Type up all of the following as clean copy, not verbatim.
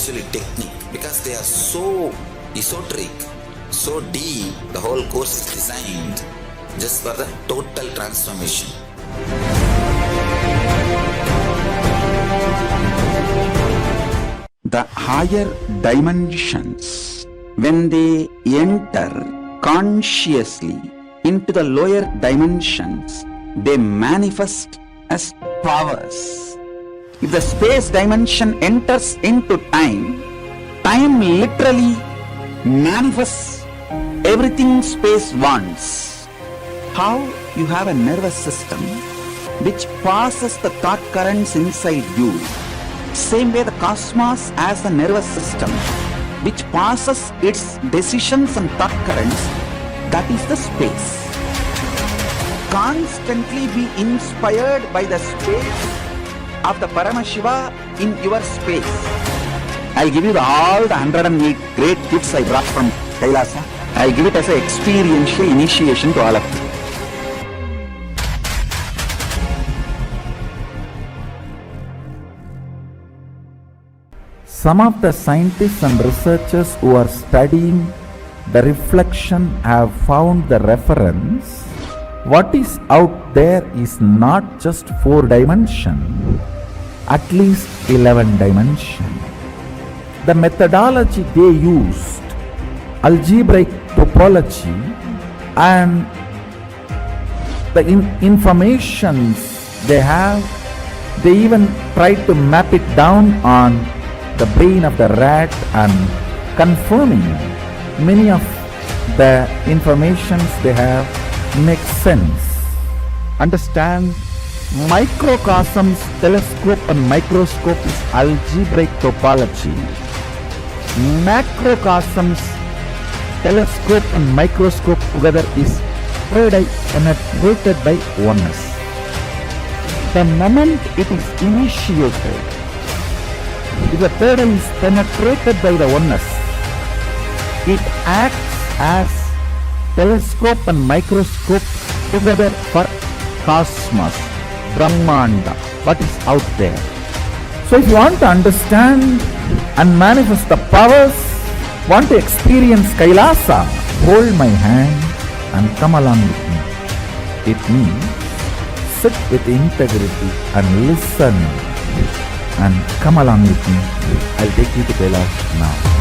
actually technique, because they are so esoteric, so deep. The whole course is designed just for the total transformation. The higher dimensions, when they enter consciously into the lower dimensions, they manifest as powers. If the space dimension enters into time, time literally manifests everything space wants. How you have a nervous system which passes the thought currents inside you, same way the cosmos has a nervous system which passes its decisions and thought currents, that is the space. Constantly be inspired by the space of the Paramashiva in your space. I'll give you all the 108 great gifts I brought from Kailasa. I'll give it as an experiential initiation to all of you. Some of the scientists and researchers who are studying the reflection have found the reference. What is out there is not just 4 dimension, at least 11 dimension. The methodology they used, algebraic topology, and the informations they have, they even tried to map it down on the brain of the rat and confirming many of the informations they have makes sense. Understand, microcosms, telescope and microscope is algebraic topology. Macrocosms, telescope and microscope together is third eye penetrated by oneness. The moment it is initiated, if the third eye is penetrated by the oneness, it acts as telescope and microscope together for cosmos, Brahmanda, what is out there. So if you want to understand and manifest the powers, want to experience Kailasa, hold my hand and come along with me. It means sit with integrity and listen and come along with me. I'll take you to Kailasa now.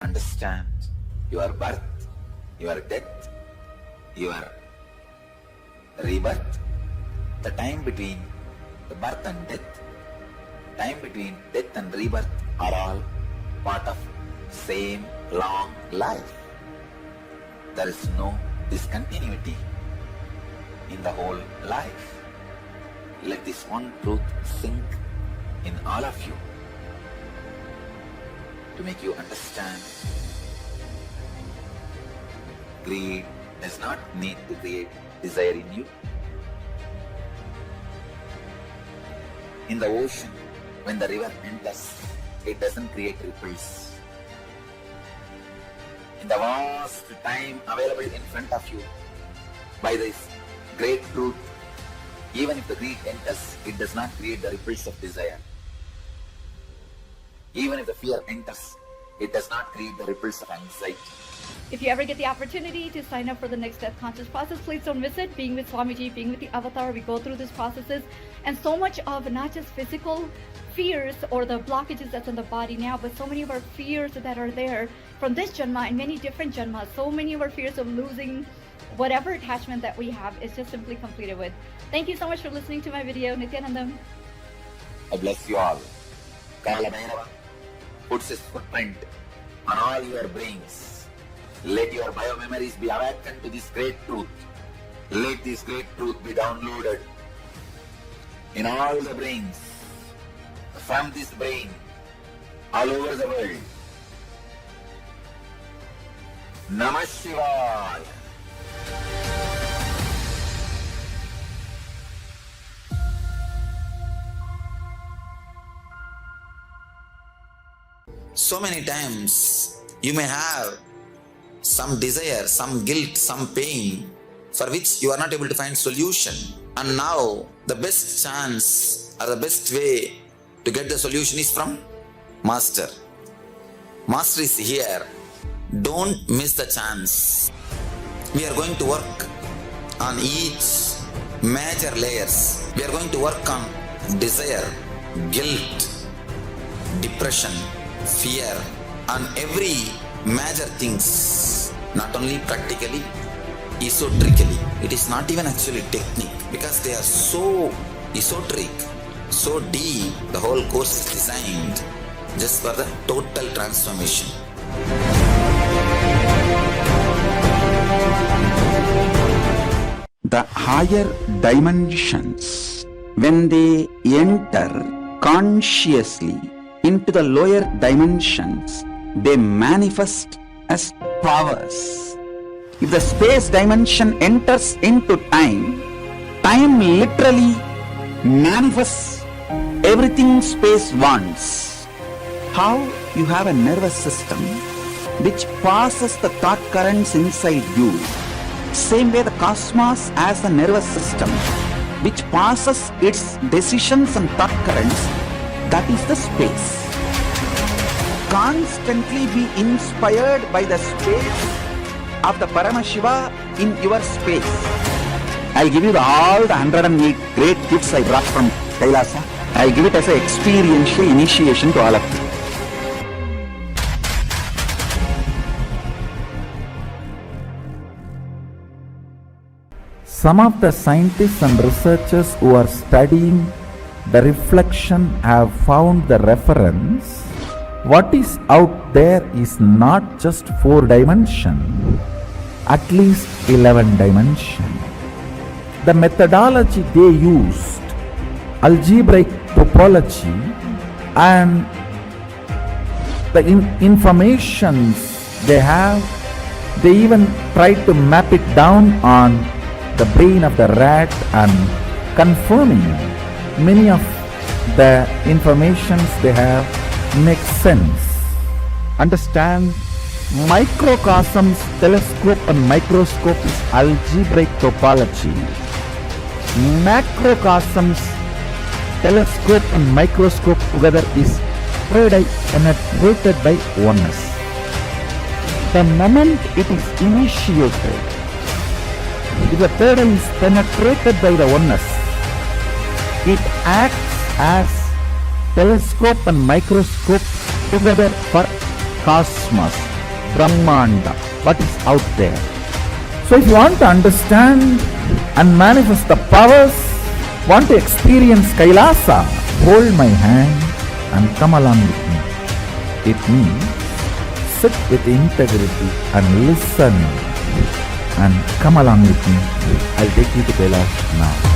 Understand your birth, your death, your rebirth, the time between the birth and death, time between death and rebirth are all part of same long life. There is no discontinuity in the whole life. Let this one truth sink in all of you to make you understand greed does not need to create desire in you. In the ocean, when the river enters, it doesn't create ripples. In the vast time available in front of you, by this great truth, even if the greed enters, it does not create the ripples of desire. Even if the fear enters, it does not create the ripples of anxiety. If you ever get the opportunity to sign up for the Next Death Conscious process, please don't miss it. Being with Swamiji, being with the Avatar, we go through these processes, and so much of not just physical fears or the blockages that's in the body now, but so many of our fears that are there from this Janma and many different Janmas, so many of our fears of losing whatever attachment that we have is just simply completed with. Thank you so much for listening to my video. Nithyanandam. I bless you all. Kala Bhairava puts his footprint on all your brains. Let your biomemories be awakened to this great truth. Let this great truth be downloaded in all the brains, from this brain, all over the world. Namah Shivaya. So many times you may have some desire, some guilt, some pain for which you are not able to find solution. And now the best chance or the best way to get the solution is from Master. Master is here. Don't miss the chance. We are going to work on each major layers. We are going to work on desire, guilt, depression, fear, and every major things, not only practically, esoterically. It is not even actually technique, because they are so esoteric, so deep. The whole course is designed just for the total transformation. The higher dimensions, when they enter consciously into the lower dimensions, they manifest as powers. If the space dimension enters into time, time literally manifests everything space wants. How you have a nervous system which passes the thought currents inside you, same way the cosmos has a nervous system which passes its decisions and thought currents, that is the space. Constantly be inspired by the space of the Paramashiva in your space. I'll give you all the 108 great gifts I brought from Kailasa. I'll give it as an experiential initiation to all of you. Some of the scientists and researchers who are studying the reflection have found the reference. What is out there is not just 4 dimension, at least 11 dimension. The methodology they used, algebraic topology, and the informations they have, they even tried to map it down on the brain of the rat and confirming many of the informations they have makes sense. Understand, microcosms, telescope and microscope is algebraic topology. Macrocosms, telescope and microscope together is penetrated by oneness. The moment it is initiated, if the third eye is penetrated by the oneness, it acts as telescope and microscope together for cosmos, Brahmanda, what is out there. So if you want to understand and manifest the powers, want to experience Kailasa, hold my hand and come along with me. It means sit with integrity and listen and come along with me. I'll take you to Kailasa now.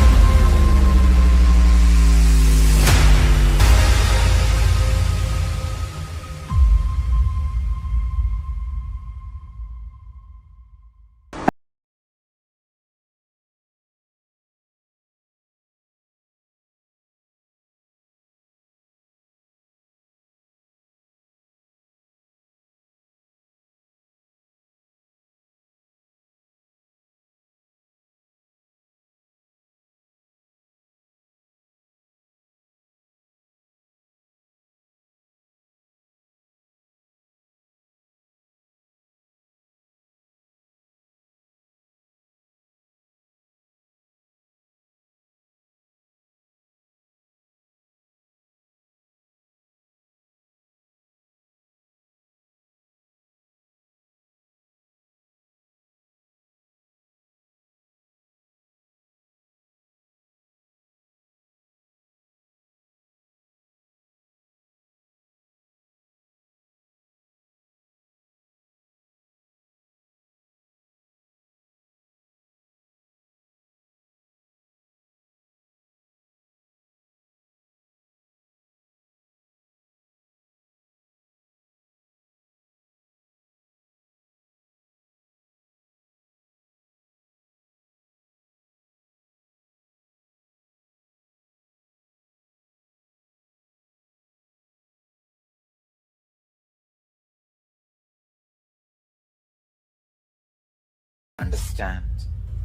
understand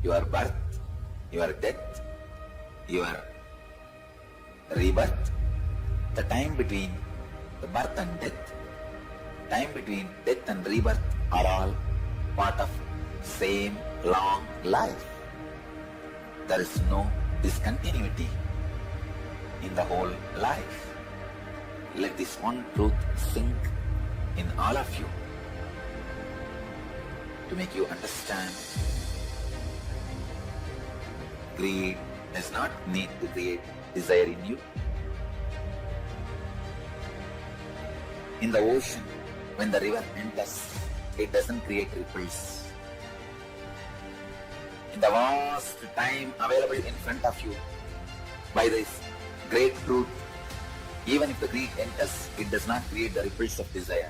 your birth, your death, your rebirth, the time between the birth and death, time between death and rebirth are all part of same long life. There is no discontinuity in the whole life. Let this one truth sink in all of you to make you understand. Greed does not need to create desire in you. In the ocean, when the river enters, it doesn't create ripples. In the vast time available in front of you, by this great truth, even if the greed enters, it does not create the ripples of desire.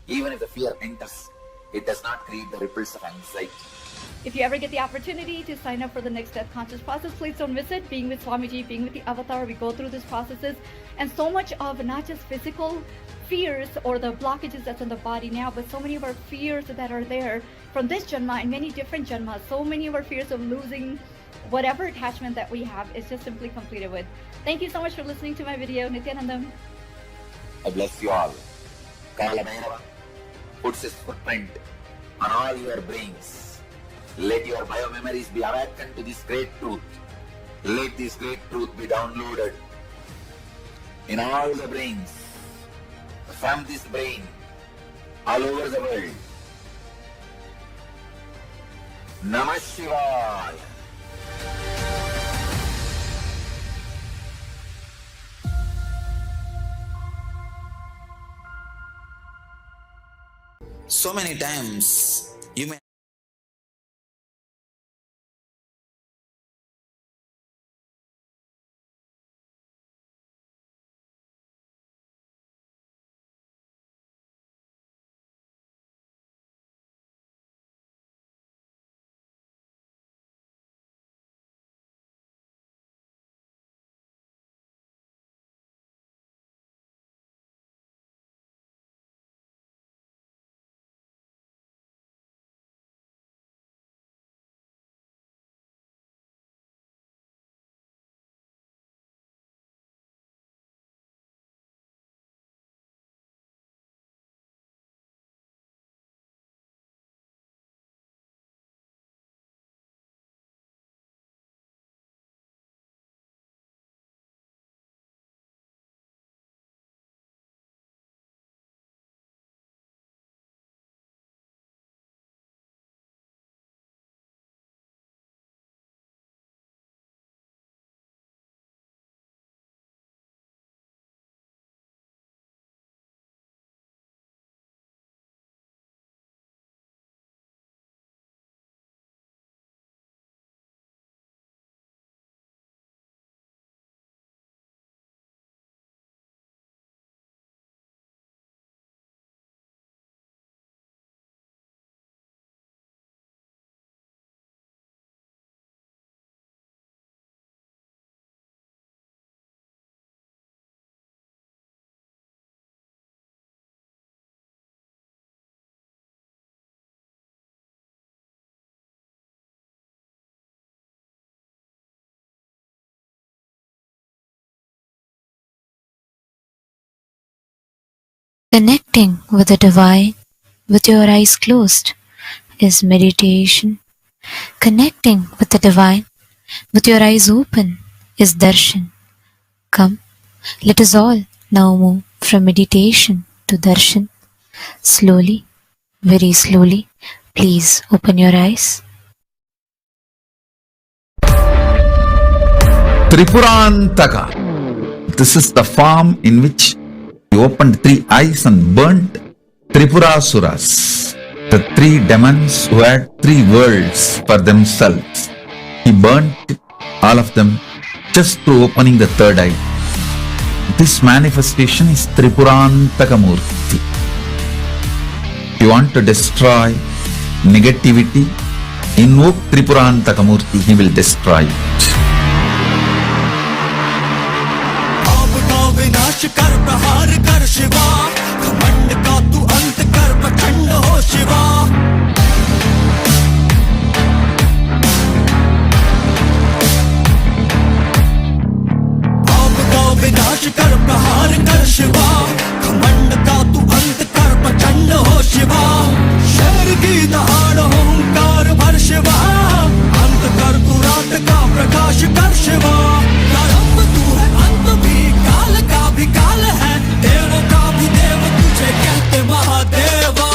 Even if the fear enters, it does not create the ripples of anxiety. If you ever get the opportunity to sign up for the Next Death Conscious process, please don't miss it. Being with Swamiji, being with the Avatar, we go through these processes, and so much of not just physical fears or the blockages that's in the body now, but so many of our fears that are there from this Janma and many different Janmas. So many of our fears of losing whatever attachment that we have is just simply completed with. Thank you so much for listening to my video. Nithyanandam. I bless you all. Kala Bhairava puts his footprint on all your brains. Let your biomemories be awakened to this great truth. Let this great truth be downloaded in all the brains, from this brain, all over the world. Namah Shivaya. So many times you may Connecting with the divine with your eyes closed is meditation. Connecting with the divine with your eyes open is darshan. Come, let us all now move from meditation to darshan. Slowly, very slowly, please open your eyes. Tripurantaka. This is the form in which he opened 3 eyes and burnt Tripurasuras, the 3 demons who had 3 worlds for themselves. He burnt all of them just through opening the 3rd eye. This manifestation is Tripurantaka Murthy. If you want to destroy negativity, invoke Tripurantaka Murthy, he will destroy it. विनाश कर प्रहार कर शिवा घमंड का तू अंत कर प्रचंड हो शिवा दहाड़ ओंकार भर शिवा, अंत कर तू रात का प्रकाश कर शिवा। प्रारंभ तू है अंत भी, काल का भी काल है, देव का भी देव तुझे कहते Mahadeva.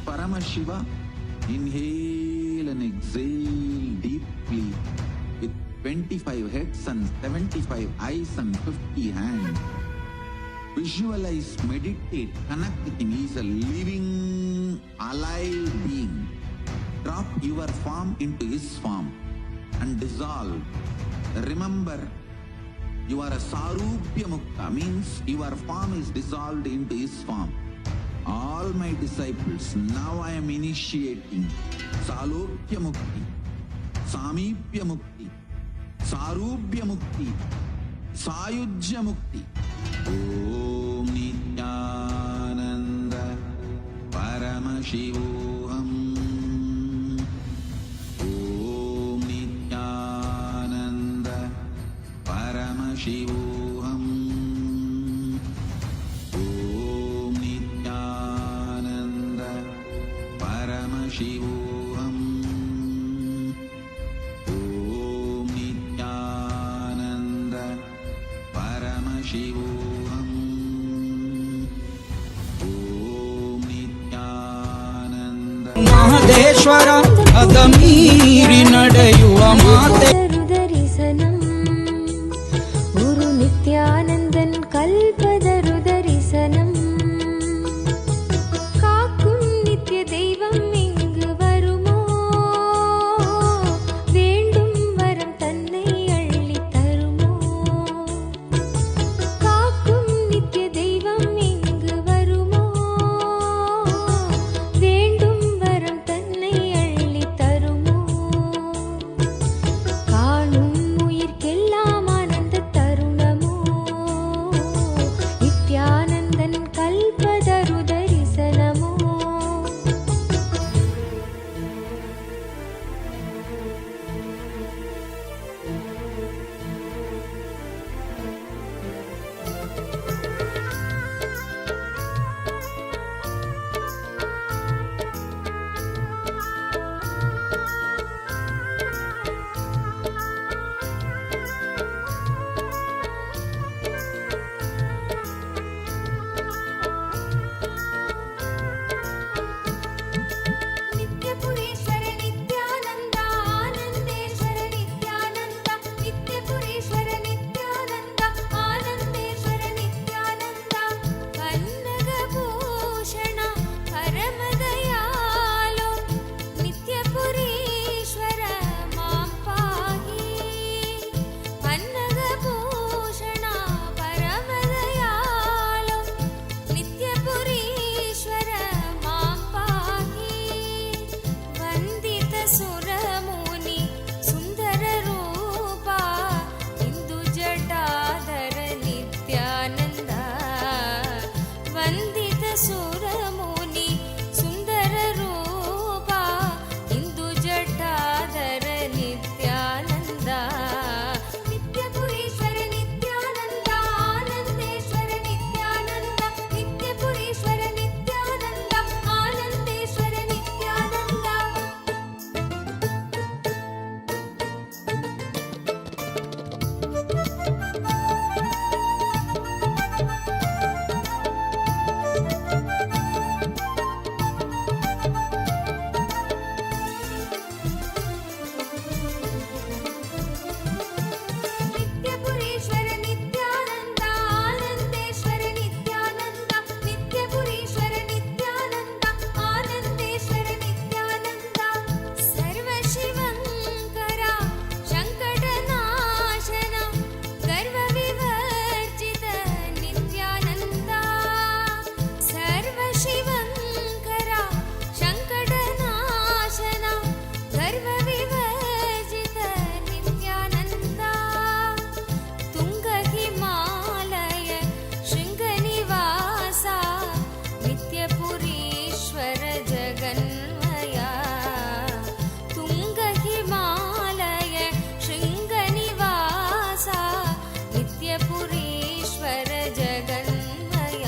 Paramashiva, inhale and exhale deeply with 25 heads and 75 eyes and 50 hands. Visualize, meditate, connect with him. He is a living, alive being. Drop your form into his form and dissolve. Remember, you are a Sarupya Mukta, means your form is dissolved into his form. All my disciples, now I am initiating Salokya Mukti, Samipya Mukti, Sarupya Mukti, Sayujya Mukti. Om Nithyananda Paramashivoham. Om Nithyananda Paramashivoham. Om Nithyananda Paramashivoham. Om Nithyananda Paramashivoham. Om Nithyananda Mahadeshwara ಅದ ಮೀರಿ ನಡೆಯುವ ಮಾತೆ ರುದರಿಸನಂ ಗುರು நித்யானந்தன் கல்பதருதரிசனம் காக்கும் நித்திய தெய்வம் இங்கு வருமோ வேண்டும் வரம் தன்னை அள்ளி தருமோ காக்கும் நித்திய தெய்வம் இங்கு வருமோ வேண்டும் வரம் தன்னை அள்ளி தருமோ காணும் உயிர்க்கெல்லாம் ஆனந்த தருணமோ நித்யானந்தன் கல்பதரு தரிசனமோ நித்யபுரீஸ்வர நித்யானந்த ஆனந்தேஸ்வர நித்யானந்த நித்யபுரீஸ்வர நித்யானந்த ஆனந்தேஸ்வர நித்யானந்த கன்னகபூஷண பரமதயாலோ நித்யபுரீஸ்வர மாம் பாஹி கன்னகபூஷண பரமதயாலோ நித்யபுரீஸ்வர மாம் பாஹி ವಂದಿತ ಸುರಮುನಿ ಸುಂದರ ರೂಪ ಇಂದು ಜಟಾಧರ ನಿತ್ಯಾನಂದ ವಂದಿತ ಸುರಮುನಿ ಸುಂದರ ರೂಪ ಇಂದು ಜಟಾಧರ ನಿತ್ಯಾನಂದ ನಿತ್ಯಪುರೀಶ್ವರ ನಿತ್ಯಾನಂದ ಆನಂದೇಶ್ವರ ನಿತ್ಯಾನಂದ ನಿತ್ಯಪುರೀಶ್ವರ ನಿತ್ಯಾನಂದ ಆನಂದೇಶ್ವರ ನಿತ್ಯಾನಂದ ನಿತ್ಯಪುರೀಶ್ವರ ನಿತ್ಯಾನಂದ ಆನಂದೇಶ್ವರ ನಿತ್ಯಾನಂದ ನಿತ್ಯಪುರೀಶ್ವರ ನಿತ್ಯಾನಂದ ಆನಂದೇಶ್ವರ ನಿತ್ಯಾನಂದ ಸರ್ವಶಿವಂಕರ ಶಂಕಟನಾಶನ ಗರ್ವ ವಿವರ್ಜಿತ ನಿತ್ಯಾನಂದ ಸರ್ವಶಿವಂಕರ ಶಂಕಟನಾಶನ ಗರ್ವ ವಿವರ್ಜಿತ ನಿತ್ಯಾನಂದ ತುಂಗ ಹಿಮಾಲಯ ಶೃಂಗನಿವಾಸ ನಿತ್ಯಪುರೀಶ್ವರ ಜಗನ್ಮಯ ತುಂಗ ಹಿಮಾಲಯ ಶೃಂಗನಿವಾಸ ನಿತ್ಯಪುರೀಶ್ವರ ಜಗನ್ಮಯ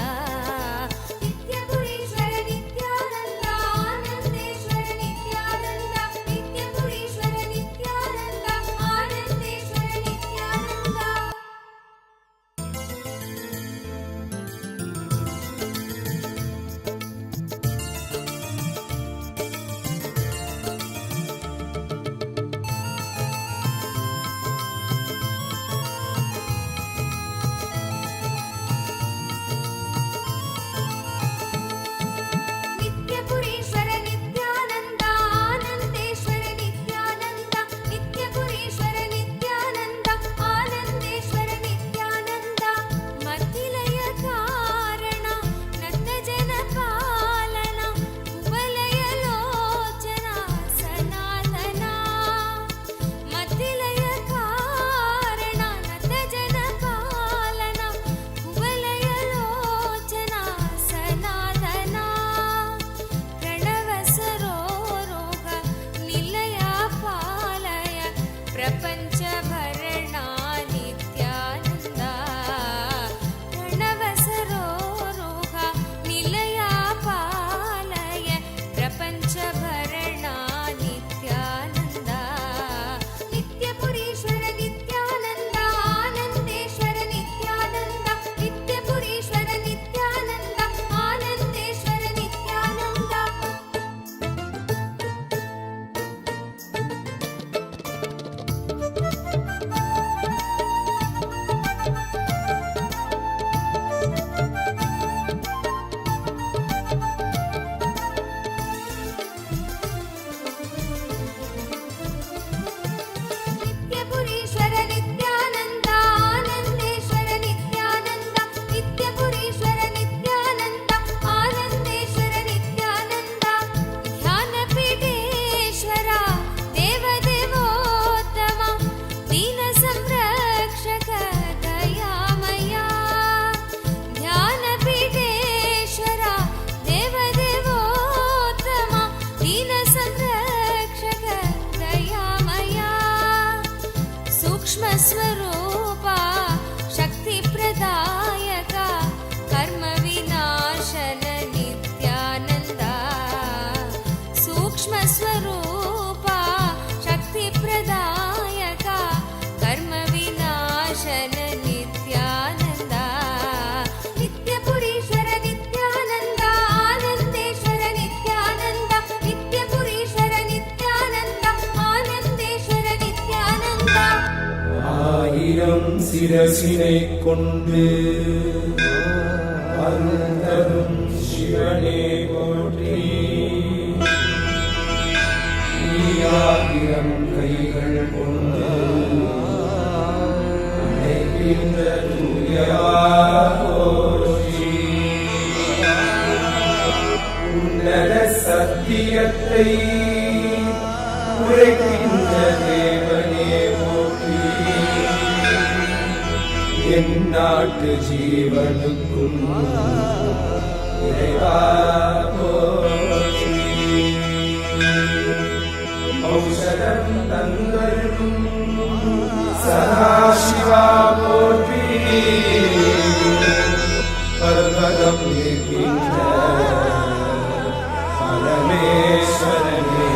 ನಿತ್ಯಪುರೀಶ್ವರ ನಿತ್ಯಾನಂದ ಆನಂದೇಶ್ವರ ನಿತ್ಯಾನಂದ ನಿತ್ಯಪುರೀಶ್ವರ ನಿತ್ಯಾನಂದ ಆನಂದೇಶ್ವರ ನಿತ್ಯಾನಂದ स्वरूपा शक्तिप्रदायका कर्मविनाशन नित्यानन्दा नित्यपुरीश्वर नित्यानन्दा आनन्देश्वर नित्यानन्दा नित्यपुरीश्वर नित्यानन्दा आनन्देश्वर नित्यानन्दा ஆயிரம் சிரசினை கொண்டு அருந்தரும் சிவனே போற்றி ஆயிரம் கைகள் கொண்டு அழைக்கின்ற தூயவா போற்றி உன்னத சத்தியத்தை உரைக்கின்ற தேவனே போற்றி என் நாட்டு ஜீவனுக்கும் இறைவா போற்றி ஔஷதம் தந்தருளும் சதாசிவா போற்றி பர்வதம் இருக்கின்ற பரமேஸ்வரனே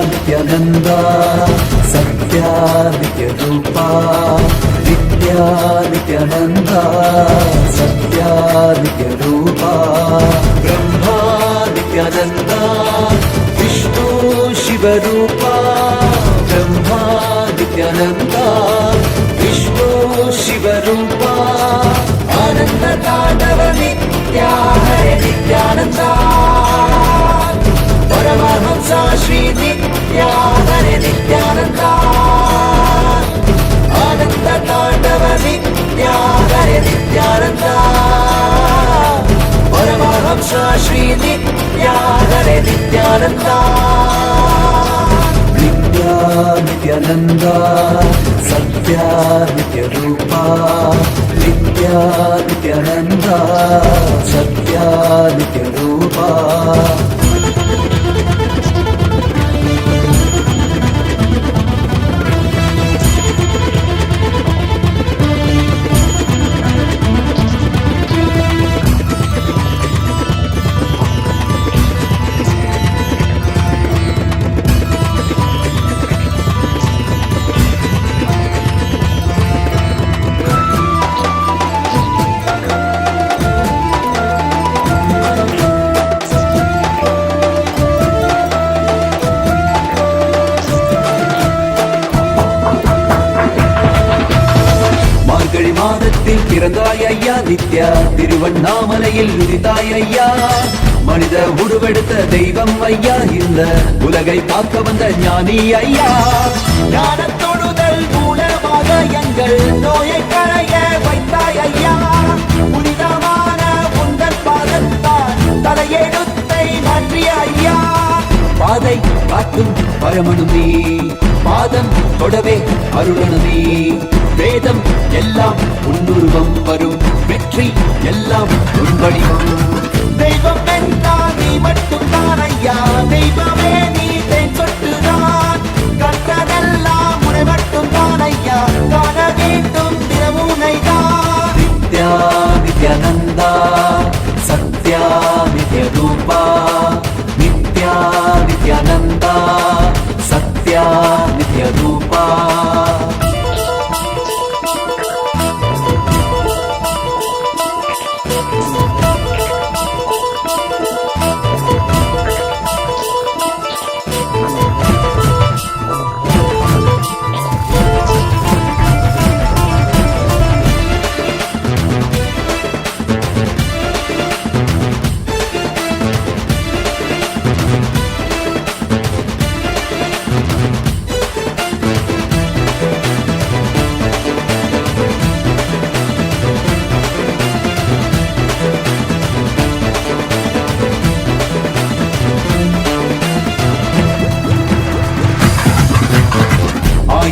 नित्यानन्दा सत्या नित्यरूपा नित्या नित्यानन्दा सत्या नित्यरूपा ब्रह्मा नित्यानन्दा विष्णु शिवरूपा ब्रह्मा नित्यानन्दा विष्णु शिवरूपा आनन्द ताण्डव नित्या हरे नित्यानन्दा परमहंसा श्री नित्या हरे नित्यानन्दा आनन्द ताण्डव नित्या हरे नित्यानन्दा परमहंसा श्री नित्या हरे नित्यानन्दा नित्या नित्यानन्दा सत्या नित्यरूपा नित्या नित्यानन्दा सत्या नित्यरूपा மாதத்தில் பிறந்தாய் ஐயா நித்யா திருவண்ணாமலையில் உதித்தாய் ஐயா மனித உருவெடுத்த தெய்வம் ஐயா இந்த உலகை பார்க்க வந்த ஞானி ஐயா ஞான தொடுதல் மூலமாக எங்கள் நோயை களைய வைத்தாய் ஐயா புனிதமான உந்தன் பாதத்தால் தலையெழுத்தை மாற்றிய ஐயா பாதை காட்டும் பரமனுமே பாதம் தொடவே அருளனுமே வேதம் எல்லாம் உன்னுருவம் வரும் வெற்றி எல்லாம் உன்வடிவம் தெய்வம் என்றால் நீ மட்டும்தான் ஐயா தெய்வமே நீ தேன் சொட்டுதான் கற்றதெல்லாம் உன்னை மட்டும்தான் ஐயா காண வேண்டும் தினமுனைதான் நித்யா நித்யானந்தா சத்யா நித்யரூபா நித்யா நித்யானந்தா சத்யா நித்யரூபா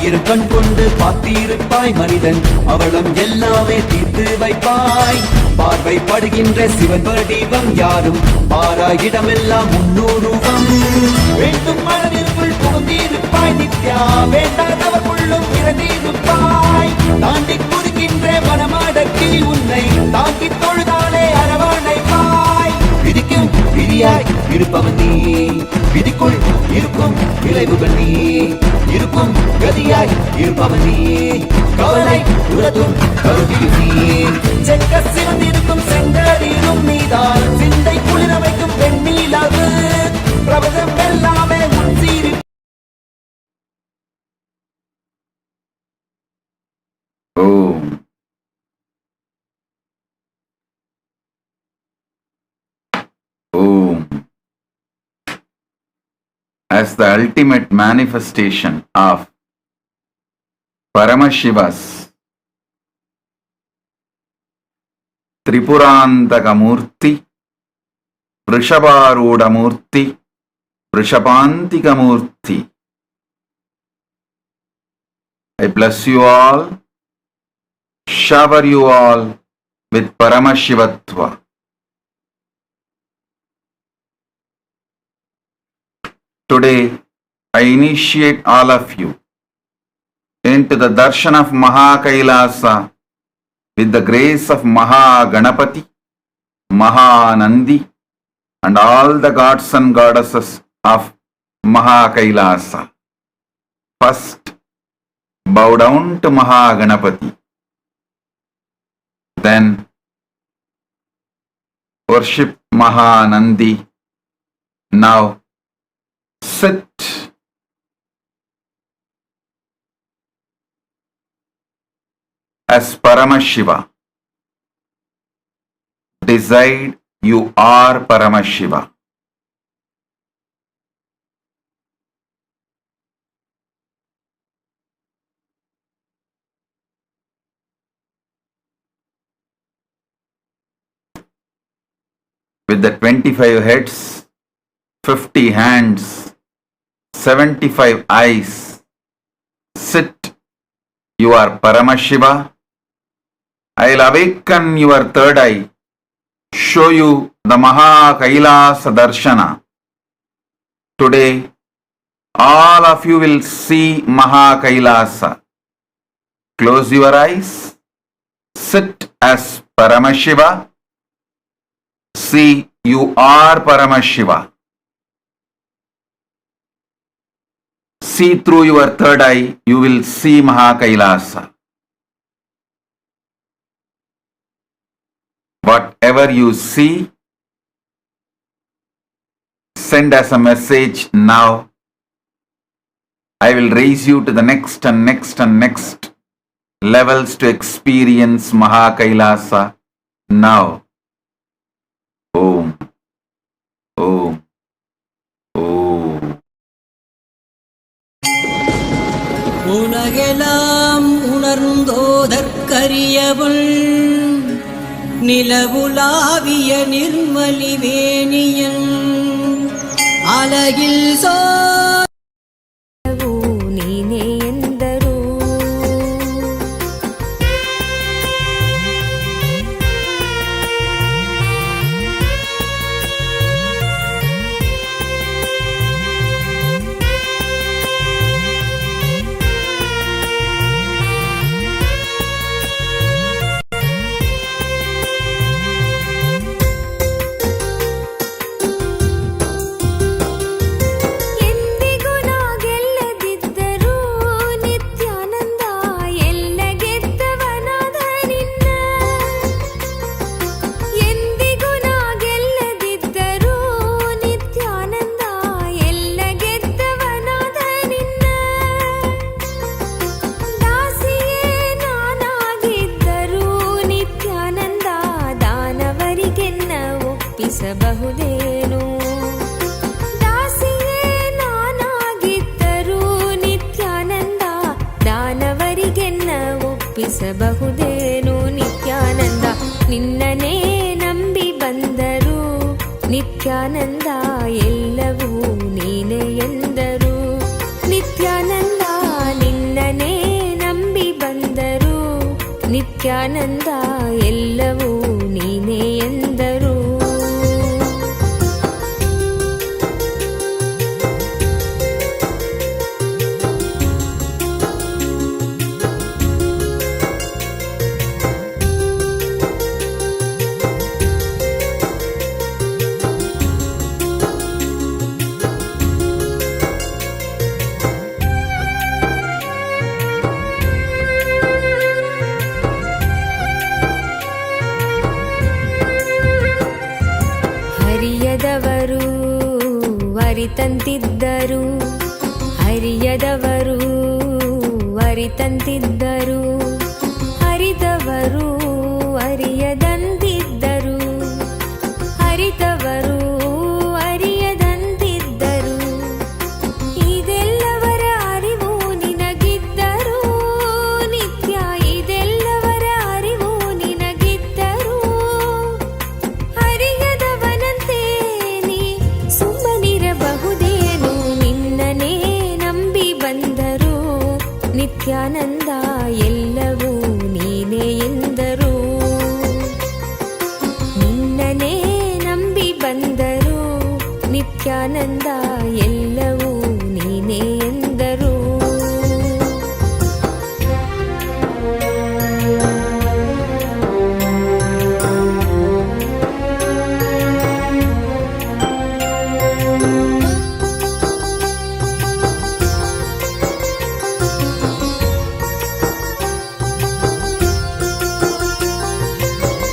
ஆயிரம் கண் கொண்டு பார்த்திருப்பாய் மனிதன் அவளும் எல்லாமே தீர்த்து வைப்பாய் பார்வை படுகின்ற சிவன் வடிவம் யாரும் பாராயிடமெல்லாம் முன்னூறுவம் வேண்டும் மனதிற்குள் புகுந்திருப்பாய் நித்யா வேண்டாதவர்களும் இறந்திருப்பாய் தாண்டி குதிக்கின்ற மனமடக்கி உன்னை தாக்கி தொழுதாலே அரவணைப்பாய் விதிக்கும் விதியாய் இருப்பவன் நீ விதிக்குள் இருக்கும் விளைவுகள் நீ இருக்கும் கதியாய் இருப்பவன் நீ கவலை உலதும் கருதியும் நீ செக்க சிவந்திருக்கும் செங்கதிரும் நீதான் சிந்தை குளிர வைக்கும் பெண்ணிலவு பிரபதம் எல்லாமே முன்சீரி Om. Om. As the ultimate manifestation of Paramashiva's Tripurantaka Murthy, VrishabarudarMurthy, Vrishanbhantika Murthy, I bless you all, shower you all with Paramashivatva. Today, I initiate all of you into the darshan of Kailasa with the grace of Ganapati, Nandi, and all the gods and goddesses of Kailasa. First, bow down to Ganapati. Then, worship Nandi. Now, sit. As Paramashiva. Decide you are Paramashiva. With the 25 heads, 50 hands, 75 eyes, sit, you are Paramashiva. I'll awaken your third eye, show you the Kailasa Darshana. Today, all of you will see Kailasa. Close your eyes, sit as Paramashiva. See, you are Paramashiva. See through your third eye, you will see Kailasa. Whatever you see, send us a message now. I will raise you to the next and next and next levels to experience Kailasa now. Om. Om. Om. உலகெல்லாம் உணர்ந்தோதற்கரியவள் நிலவுலாவிய நிர்மலிவேணியன் அலகில் ನೀನೇ ಎಂದರು ಬಹುದೇನು ದಾಸಿಯೇ ನಾನಾಗಿದ್ದರೂ ನಿತ್ಯಾನಂದ ದಾನವರಿಗೆನ್ನ ಒಪ್ಪಿಸಬಹುದೇನು ನಿತ್ಯಾನಂದ ನಿನ್ನನೇ ನಂಬಿ ಬಂದರು ನಿತ್ಯಾನಂದ ಎಲ್ಲವೂ ನೀನೇ ಎಂದರು ನಿತ್ಯಾನಂದ ನಿನ್ನನೇ ನಿತ್ಯಾನಂದ ಎಲ್ಲವೂ ನೀನೇ ಎಂದರು. ಹರಿಯದವರು ಅರಿತಂತಿದ್ದರು, ಹರಿಯದವರು ಅರಿತಂತಿದ್ದರು, ಹರಿದವರು ಅರಿಯದಂತಿದ್ದರು, ಹರಿದವರು ಅರಿಯದಂತಿದ್ದರು. ಇದೆಲ್ಲವರ ಅರಿವು ನಿನಗಿದ್ದರು ನಿತ್ಯ, ಇದೆಲ್ಲವರ ಅರಿವು ನಿನಗಿದ್ದರು. ಹರಿಯದವನಂತೆ ನೀ ಸುಮ್ಮನಿರಬಹುದೇನು, ನಿನ್ನನೇ ನಂಬಿ ಬಂದರು ನಿತ್ಯಾನಂದ ಎಲ್ಲವೂ ನೀನೇ ಎಂದರು. ನಿನ್ನನೇ ನಂಬಿ ಬಂದರು ನಿತ್ಯಾನಂದ ಎಲ್ಲವೂ ನೀನೇ ಎಂದರು.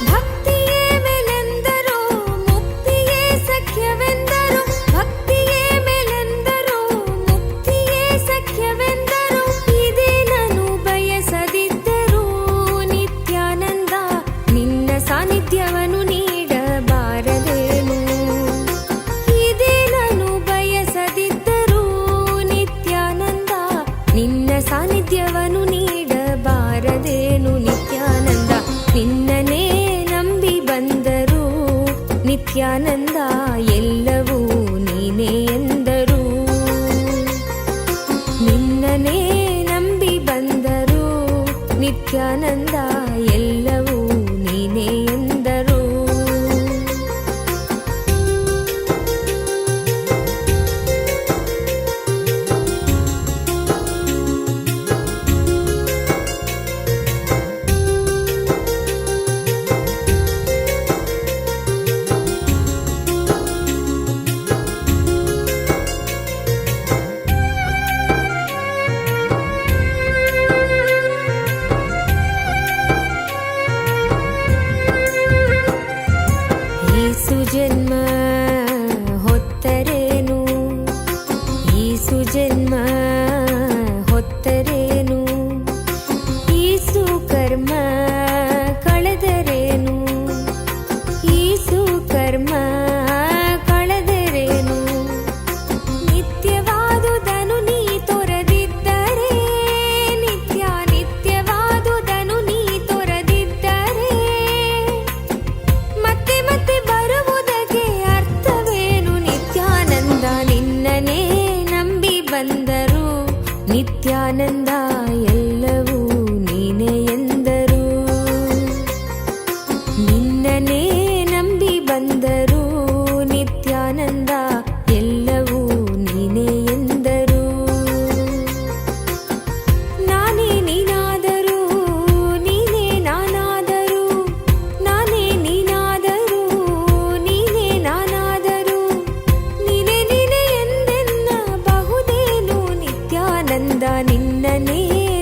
ಭಕ್ತಿಯೇ ಮೇಲೆಂದರು ಮುಕ್ತಿಯೇ ಸಖ್ಯವೆಂದರು, ಭಕ್ತಿಯೇ ಮೇಲೆಂದರು ಮುಕ್ತಿಯೇ ಸಖ್ಯವೆಂದರು. ಇದೇ ನಾನು ಬಯಸದಿದ್ದರು ನಿತ್ಯಾನಂದ ನಿನ್ನ ಸಾನ್ನಿಧ್ಯವನ್ನು ನೀಡಬಾರದೇನು. ಇದೇ ನಾನು ಬಯಸದಿದ್ದರು ನಿತ್ಯಾನಂದ ನಿನ್ನ ಸಾನ್ನಿಧ್ಯವನ್ನು ನೀಡಬಾರದೇನು. ನಿತ್ಯಾನಂದ ನಿನ್ನನೇ ನಂಬಿ ಬಂದರು ನಿತ್ಯಾನಂದ ಎಲ್ಲವೂ ನೀನೇ ಎಂದರು. ನಿನ್ನನೇ ನಂಬಿ ಬಂದರು ನಿತ್ಯಾನಂದ ಎಲ್ಲವೂ ನೀನೇ ಎಂದರು. ಈಸು ಜನ್ಮ ಹೊತ್ತರೇನು, ಈಸು ಜನ್ಮ ಹೊತ್ತರೇನು, ಈಸು ಕರ್ಮ ಕಳೆದರೇನು, ಈಸು ಕರ್ಮ ಕಳೆದರೇನು. ನಿತ್ಯವಾದುದನು ನೀ ತೊರೆದಿದ್ದರೆ, ನಿತ್ಯ ನಿತ್ಯವಾದುದನು ನೀ ತೊರೆದಿದ್ದರೆ, ಮತ್ತೆ ಮತ್ತೆ ಬರುವುದಕ್ಕೆ ಅರ್ಥವೇನು. ನಿತ್ಯಾನಂದ ನಿನ್ನನೇ ನಂಬಿ ಬಂದರು ನಿತ್ಯಾನಂದ ಎಲ್ಲವೂ ನೀನೇ ಎಂದರು. ನಿನ್ನನೇ ನಂಬಿ ಬಂದರು ನಿತ್ಯಾನಂದ ಎಲ್ಲವೂ ನೀನೇ ಎಂದರು. ನಾನೇ ನೀನಾದರೂ ನೀನೇ ನಾನಾದರೂ, ನಾನೇ ನೀನಾದರೂ ನೀನೇ ನಾನಾದರೂ, ನೀನೇ ನೀನೇ ಎಂದೆನ್ನಬಹುದೇನು. ನಿತ್ಯಾನಂದ ನಿನ್ನನೇ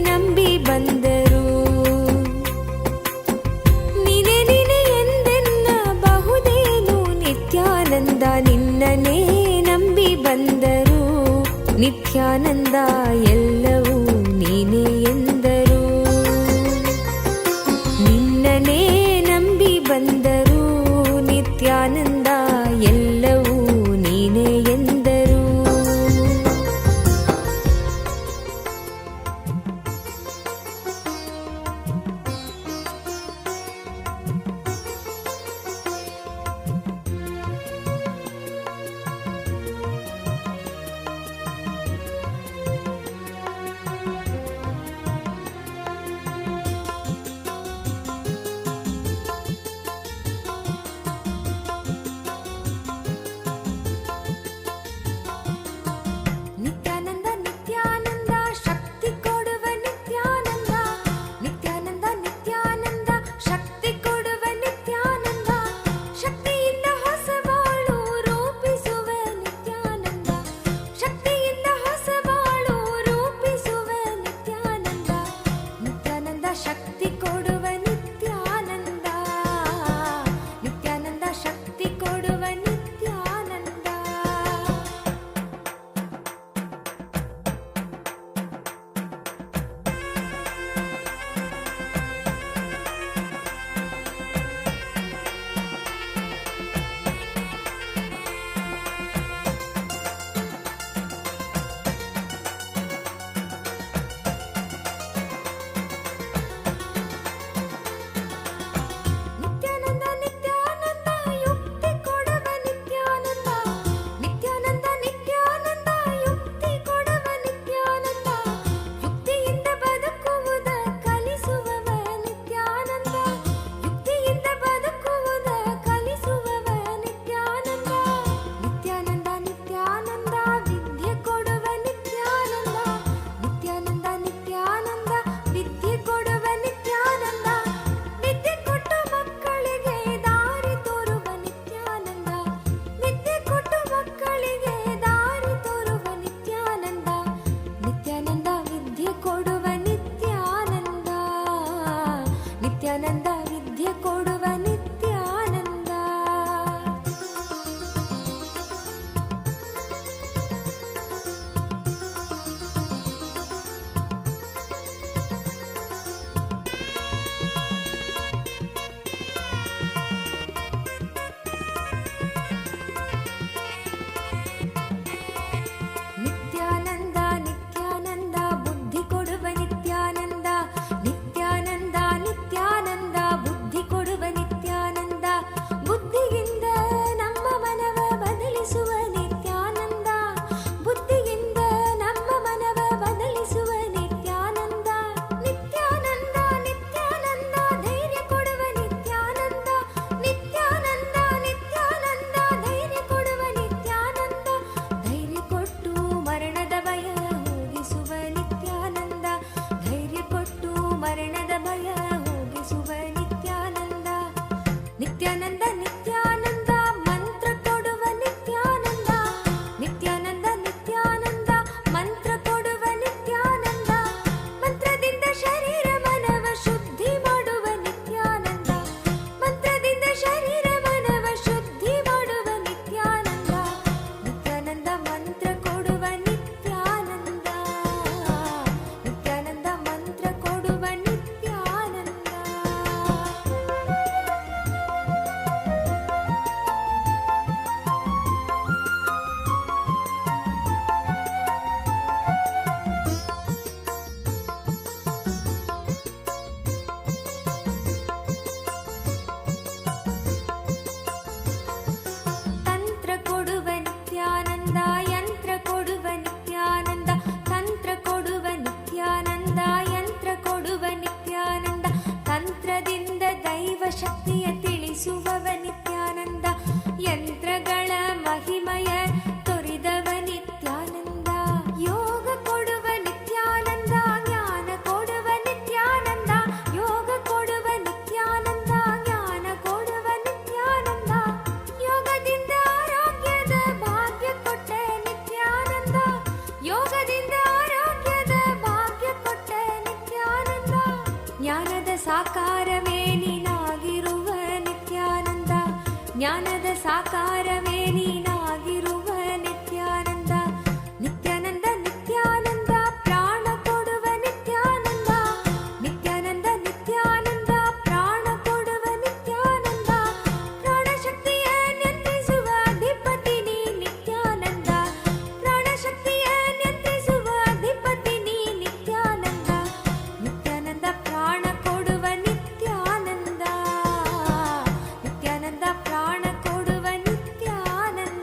ನಂಬಿ ಬಂದರು, ನೀನೇ ನೀನೇ ಎಂದೆನ್ನಬಹುದೇನು. ನಿತ್ಯಾನಂದ ನಿನ್ನನೇ ನಂಬಿ ಬಂದರು ನಿತ್ಯಾನಂದ ಎಲ್ಲವೂ ನೀನೇ ಎಂದರು. ನಿನ್ನನೇ ನಂಬಿ ಬಂದರು ನಿತ್ಯಾನಂದ ಎಲ್ಲವೂ ನೀನೇ ಎಂದರು. ಮಧ್ಯ ಕೊಡುವ ನಿತ್ಯಾನಂದ. ನಿತ್ಯಾನಂದ ನಿತ್ಯಾನಂದ ಬುದ್ಧಿ ಕೊಡುವ ನಿತ್ಯಾನಂದ. ನಿತ್ಯಾನಂದ ನಿತ್ಯಾನಂದ ಬುದ್ಧಿ ಕೊಡುವ ನಿತ್ಯಾನಂದ. ಬುದ್ಧಿಯಿಂದ ನಮ್ಮ ಮನವ ಬದಲಿಸುವ ನಿತ್ಯಾನಂದ. ಬುದ್ಧಿಯಿಂದ ನಮ್ಮ ಮನವ ಬದಲಿಸುವ ನಿತ್ಯಾನಂದ. ನಿತ್ಯಾನಂದ ನಿತ್ಯಾನಂದ ಧೈರ್ಯ ಕೊಡುವ ನಿತ್ಯಾನಂದ. ನಿತ್ಯಾನಂದ ನಿತ್ಯಾನಂದ ಧೈರ್ಯ ಕೊಡುವ ನಿತ್ಯಾನಂದ. ಧೈರ್ಯ ಕೊಟ್ಟು ಮರಣದ ಭಯ ಹೋಗಿಸುವ ನಿತ್ಯಾನಂದ. ಧೈರ್ಯ ಕೊಟ್ಟು ಮರಣದ ಭಯ ಹೋಗಿಸುವ ನಿತ್ಯಾನಂದ. ನಿತ್ಯಾನಂದ ನಿತ್ಯಾನಂದ ಮಂತ್ರ ಕೊಡುವ ನಿತ್ಯಾನಂದ. ನಿತ್ಯಾನಂದ ನಿತ್ಯಾನಂದ ಮಂತ್ರ ಕೊಡುವ ನಿತ್ಯಾನಂದ. ಮಂತ್ರದಿಂದ ಶರೀರ ಮನವ ಶುದ್ಧಿ ಮಾಡುವ ನಿತ್ಯಾನಂದ. ಮಂತ್ರದಿಂದ ಶರೀರ ಮನವ ಶುದ್ಧಿ ಮಾಡುವ ನಿತ್ಯಾನಂದ. ನಿತ್ಯಾನಂದ ಮಂತ್ರ ಕೊಡುವ ನಿತ್ಯಾನಂದ. ನಿತ್ಯಾನಂದ ಮಂತ್ರ ಕೊಡುವ ನಿತ್ಯಾನಂದ. ತಂತ್ರ ಕೊಡುವ ನಿತ್ಯಾನಂದ ಯಂತ್ರ ಕೊಡುವ ನಿತ್ಯಾನಂದ. ತಂತ್ರ ಕೊಡುವ ನಿತ್ಯಾನಂದ ಯಂತ್ರ ಕೊಡುವ ನಿತ್ಯಾನಂದ. ತಂತ್ರದಿಂದ ದೈವ ಶಕ್ತಿಯ ತಿಳಿಸುವವ ನಿತ್ಯಾನಂದ. ಯಂತ್ರಗಳ ಮಹಿಮಯ ತೊರೆದವ ನಿತ್ಯಾನಂದ. ಯೋಗ ಕೊಡುವ ನಿತ್ಯಾನಂದ ಜ್ಞಾನ ಕೊಡುವ ನಿತ್ಯಾನಂದ. ಯೋಗ ಕೊಡುವ ನಿತ್ಯಾನಂದ ಜ್ಞಾನ ಕೊಡುವ ನಿತ್ಯಾನಂದ. ಯೋಗದಿಂದ ಆರೋಗ್ಯದ ಭಾಗ್ಯ ಕೊಟ್ಟ ನಿತ್ಯಾನಂದ. ಯೋಗದಿಂದ ಆರೋಗ್ಯದ ಭಾಗ್ಯ ಕೊಟ್ಟ ನಿತ್ಯಾನಂದ. ಜ್ಞಾನದ ಸಾಕಾರವೇ ನೀನಾಗಿರುವ ನಿತ್ಯಾನಂದ. ಜ್ಞಾನದ ಸಾಕಾರವೇ ನೀನಾಗಿರುವ ನಿತ್ಯಾನಂದ. ನಿತ್ಯಾನಂದ ನಿತ್ಯಾನಂದ ಪ್ರಾಣ ಕೊಡುವ ನಿತ್ಯಾನಂದ. ನಿತ್ಯಾನಂದ ನಿತ್ಯಾನಂದ ಪ್ರಾಣ ಕೊಡುವ ನಿತ್ಯಾನಂದ. ಪ್ರಾಣ ಶಕ್ತಿಯ ನಿಯಂತ್ರಿಸುವ ಅಧಿಪತಿ ನೀ ನಿತ್ಯಾನಂದ. ಪ್ರಾಣ ಶಕ್ತಿಯ ನಿಯಂತ್ರಿಸುವ ಅಧಿಪತಿ ನೀ ನಿತ್ಯಾನಂದ. ನಿತ್ಯಾನಂದ ಪ್ರಾಣ ಕೊಡುವ ನಿತ್ಯಾನಂದ. ನಿತ್ಯಾನಂದ ಪ್ರಾಣ ಕೊಡುವ ನಿತ್ಯಾನಂದ.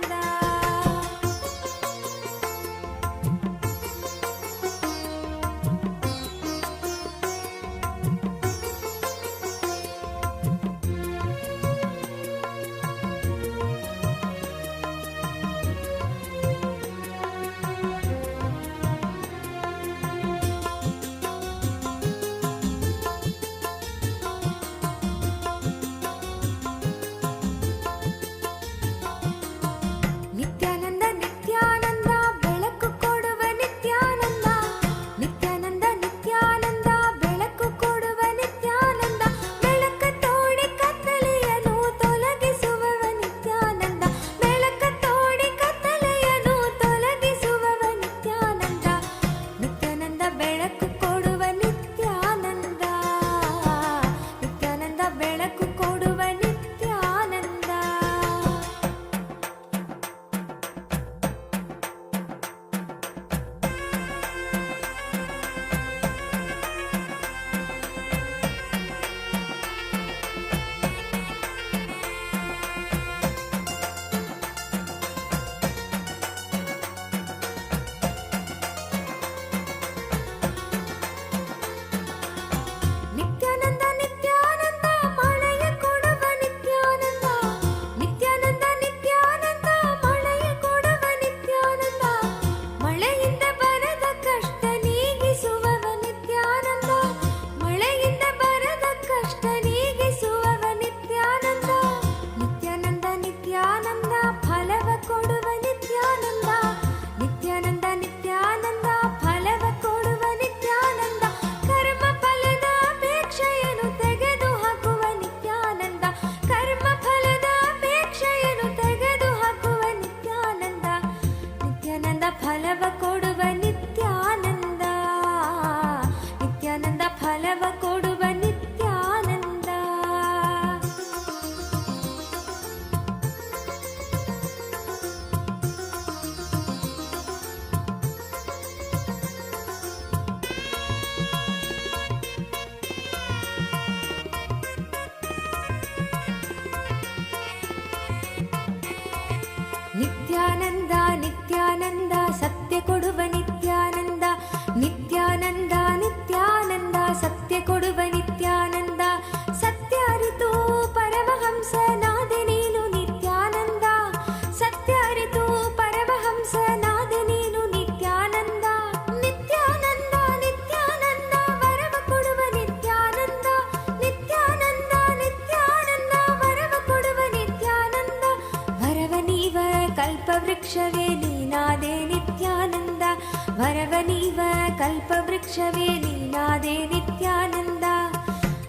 ಕಲ್ಪವೃಕ್ಷವೇ ನೀನಾದೆ ನಿತ್ಯಾನಂದ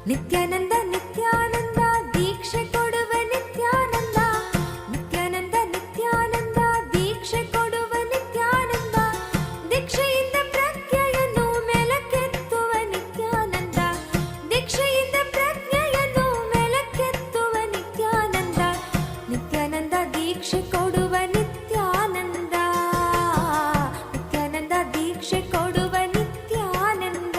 ನಿತ್ಯಾನಂದ ನಿತ್ಯಾನಂದ ದೀಕ್ಷೆ ಕೊಡುವ ನಿತ್ಯಾನಂದ ನಿತ್ಯಾನಂದ ನಿತ್ಯಾನಂದ ದೀಕ್ಷೆ ಕೊಡುವ ನಿತ್ಯಾನಂದ ದೀಕ್ಷೆಯಿಂದ ಪ್ರಜ್ಞೆಯನ್ನು ಮೆಲಕೆತ್ತುವ ನಿತ್ಯಾನಂದ ದೀಕ್ಷೆಯಿಂದ ಪ್ರಜ್ಞೆಯನ್ನು ಮೆಲಕೆತ್ತುವ ನಿತ್ಯಾನಂದ ನಿತ್ಯಾನಂದ ದೀಕ್ಷೆ ಕೊಡುವ ನಿತ್ಯಾನಂದ ನಿತ್ಯಾನಂದ ದೀಕ್ಷೆ ಕೊಡುವ ನಿತ್ಯಾನಂದ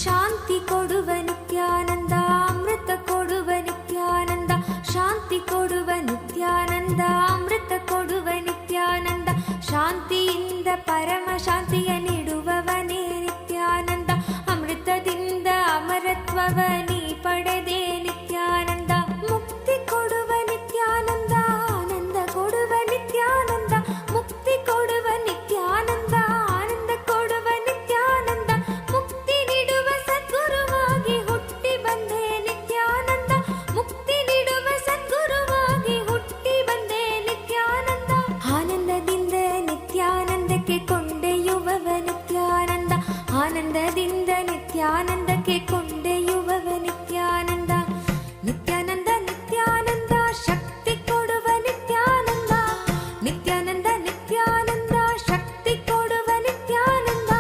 ಶಾಂತಿ ಕೊಡುವ ನಿತ್ಯಾನಂದ ಅಮೃತ ಕೊಡುವ ನಿತ್ಯಾನಂದ ಶಾಂತಿ ಕೊಡುವ ನಿತ್ಯಾನಂದ ಅಮೃತ ಕೊಡುವ ನಿತ್ಯಾನಂದ ಶಾಂತಿಯಿಂದ ಪರಮ ಶಾಂತಿಯ ನೀಡುವವನೇ ನಿತ್ಯಾನಂದ ಅಮೃತದಿಂದ ಅಮರತ್ವವ ನೀ ಪಡೆದೆ ನಿತ್ಯಾನಂದ ಮುಕ್ತಿ ಕೊಡುವ ನಿತ್ಯಾನಂದ ಆನಂದ ಕೊಡುವ ನಿತ್ಯಾನಂದ ಮುಕ್ತಿ ಕೊಡುವ ನಿತ್ಯಾನಂದ ಆನಂದ ಕೊಡುವ ನಿತ್ಯಾನಂದ ಮುಕ್ತಿ ನೀಡುವ ಸದ್ಗುರುವಾಗಿ ಹುಟ್ಟಿ ಬಂದೆ ನಿತ್ಯಾನಂದ ಮುಕ್ತಿ ನೀಡುವ ಸದ್ಗುರುವಾಗಿ ಹುಟ್ಟಿ ಬಂದೆ ನಿತ್ಯಾನಂದ ಆನಂದದಿಂದ ನಿತ್ಯಾನಂದಕ್ಕೆ ಕೊಂಡೊಯ್ಯುವವ ನಿತ್ಯಾನಂದ ಆನಂದದಿಂದ ನಿತ್ಯಾನಂದಕ್ಕೆ ಕೊಂಡೊಯ್ಯುವವ ನಿತ್ಯಾನಂದ ನಿತ್ಯಾನಂದ ನಿತ್ಯಾನಂದ ಶಕ್ತಿ ಕೊಡುವ ನಿತ್ಯಾನಂದ ನಿತ್ಯಾನಂದ ನಿತ್ಯಾನಂದ ಶಕ್ತಿ ಕೊಡುವ ನಿತ್ಯಾನಂದ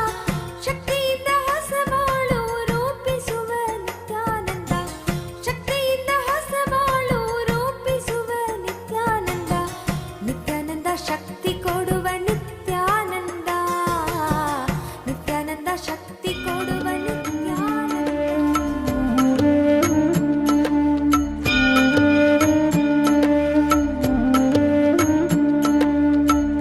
ಶಕ್ತಿಯಿಂದ ಹೊಸ ಬಾಳು ರೂಪಿಸುವ ನಿತ್ಯಾನಂದ ಶಕ್ತಿಯಿಂದ ಹೊಸ ಬಾಳು ರೂಪಿಸುವ ನಿತ್ಯಾನಂದ ನಿತ್ಯಾನಂದ ಶಕ್ತಿ ಕೊಡುವ ನಿತ್ಯಾನಂದ ನಿತ್ಯಾನಂದ ಶಕ್ತಿ ಕೊಡುವ ನಿತ್ಯಾನಂದ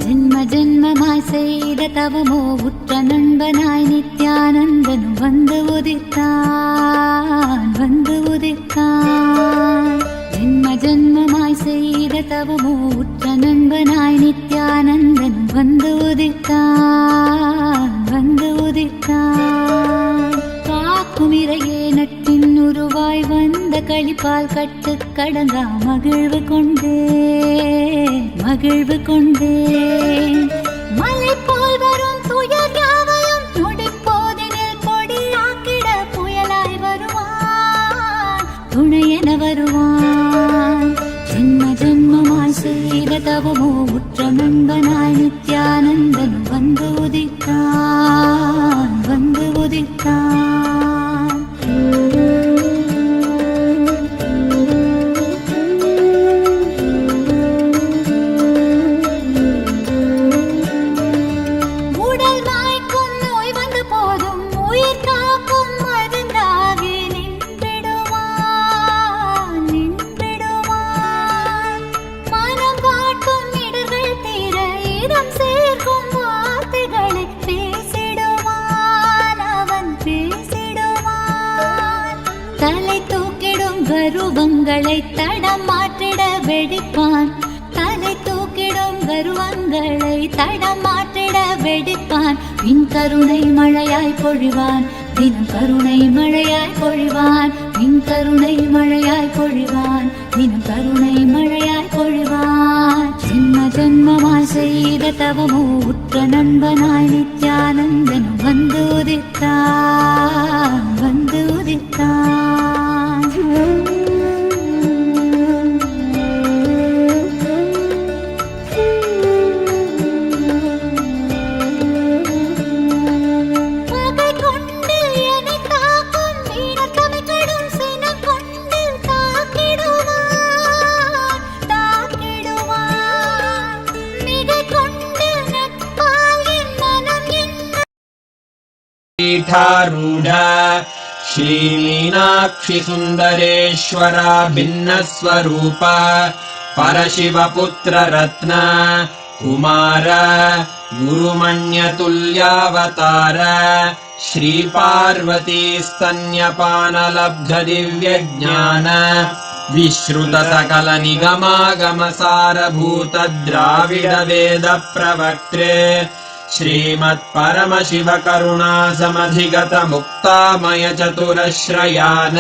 ஜென்ம ஜென்மமாய் செய்த தவமோ உற்ற நண்பனாய் நித்யானந்தன் வந்து உதித்தான் வந்து உதித்தான் ஜென்ம ஜென்மமாய் செய்த தவமோ உற்ற நண்பனாய் நித்யானந்தன் வந்து உதித்தான் வந்து உதித்தான் காக்கும் இறையே நட்டின் உருவாய் வந்த களிப்பால் கட்டு கடங்கா மகிழ்வு கொண்டேன் மலை போல் வரும் துயர் யாவையும் நொடிப்போதினில் பொடியாக்கிட புயலாய் வருவான் துணையென வருவான் ஜென்ம ஜென்மமாய் செய்த தவமோ உற்ற நண்பனாய் நித்யானந்தன் வந்து உதித்தான் வந்து உதித்தான் உடல் மாய்க்கும் நோய் வந்த போதும் உயிர் காக்கும் மருந்தாகி நின்றிடுவான் நின்றிடுவான் மனம் காட்டும் இடர்கள் தீர இதம் சேர்க்கும் வார்த்தைகளை பேசிடுவான் அவன் பேசிடுவான் தலை தூக்கிடும் கருவங்களை தடம் மாற்றிட வெடிப்பான் தலை தூக்கிடும் கருவங்களை தடம் மாற்றிட வெடிப்பான் பின் கருணை மழையாய் பொழிவான் தினம் கருணை மழையாய் பொழிவான் பின் கருணை மழையாய் பொழிவான் தினம் கருணை மழையாய் பொழிவான் ஜென்ம ஜென்மமாய் செய்த தவமோ உற்ற நண்பனாய் நித்யானந்தன் வந்து உதித்தான் வந்து உதித்தான் பகை கொண்டு என்னை தாக்கும் வீணத்தமை கடும் சினம் கொண்டு தாக்கிடுவான் தாக்கிடுவான் மிகை கொண்டு நட்பால் என் மனம் என்ன पीठारूढ श्रीमीनाक्षि सुन्दरेश्वरा भिन्नस्वरूप परशिवपुत्र रत्न कुमार गुरुमण्यतुल्यावतार श्रीपार्वती स्तन्यपानलब्ध दिव्यज्ञान विश्रुत सकल निगमागमसारभूत द्राविड वेद प्रवक्त्रे श्रीमत्परमशिव करुणा समधिगत मुक्तामय चतुरश्रयान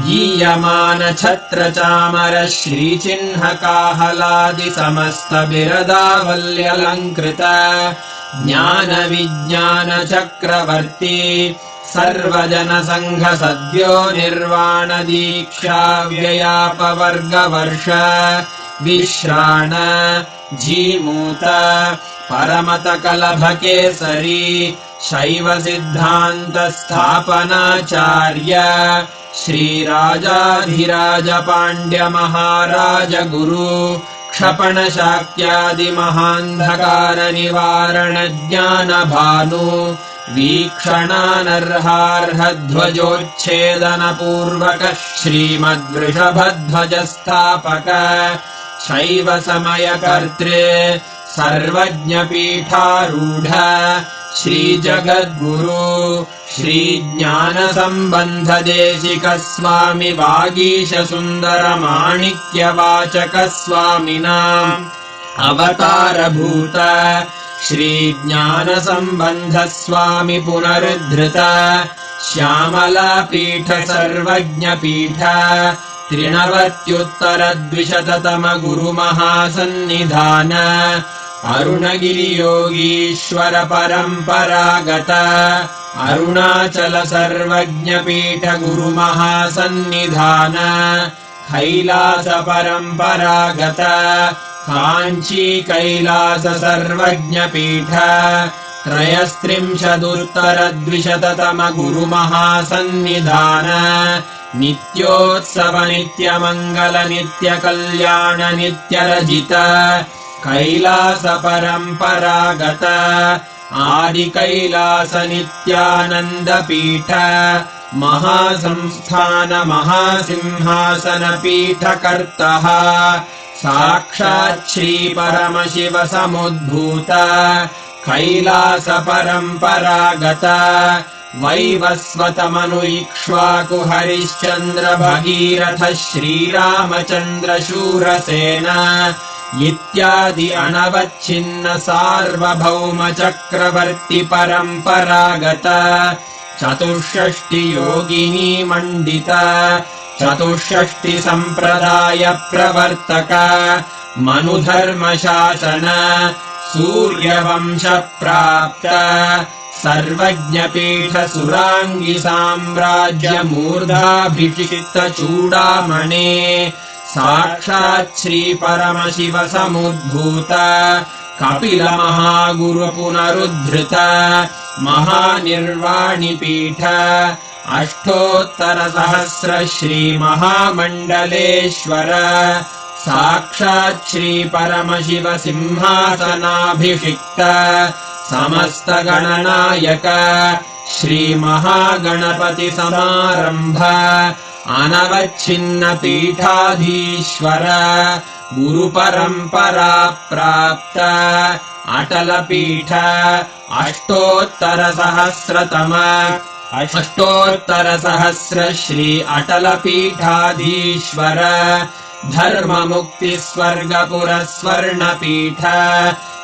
गीयमान छत्र चामर श्रीचिह्नकाहलादि समस्त बिरदावल्यलङ्कृत ज्ञान विज्ञान चक्रवर्ती सर्वजन संघ सद्यो निर्वाण दीक्षा व्ययापवर्गवर्ष विश्राण जीमूत परमत कलभ केसरी शैव सिद्धान्त स्थापनाचार्य श्रीराजाधिराज पाण्ड्य महाराज गुरु क्षपण शाक्यादि महान्धकार निवारण ज्ञान भानु वीक्षणानर्हार्हध्वजोच्छेदन पूर्वक श्रीमद्वृषभध्वज स्थापक शैव समय कर्त्रे सर्वज्ञ पीठारूढ श्रीजगद्गुरु श्रीज्ञान संबंध देशिक स्वामी वागीश सुंदर माणिक्य वाचक स्वामिनाम् अवतारभूत श्रीज्ञान संबंध स्वामी पुनरुद्धृत श्यामला पीठ सर्वज्ञ पीठ त्रिनवत्युत्तरद्विशततम गुरु महासन्निधान अरुणगिरि योगीश्वर परम्परागत अरुणाचल सर्वज्ञ पीठ गुरु महासन्निधान कैलास परम्परागत काञ्ची कैलास सर्वज्ञ पीठ त्रयस्त्रिंशदुत्तरद्विशततम गुरु महासन्निधान नित्योत्सव नित्यमङ्गल नित्य कल्याण नित्यरजित कैलास परम्परागत आदि कैलास नित्यानन्द पीठ महासंस्थान महासिंहासन पीठ कर्तः साक्षात् श्री परमशिव समुद्भूत कैलास परम्परागत वैवस्वतमनु इक्ष्वाकु हरिश्चन्द्र भगीरथ श्रीरामचन्द्र शूरसेन इत्यादि अनवच्छिन्न सार्वभौम चक्रवर्ति परम्परागत चतुष्षष्टि योगिनी मण्डित चतुष्षष्टि सम्प्रदाय प्रवर्तक मनुधर्म शासन सूर्यवंश प्राप्त सर्वज्ञ पीठ सुराङ्गी साम्राज्य मूर्धाभिषिक्त चूडामणे साक्षात् श्री परमशिव समुद्भूत कपिल महागुरु पुनरुद्धृत महानिर्वाणि पीठ अष्टोत्तर सहस्र श्री महामण्डलेश्वर साक्षात् श्री परमशिव सिंहासनाभिषिक्त समस्त गणनायक श्री महागणपति समारंभ अनवच्छिन्न पीठाधीश्वर गुरु परंपरा प्राप्त अटल पीठ अष्टोत्तर सहस्र श्री अटल पीठाधीश्वर धर्म मुक्ति स्वर्गपुर स्वर्ण पीठ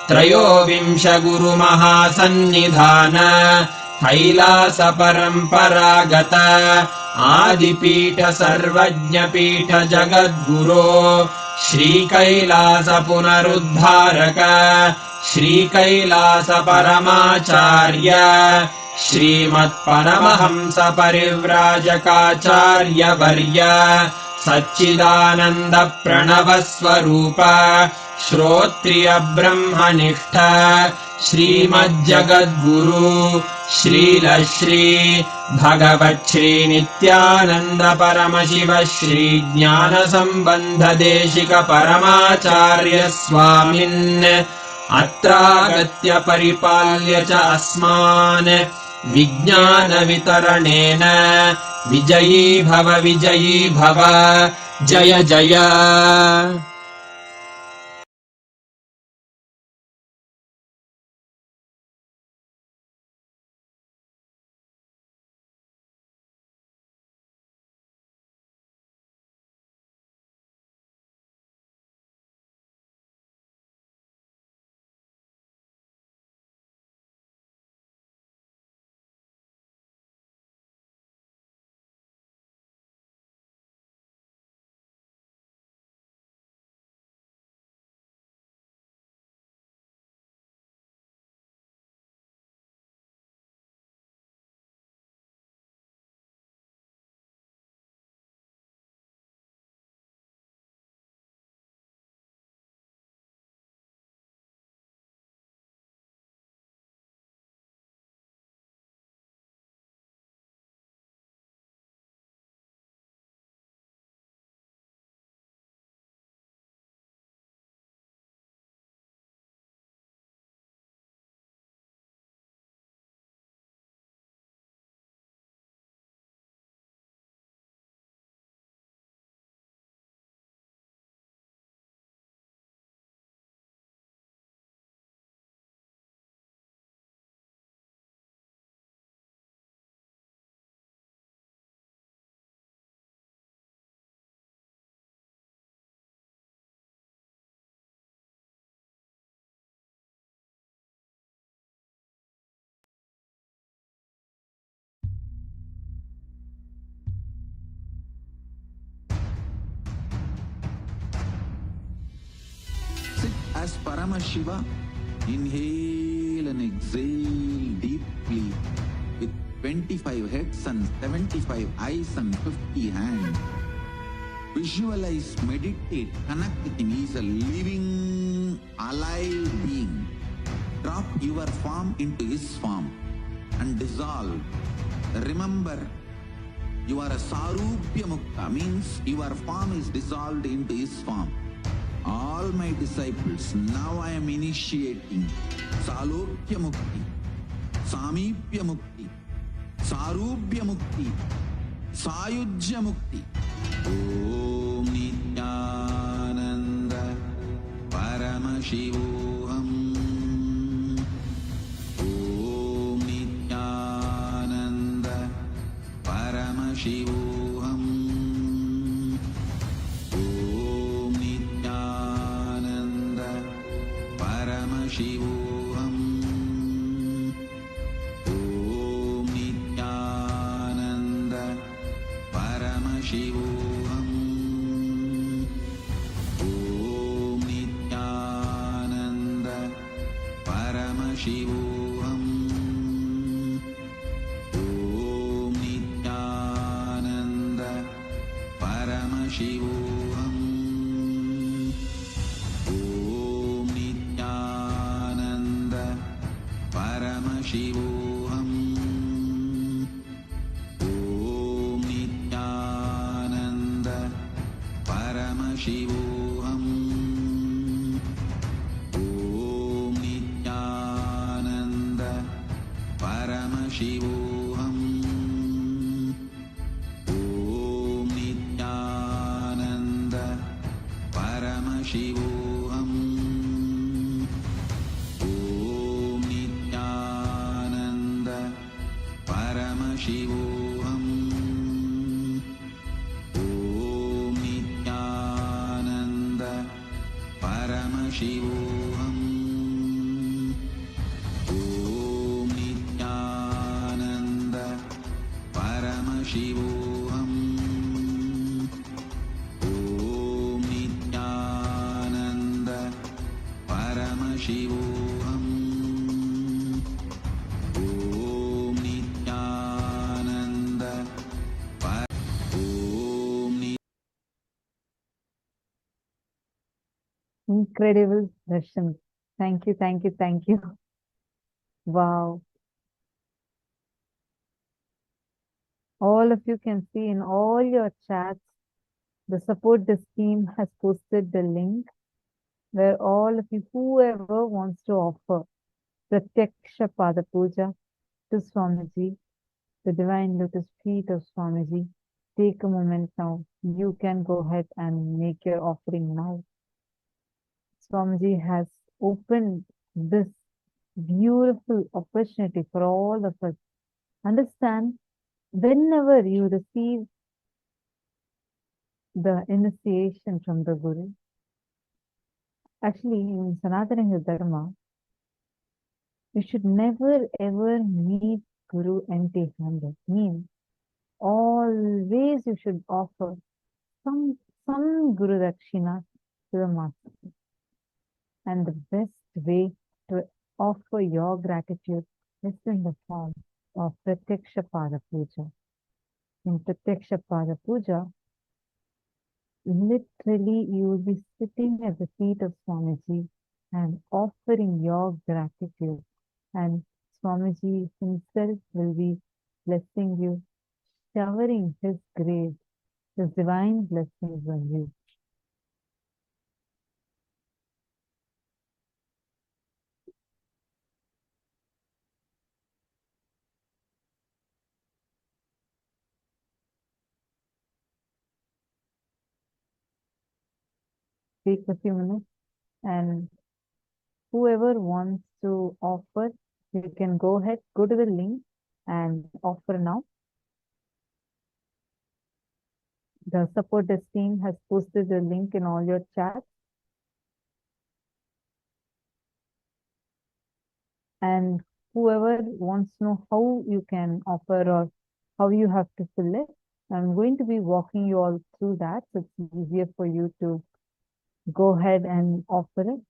त्रयोविंश गुरु महासन्निधान कैलास परम्परागत आदिपीठ सर्वज्ञ पीठ जगद्गुरो श्री कैलास पुनरुद्धारक श्री कैलास परमाचार्य श्रीमत्परमहंस परिव्राजकाचार्य वर्य सच्चिदानंद प्रणव स्वरूप श्रोत्रिय ब्रह्मनिष्ठ श्रीमज्जगद्गुरु श्रीलश्री भगवच्छ्री नित्यानंद परमशिव श्री ज्ञान संबंध देशिक परमाचार्य स्वामिन् अत्रागत्य परिपाल्य च अस्मान् विज्ञान वितरणेन विजयी भव जय जय। As Paramashiva, inhale and exhale deeply with 25 heads and 75 eyes and 50 hands. Visualize, meditate, connect with him. He is a living, alive being. Drop your form into his form and dissolve. Remember, you are a Sarupya Mukta, means your form is dissolved into his form. All my disciples, now I am initiating Salokya Mukti, Samipya Mukti, Sarupya Mukti, Sayujya Mukti. Om Nithyananda Paramashivoham. Om Nithyananda Paramashivoham. Om Nithyananda Paramashivoham. Om Nithyananda Paramashivoham. Om Nithyananda Paramashivoham. Om Nithyananda Paramashivoham. Om Nithyananda Paramashivoham. Om Nithyananda Paramashivoham. Om Nithyananda Paramashivoham. Om Nithyananda Paramashivoham. Om Nithyananda Paramashivoham. Om Nithyananda Paramashivoham. Om Nithyananda Paramashivoham. Om Nithyananda Paramashivoham. Om Nithyananda Om Incredible darshan. Thank you, thank you, thank you. Wow. All of you can see in all your chats, the support this team has posted the link where all of you, whoever wants to offer Pratyaksha Pada Puja to Swamiji, the divine lotus feet of Swamiji, take a moment now. You can go ahead and make your offering now. Swamiji has opened this beautiful opportunity for all of us. Understand, whenever you receive the initiation from the Guru, actually in Sanatana Dharma, you should never ever meet Guru empty-handed. Means always you should offer some Guru Dakshina to the Master. And the best way to offer your gratitude is in the form of Pratyaksha Pada Puja. In Pratyaksha Pada Puja, literally you will be sitting at the feet of Swamiji and offering your gratitude. And Swamiji himself will be blessing you, showering his grace, his divine blessings on you. Take a few minutes, and whoever wants to offer, you can go ahead, go to the link and offer now. The support desk team has posted the link in all your chats. And whoever wants to know how you can offer or how you have to fill it, I'm going to be walking you all through that, so it's easier for you to go ahead and offer it.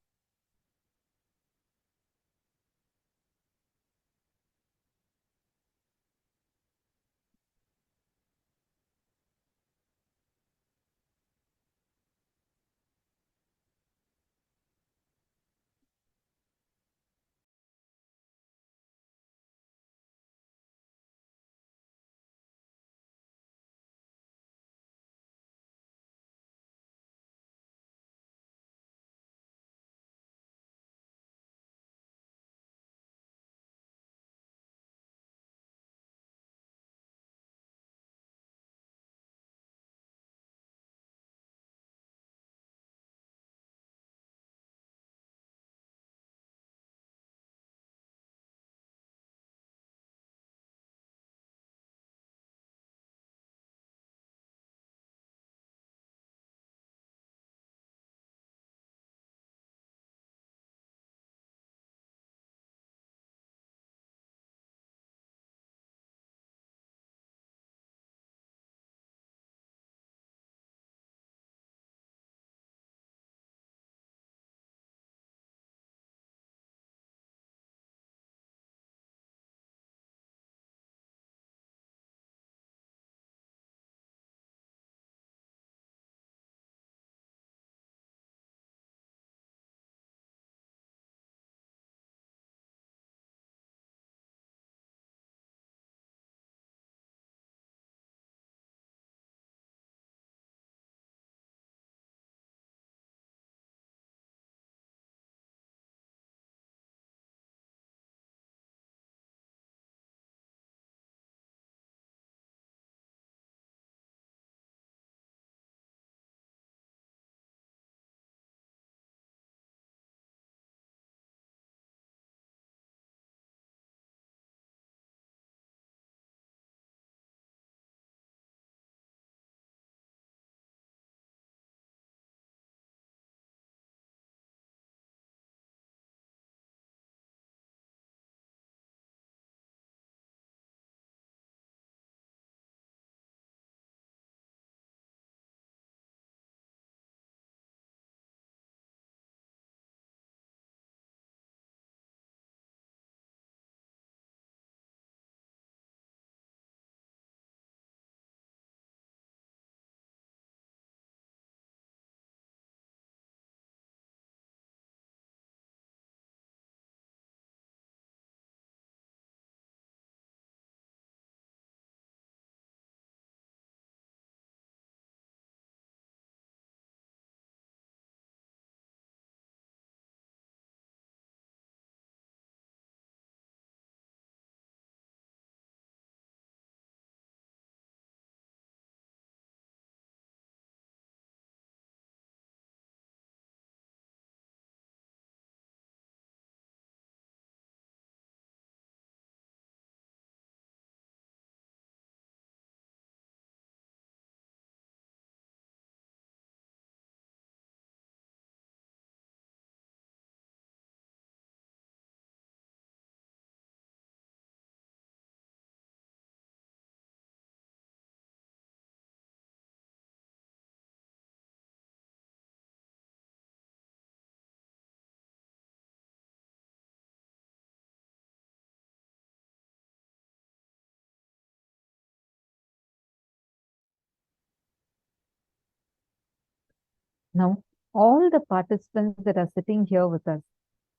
Now, all the participants that are sitting here with us,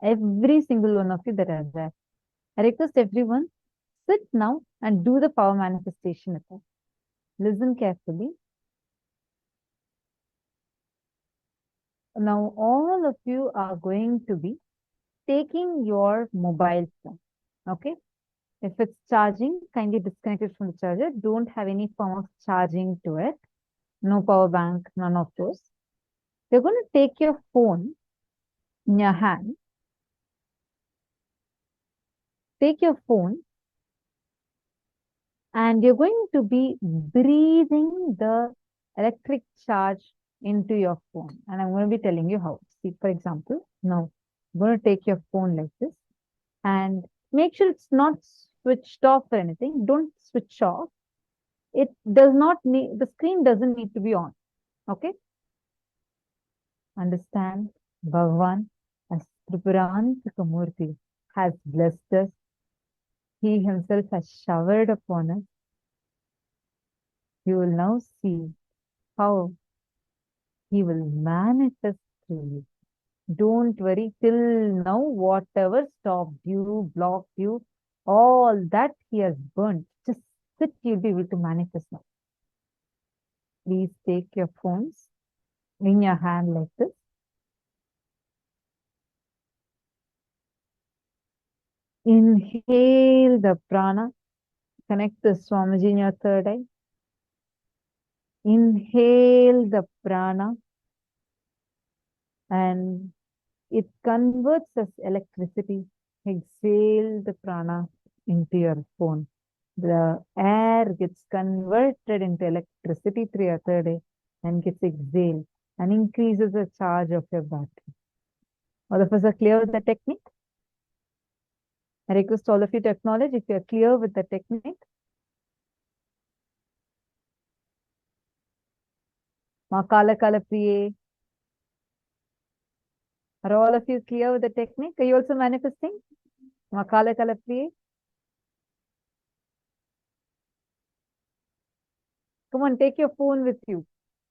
every single one of you that are there, I request everyone, sit now and do the power manifestation with us. Listen carefully. Now, all of you are going to be taking your mobile phone. Okay? If it's charging, kindly disconnect it from the charger. Don't have any form of charging to it. No power bank, none of those. You're going to take your phone in your hand. Take your phone and you're going to be breathing the electric charge into your phone. And I'm going to be telling you how. See, for example, now I'm going to take your phone like this and make sure it's not switched off or anything. Don't switch off. It does not need, the screen doesn't need to be on. Okay? Understand, Bhagavan as Tripurantaka Murthy has blessed us. He himself has showered upon us. You will now see how he will manifest through you. Don't worry, till now, whatever stopped you, blocked you, all that he has burnt, just sit, you'll be able to manifest now. Please take your phones in your hand like this. Inhale the prana. Connect the Swamiji in your third eye. Inhale the prana and it converts as electricity. Exhale the prana into your phone. The air gets converted into electricity through your third eye and gets exhaled and increases the charge of your battery. All of us are clear with the technique? I request all of you to acknowledge if you are clear with the technique. Kala Kala Priye. Are all of you clear with the technique? Are you also manifesting? Kala Kala Priye. Come on, take your phone with you.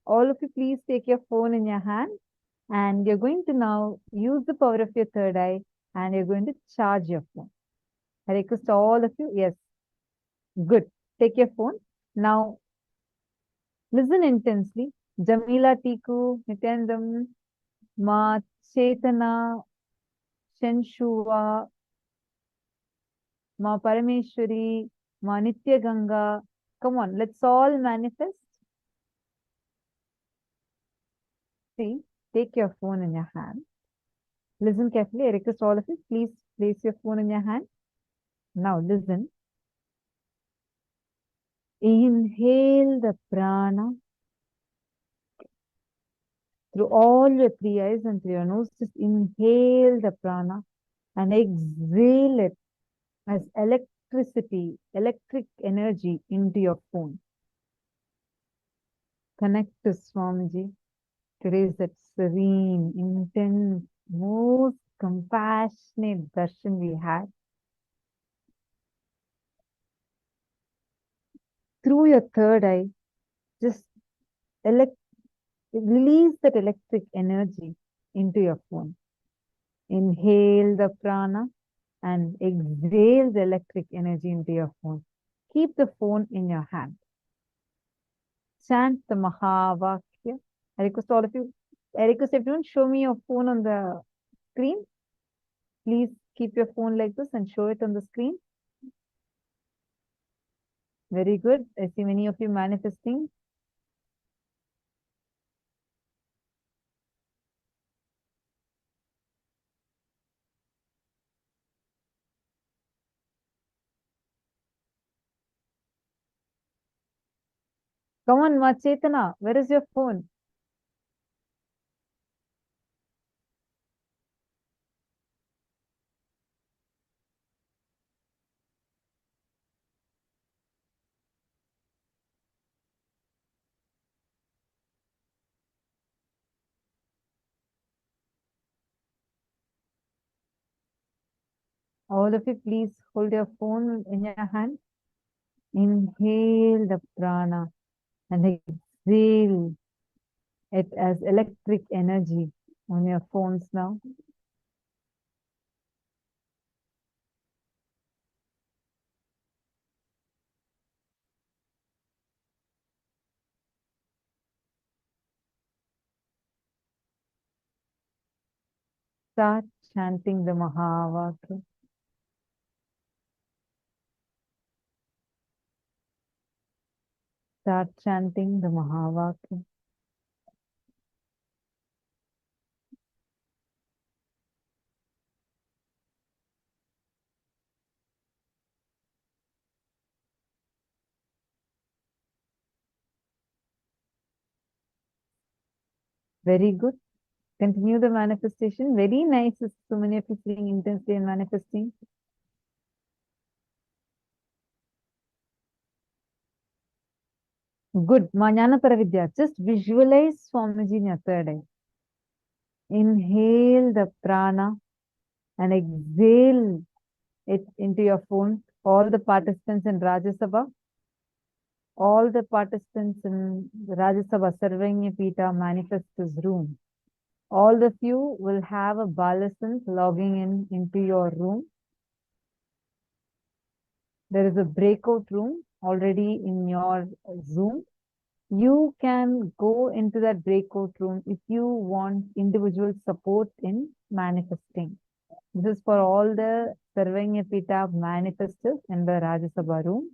All of you, please take your phone in your hand and you're going to now use the power of your third eye and you're going to charge your phone. I request all of you, yes, good. Take your phone. Now, listen intensely. Jamila Tiku, Nityanandam, Ma Chetana, Shenshuva, Ma Parameshwari, Ma Nitya Ganga. Come on, let's all manifest. See, take your phone in your hand. Listen carefully. I request all of you, please place your phone in your hand. Now listen. Inhale the prana through all your three eyes and through your nose. Just inhale the prana and exhale it as electricity, electric energy into your phone. Connect to Swamiji. Today is that serene, intense, most compassionate darshan we had. Through your third eye, just release that electric energy into your phone. Inhale the prana and exhale the electric energy into your phone. Keep the phone in your hand. Chant the Mahavakya. I request all of you, I request everyone, show me your phone on the screen. Please keep your phone like this and show it on the screen. Very good. I see many of you manifesting. Come on, Ma Chetana, where is your phone? All of you, please hold your phone in your hand. Inhale the prana and exhale it as electric energy on your phones now. Start chanting the Mahavakya. Start chanting the Mahavakya. Very good. Continue the manifestation. Very nice. So many of you feeling intensely and manifesting. Good. Jnana Paravidya. Just visualize Swamiji in your third eye. Inhale the prana and exhale it into your phone. All the participants in Rajya Sabha, all the participants in Rajya Sabha Sarvanya Pita manifest this room. All of you will have a Balasant logging into your room. There is a breakout room already in your Zoom. You can go into that breakout room if you want individual support in manifesting. This is for all the Sarvanya Pita manifestors in the Rajya Sabha room.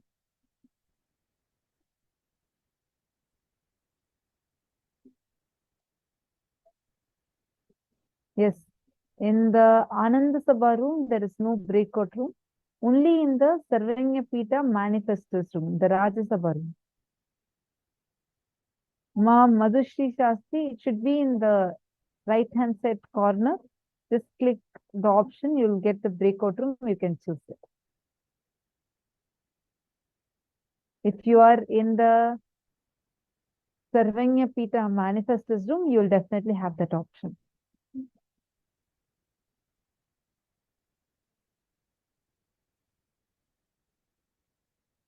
Yes, in the Ananda Sabha room, there is no breakout room. Only in the Sarvanya Pita manifestors room, the Rajya Sabha room. Ma Madhushri Shastri, it should be in the right hand side corner. Just click the option, you'll get the breakout room, you can choose it. If you are in the Sarvanya Pita manifestors room, you'll definitely have that option.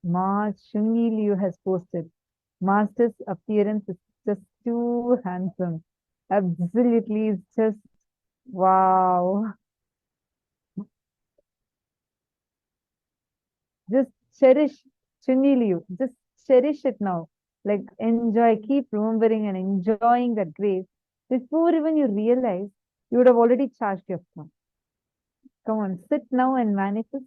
Ma Shungi Liu has posted. Master's appearance is just too handsome. Absolutely, it's just wow. Just cherish Shungi Liu. Just cherish it now. Like enjoy, keep remembering and enjoying that grace. Before even you realize, you would have already charged your phone. Come on, sit now and manifest.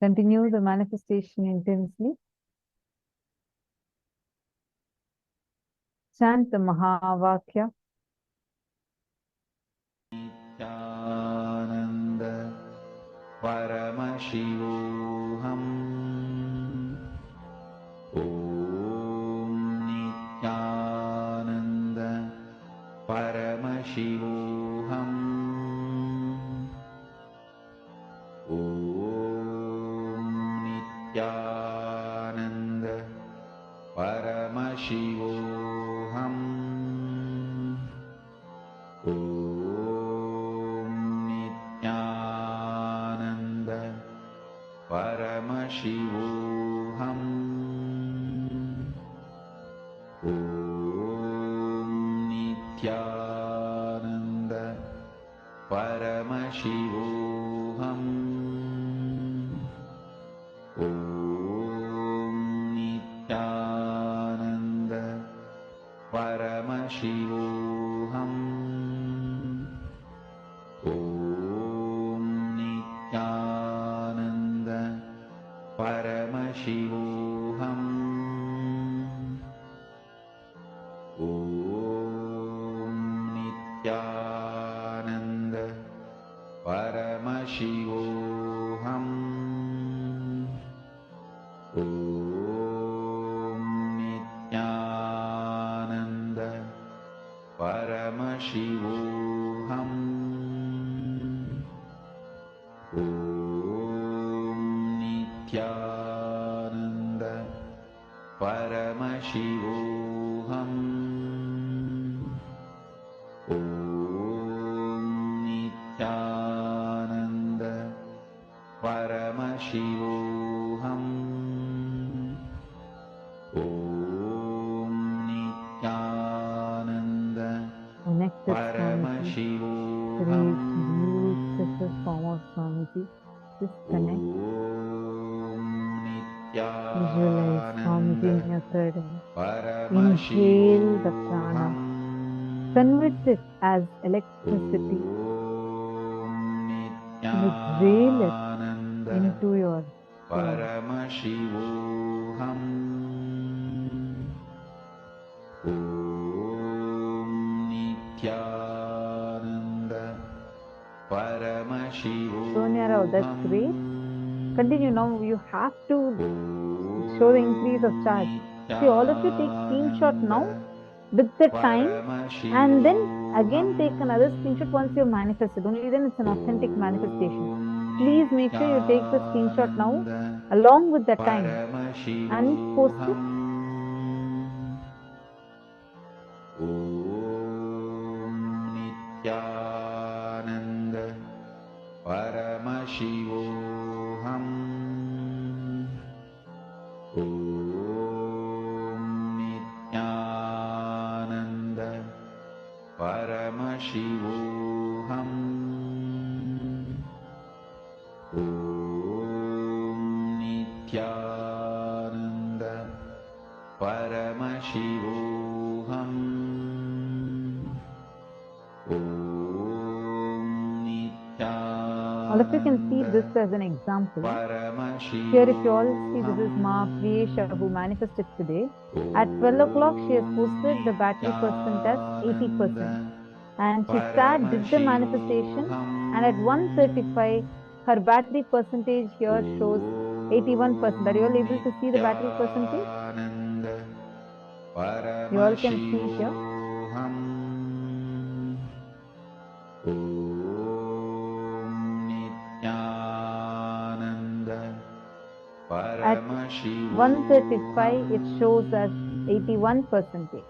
Continue the manifestation intensely. Chant the Mahavakya. Nithyananda Paramashivoham. Om Nithyananda Paramashivoham. Om Nithyananda Paramashivoham. Om Nithyananda Paramashivoham. Om Nithyananda Paramashivoham. Om Nithyananda Paramashivoham. Om Nithyananda Paramashivoham. Om Nithyananda Paramashivoham. Om Nithyananda Paramashivoham. Om Nithyananda Paramashivoham. Om Nithyananda Paramashivoham. Om Nithyananda The next is Swamiji. Great, beautiful form of Swamiji. Just connect. Visualize Swamiji in your third eye. Inhale the prana. Convert it as electricity. And exhale it into your soul. Paramashivoham. Om Nithyananda Paramashivoham. Sonia Rao, that's great. Continue now. You have to show the increase of charge. See, all of you take screenshot now with the time, and then again take another screenshot once you manifested. Only then it's an authentic manifestation. Please make sure you take the screenshot now along with the time and post it. Om Nithyananda Paramashivoham. Om Nithyananda Paramashivoham. Om Nithyananda Paramashivoham. All of you can see this as an example. Here, if you all see, this is Ma Priyesha who manifested today. At 12 o'clock, she has posted the battery percent as 80%. And she sat, did the manifestation, and at 1:35, her battery percentage here shows 81%. Are you all able to see the battery percentage? You all can see here. At 1:35, it shows as 81%.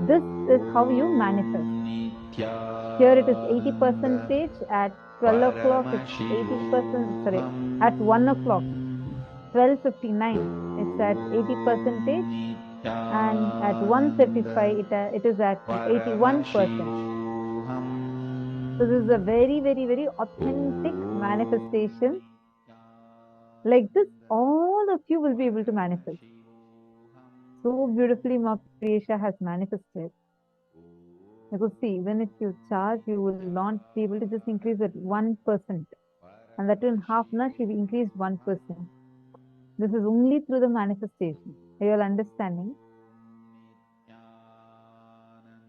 This is how you manifest. Here it is 80%. At 12 o'clock, it's 80%. Sorry, at 1 o'clock, 12:59, it's at 80%. And at 1:35, it is at 81%. So this is a very, very, very authentic manifestation. Like this, all of you will be able to manifest. So beautifully, Ma Priyesha has manifested. Because see, even if you charge, you will not be able to just increase it 1%. And that in half an hour, she increased 1%. This is only through the manifestation. Are you all understanding?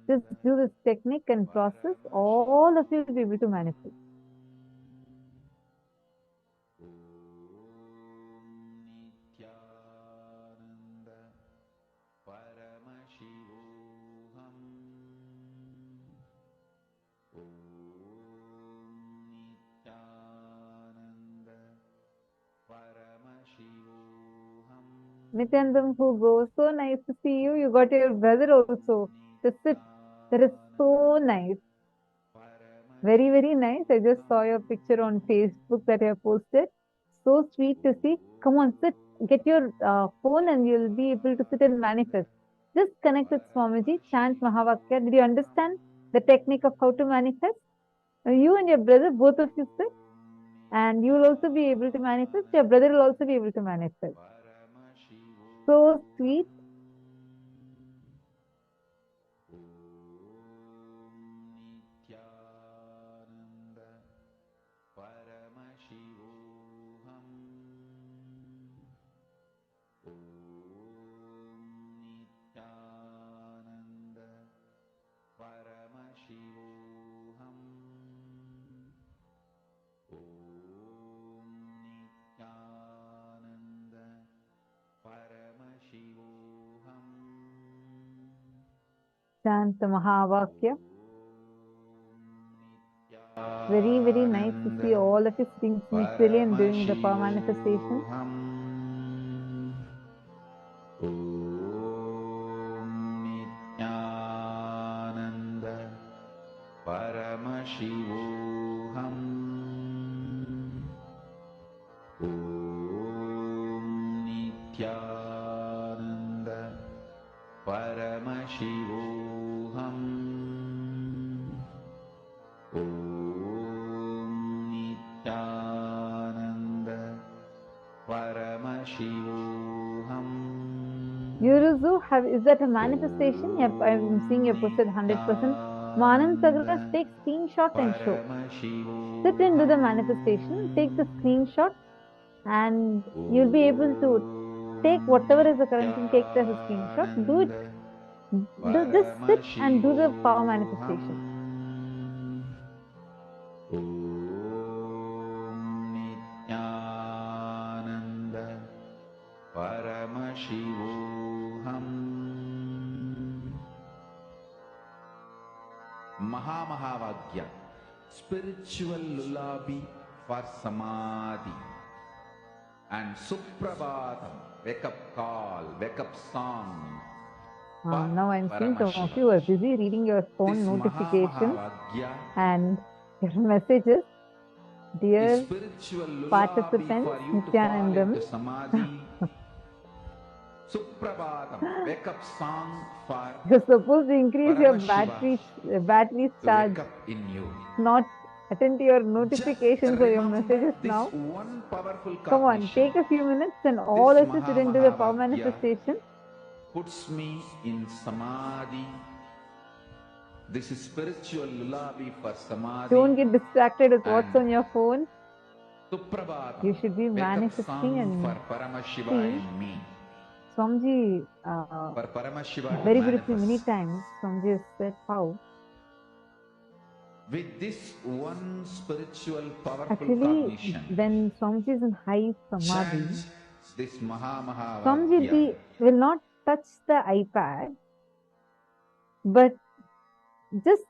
Just do this technique and process, all of you will be able to manifest. Nityanandam, who goes, so nice to see you. You got your brother also. Just sit. That is so nice. Very, very nice. I just saw your picture on Facebook that you have posted. So sweet to see. Come on, sit. Get your phone and you'll be able to sit and manifest. Just connect with Swamiji. Chant Mahavakya. Did you understand the technique of how to manifest? You and your brother, both of you sit, and you will also be able to manifest. Your brother will also be able to manifest. So sweet. Chant the Mahavakya. Very, very nice to see all of you sitting spiritually and doing the power manifestation. Paramashivoham. Om Nithyananda Paramashivoham. Om Nithyananda Paramashivoham. Yuruzu, is that a manifestation? Yep, I'm seeing you posted 100%. Manan Sagras, take screenshot and show. Sit and do the manifestation, take the screenshot, and you'll be able to take whatever is the current thing, take it as a screenshot, do it, just sit and do the power manifestation. Om Nithyananda Paramashivoham. Mahamavagya, spiritual lullaby for samadhi, and Suprabhatam, wake up call, wake up song. Now I'm seeing some of you are busy reading your phone notifications and your messages. Dear participants, Nithyanandam. Suprabhatam, wake up song for You're supposed to increase your battery charge, wake up in you. not attend to your notifications or your messages now. One powerful Come on, take a few minutes and all of you sit into the power manifestation. Puts me in samadhi. This is spiritual lullaby for samadhi. Don't get distracted with what's on your phone. Suprabhatam, You should be wake up manifesting song and for Paramashiva see. in me. Swamiji, For Paramashiva very to briefly, many manifest. times, Swamiji has said how. With this one spiritual powerful Actually, cognition, when Swamiji is in high samadhi, chant this Mahamavagya. Swamiji will not touch the iPad, but just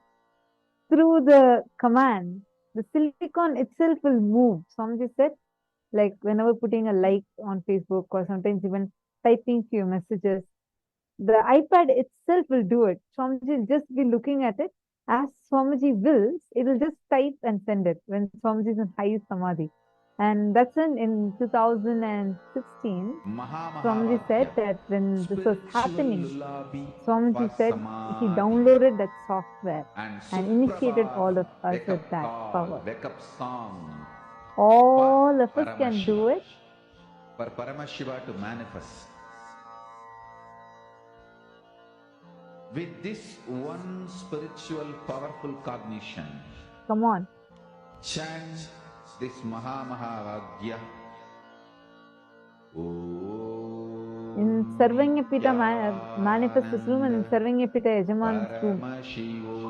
through the command, the silicon itself will move. Swamiji said, like whenever putting a like on Facebook or sometimes even typing few messages, the iPad itself will do it. Swamiji will just be looking at it. As Swamiji wills, it will just type and send it when Swamiji is in high samadhi. And that's when in 2016, Swamiji said that when this was happening, Swamiji said he downloaded that software and initiated all of us with that power. All of us can do it. For Paramashiva to manifest. With this one spiritual powerful cognition, Come on. chant this Mahamavagya. In Sarvanyapita manifest room and in Sarvanyapita Yajaman's room,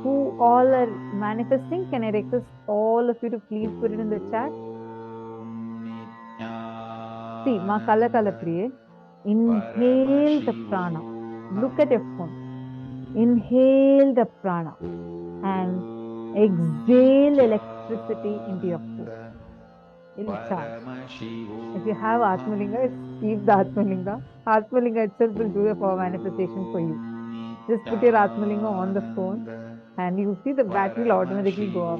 who all are manifesting, can I request all of you to please put it in the chat? See, Ma Kala Kala Priye, inhale the prana. Look at your phone. Inhale the prana and exhale electricity into your phone. It will charge. If you have Atmalinga, keep the Atmalinga. Atmalinga itself will do the power manifestation for you. Just put your Atmalinga on the phone and you will see the battery will automatically go up.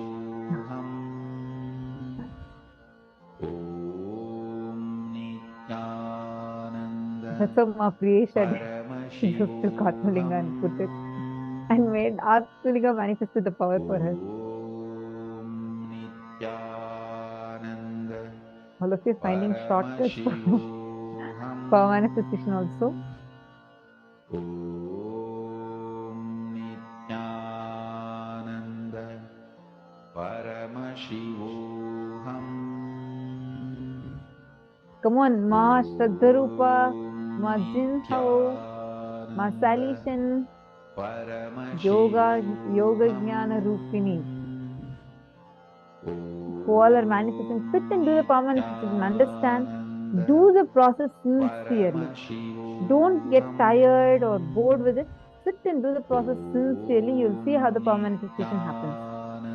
That's how Ma Priyesha she just took Atmalinga and put it and made Atmalinga manifested the power for her. All of you finding shortcuts for power manifestation also. Come on, Ma Shraddharupa, Ma Jinhao, Ma Salishan, Yoga Jnana Rupini. Who all are manifesting, sit and do the power manifestation. Understand, do the process sincerely. Don't get tired or bored with it. Sit and do the process sincerely. You'll see how the power manifestation happens.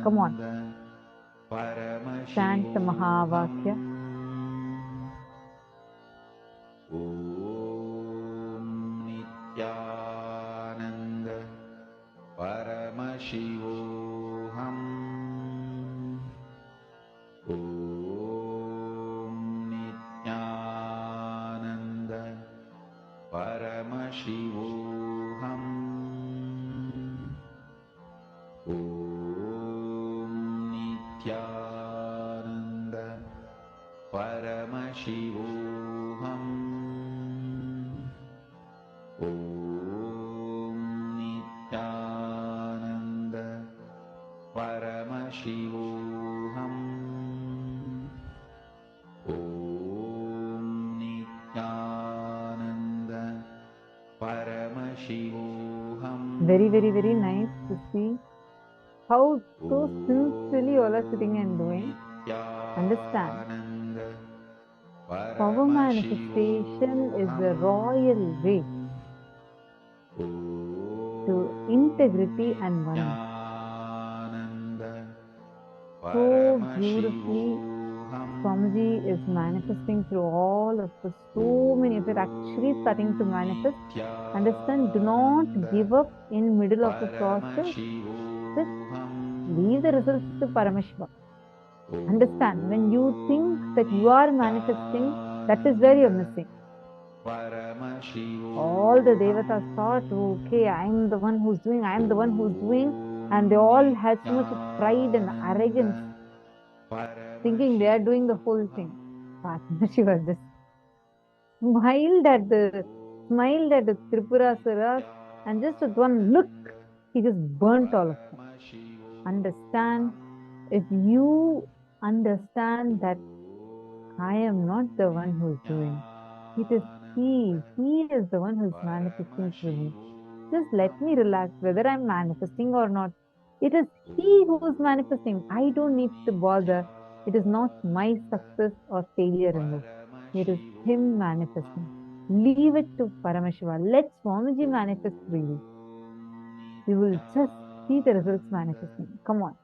Come on. Chant the Mahavakya. Paramashivoham. Om Nithyananda Paramashivoham. Om Nithyananda Paramashivoham. Om Nithyananda Paramashivoham. Om Nithyananda Paramashivoham. Very, very, very nice to see how so sincerely all are sitting and doing. Understand, power manifestation is the royal way to integrity and oneness. So beautifully, Swamiji is manifesting through all of us. So many of it actually starting to manifest. Understand, do not give up in middle of the process. Just leave the results to Paramashiva. Understand, when you think that you are manifesting, that is where you are missing. All the devatas thought, okay, I am the one who's doing, I am the one who's doing, and they all had so much of pride and arrogance, thinking they are doing the whole thing. Paramashiva just smiled at the Tripurantakar, and just with one look, he just burnt all of them. Understand, if you understand that I am not the one who is doing, it is He is the one who is manifesting through me. Just let me relax, whether I am manifesting or not. It is He who is manifesting. I don't need to bother. It is not my success or failure in this. It is Him manifesting. Leave it to Paramashiva. Let Swamiji manifest through you. You will just see the results manifesting. Come on.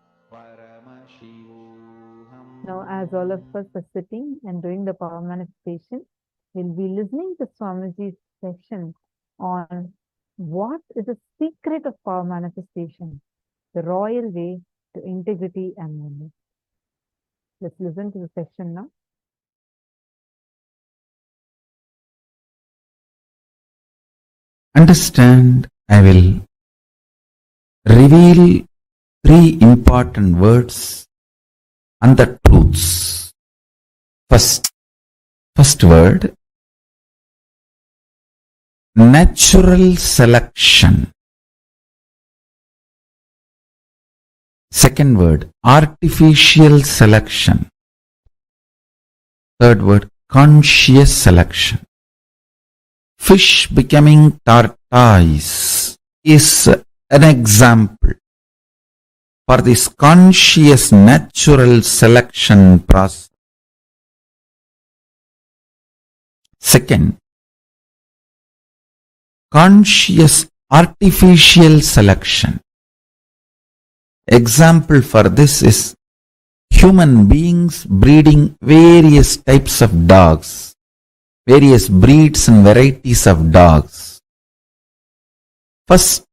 Now, as all of us are sitting and doing the power manifestation, we'll be listening to Swamiji's session on what is the secret of power manifestation, the royal way to integrity and oneness. Let's listen to the session now. Understand, I will reveal 3 important words and the truths. First word, natural selection. Second word, artificial selection. Third word, conscious selection. Fish becoming tortoise is an example for this conscious natural selection process. Second, conscious artificial selection. Example for this is human beings breeding various types of dogs, various breeds and varieties of dogs. First,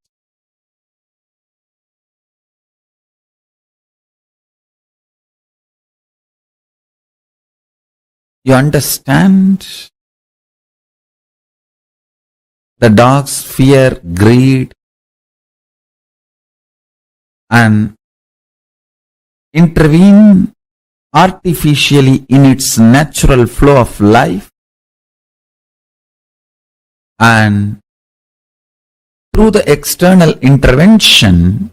you understand the dogs fear greed and intervene artificially in its natural flow of life, and through the external intervention,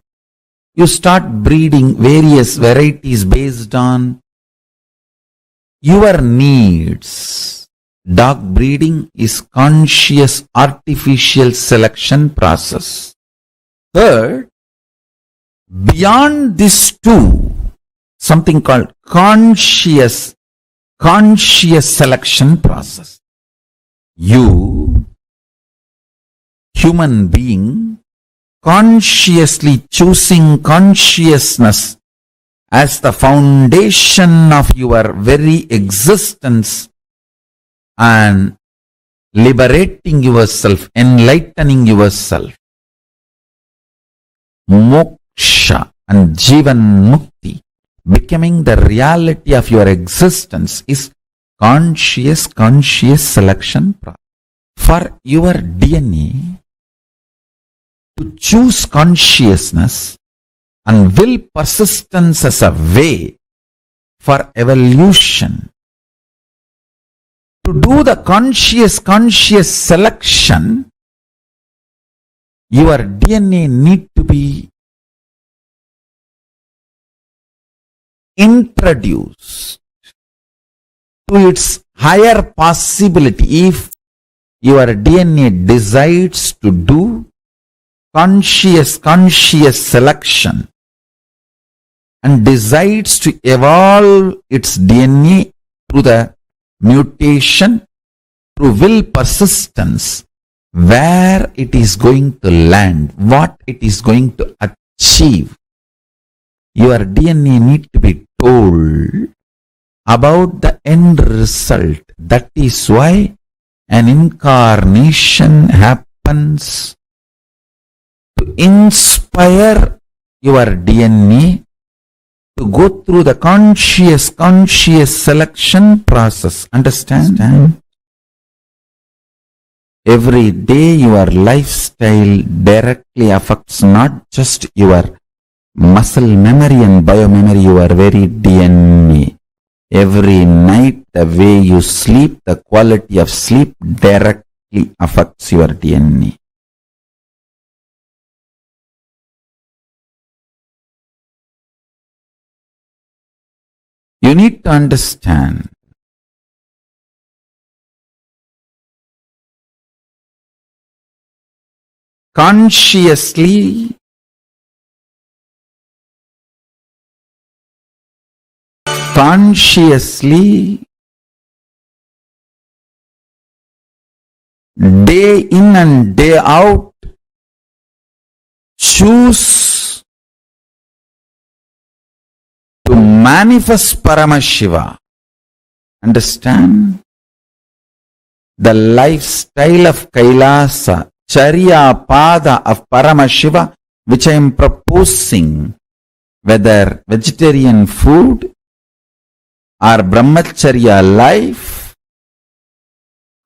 you start breeding various varieties based on your needs. Dog breeding is conscious artificial selection process. Third, beyond these two, something called conscious selection process. You, human being, consciously choosing consciousness as the foundation of your very existence and liberating yourself, enlightening yourself. Moksha and Jivan Mukti, becoming the reality of your existence, is conscious selection process. For your DNA to choose consciousness and will persistence as a way for evolution, to do the conscious selection, your DNA need to be introduced to its higher possibility. If your DNA decides to do conscious selection and decides to evolve its DNA through the mutation, through will persistence, where it is going to land, what it is going to achieve, your DNA need to be told about the end result. That is why an incarnation happens to inspire your DNA to go through the conscious selection process. Understand? Every day your lifestyle directly affects not just your muscle memory and biomemory, your very DNA. Every night the way you sleep, the quality of sleep directly affects your DNA. You need to understand consciously day in and day out choose to manifest Paramashiva. Understand? The lifestyle of Kailasa, Charya Pada of Paramashiva, which I am proposing, whether vegetarian food or brahmacharya life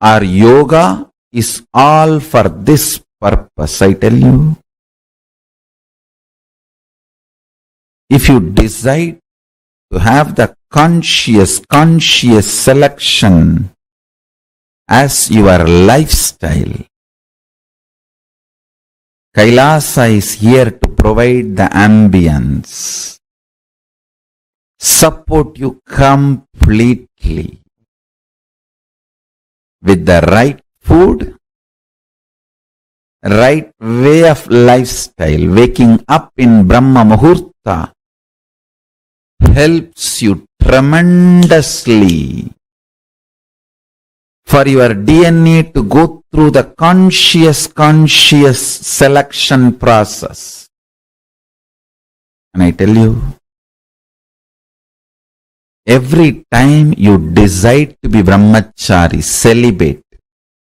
or yoga, is all for this purpose, I tell you. If you decide to have the conscious selection as your lifestyle, Kailasa is here to provide the ambience, support you completely with the right food, right way of lifestyle. Waking up in Brahma Muhurta helps you tremendously for your DNA to go through the conscious selection process. And I tell you, every time you decide to be brahmachari, celibate,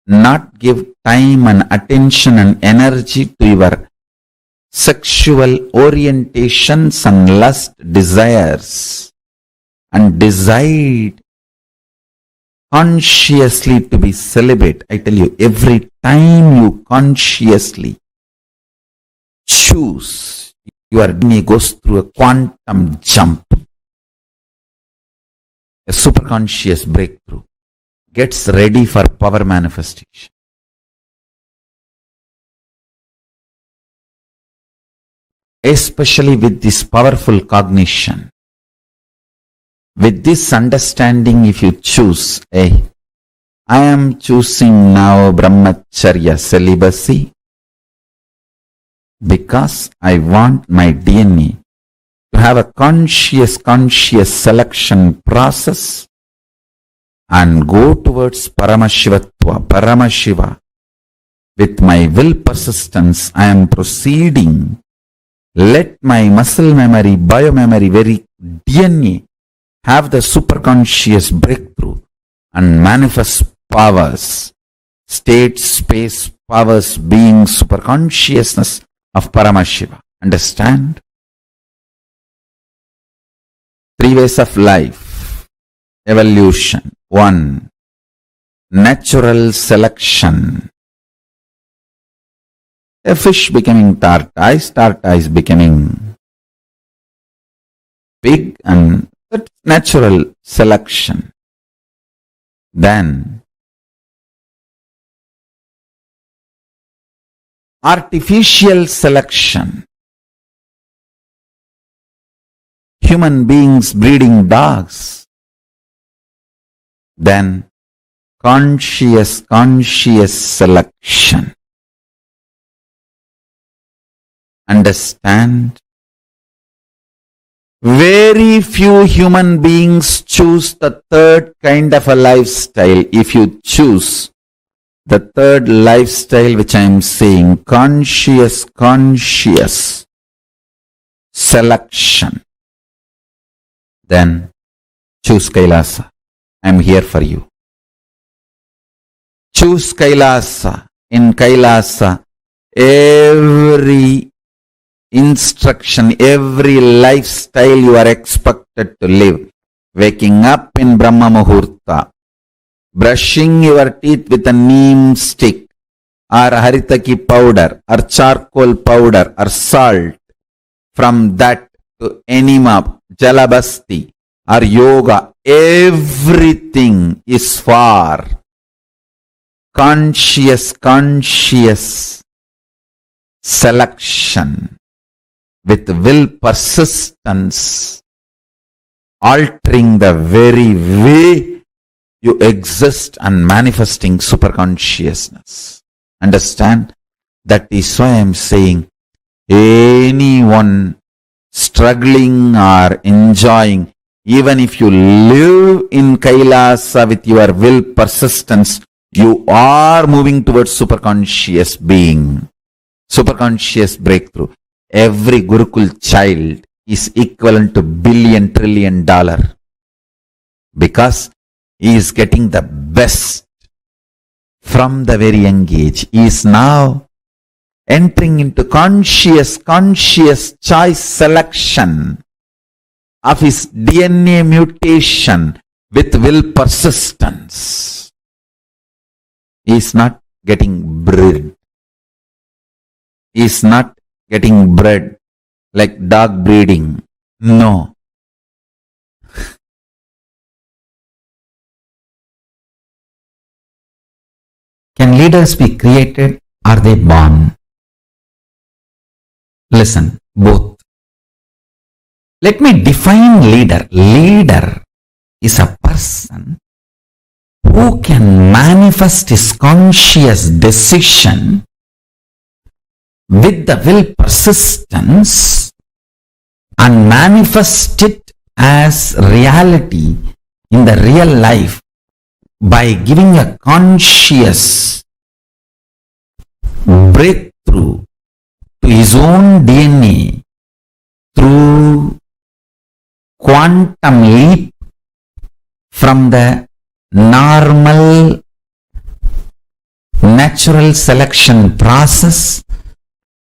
not give time and attention and energy to your sexual orientations and lust desires, and decide consciously to be celibate, I tell you, every time you consciously choose, your DNA goes through a quantum jump. a superconscious breakthrough, gets ready for power manifestation. Especially with this powerful cognition, with this understanding, if you choose, I am choosing now brahmacharya, celibacy, because I want my DNA to have a conscious selection process and go towards Paramashivatva, Paramashiva. With my will persistence, I am proceeding. Let my muscle memory, biomemory, very DNA have the superconscious breakthrough and manifest powers, state, space, powers, being, superconsciousness of Paramashiva. Understand? 3 ways of life. Evolution. 1. Natural selection. A fish becoming tortoise becoming pig, and that's natural selection. Then artificial selection. Human beings breeding dogs. Then conscious selection. Understand? Very few human beings choose the third kind of a lifestyle. If you choose the third lifestyle, which I am saying, conscious selection, then choose Kailasa. I am here for you. Choose Kailasa. In Kailasa, every instruction, every lifestyle you are expected to live. Waking up in Brahma Muhurta, brushing your teeth with a neem stick, or haritaki powder, or charcoal powder, or salt. From that to enema, jalabasti, or yoga, everything is for conscious selection. With will persistence, altering the very way you exist and manifesting superconsciousness. Understand? That is why I am saying, anyone struggling or enjoying, even if you live in Kailasa with your will persistence, you are moving towards superconscious being, superconscious breakthrough. Every Gurukul child is equivalent to $1 trillion because he is getting the best from the very young age. He is now entering into conscious choice selection of his DNA mutation with will persistence. He is not getting bred. He is not getting bred like dog breeding. No. Can leaders be created? Are they born? Listen, both. Let me define leader. Leader is a person who can manifest his conscious decision with the will persistence and manifest it as reality in the real life by giving a conscious breakthrough to his own DNA through quantum leap from the normal natural selection process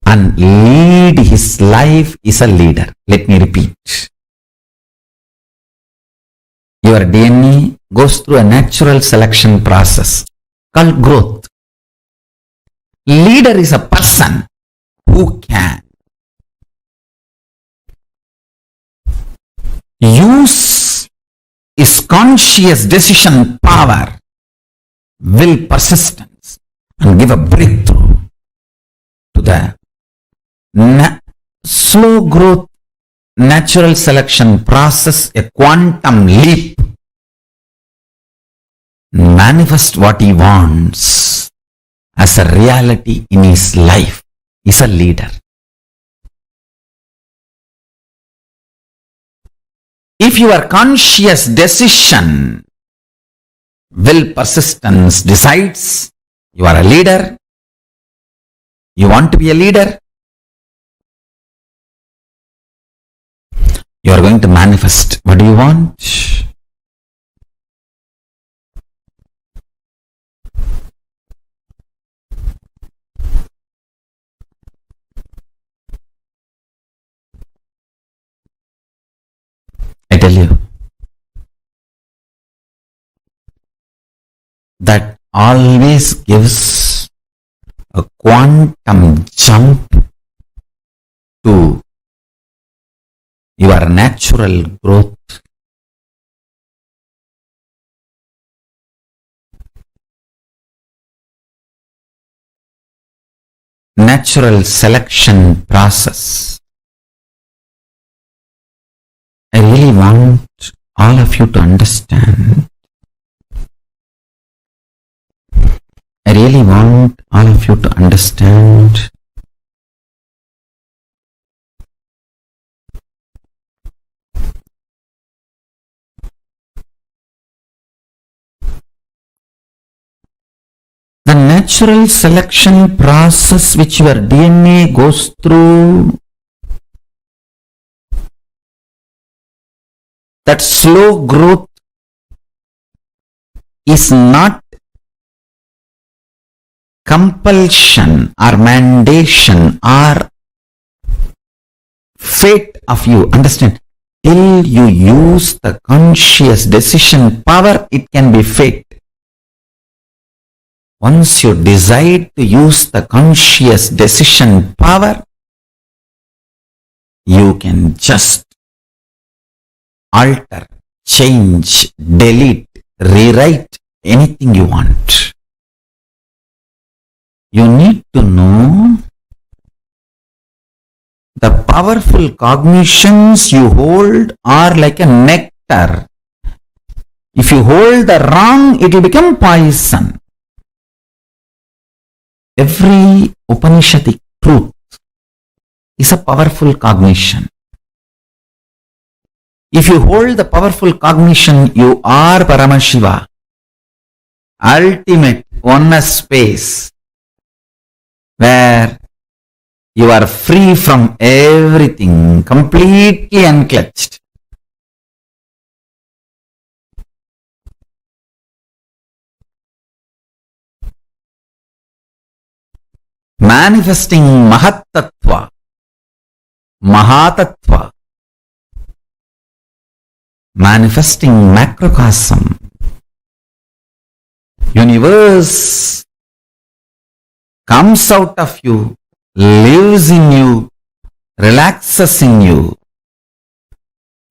and lead his life is a leader. Let me repeat. Your DNA goes through a natural selection process called growth. Leader is a person who can use his conscious decision power, will persistence, and give a breakthrough to the slow growth natural selection process, a quantum leap, manifest what he wants as a reality in his life, is a leader. If your conscious decision, will, persistence decides you are a leader, you want to be a leader, you are going to manifest. What do you want? I tell you that always gives a quantum jump to your natural growth. Natural selection process. I really want all of you to understand. I really want all of you to understand the natural selection process which your DNA goes through. That slow growth is not compulsion or mandation or fate of you. Understand? Till you use the conscious decision power, it can be fate. Once you decide to use the conscious decision power, you can just alter, change, delete, rewrite anything you want. You need to know the powerful cognitions you hold are like a nectar. If you hold the wrong, it will become poison. Every Upanishadic truth is a powerful cognition. If you hold the powerful cognition, you are Paramashiva, ultimate oneness space, where you are free from everything, completely unclutched. Manifesting Mahatattva, Mahatattva, manifesting macrocosm, universe comes out of you, lives in you, relaxes in you.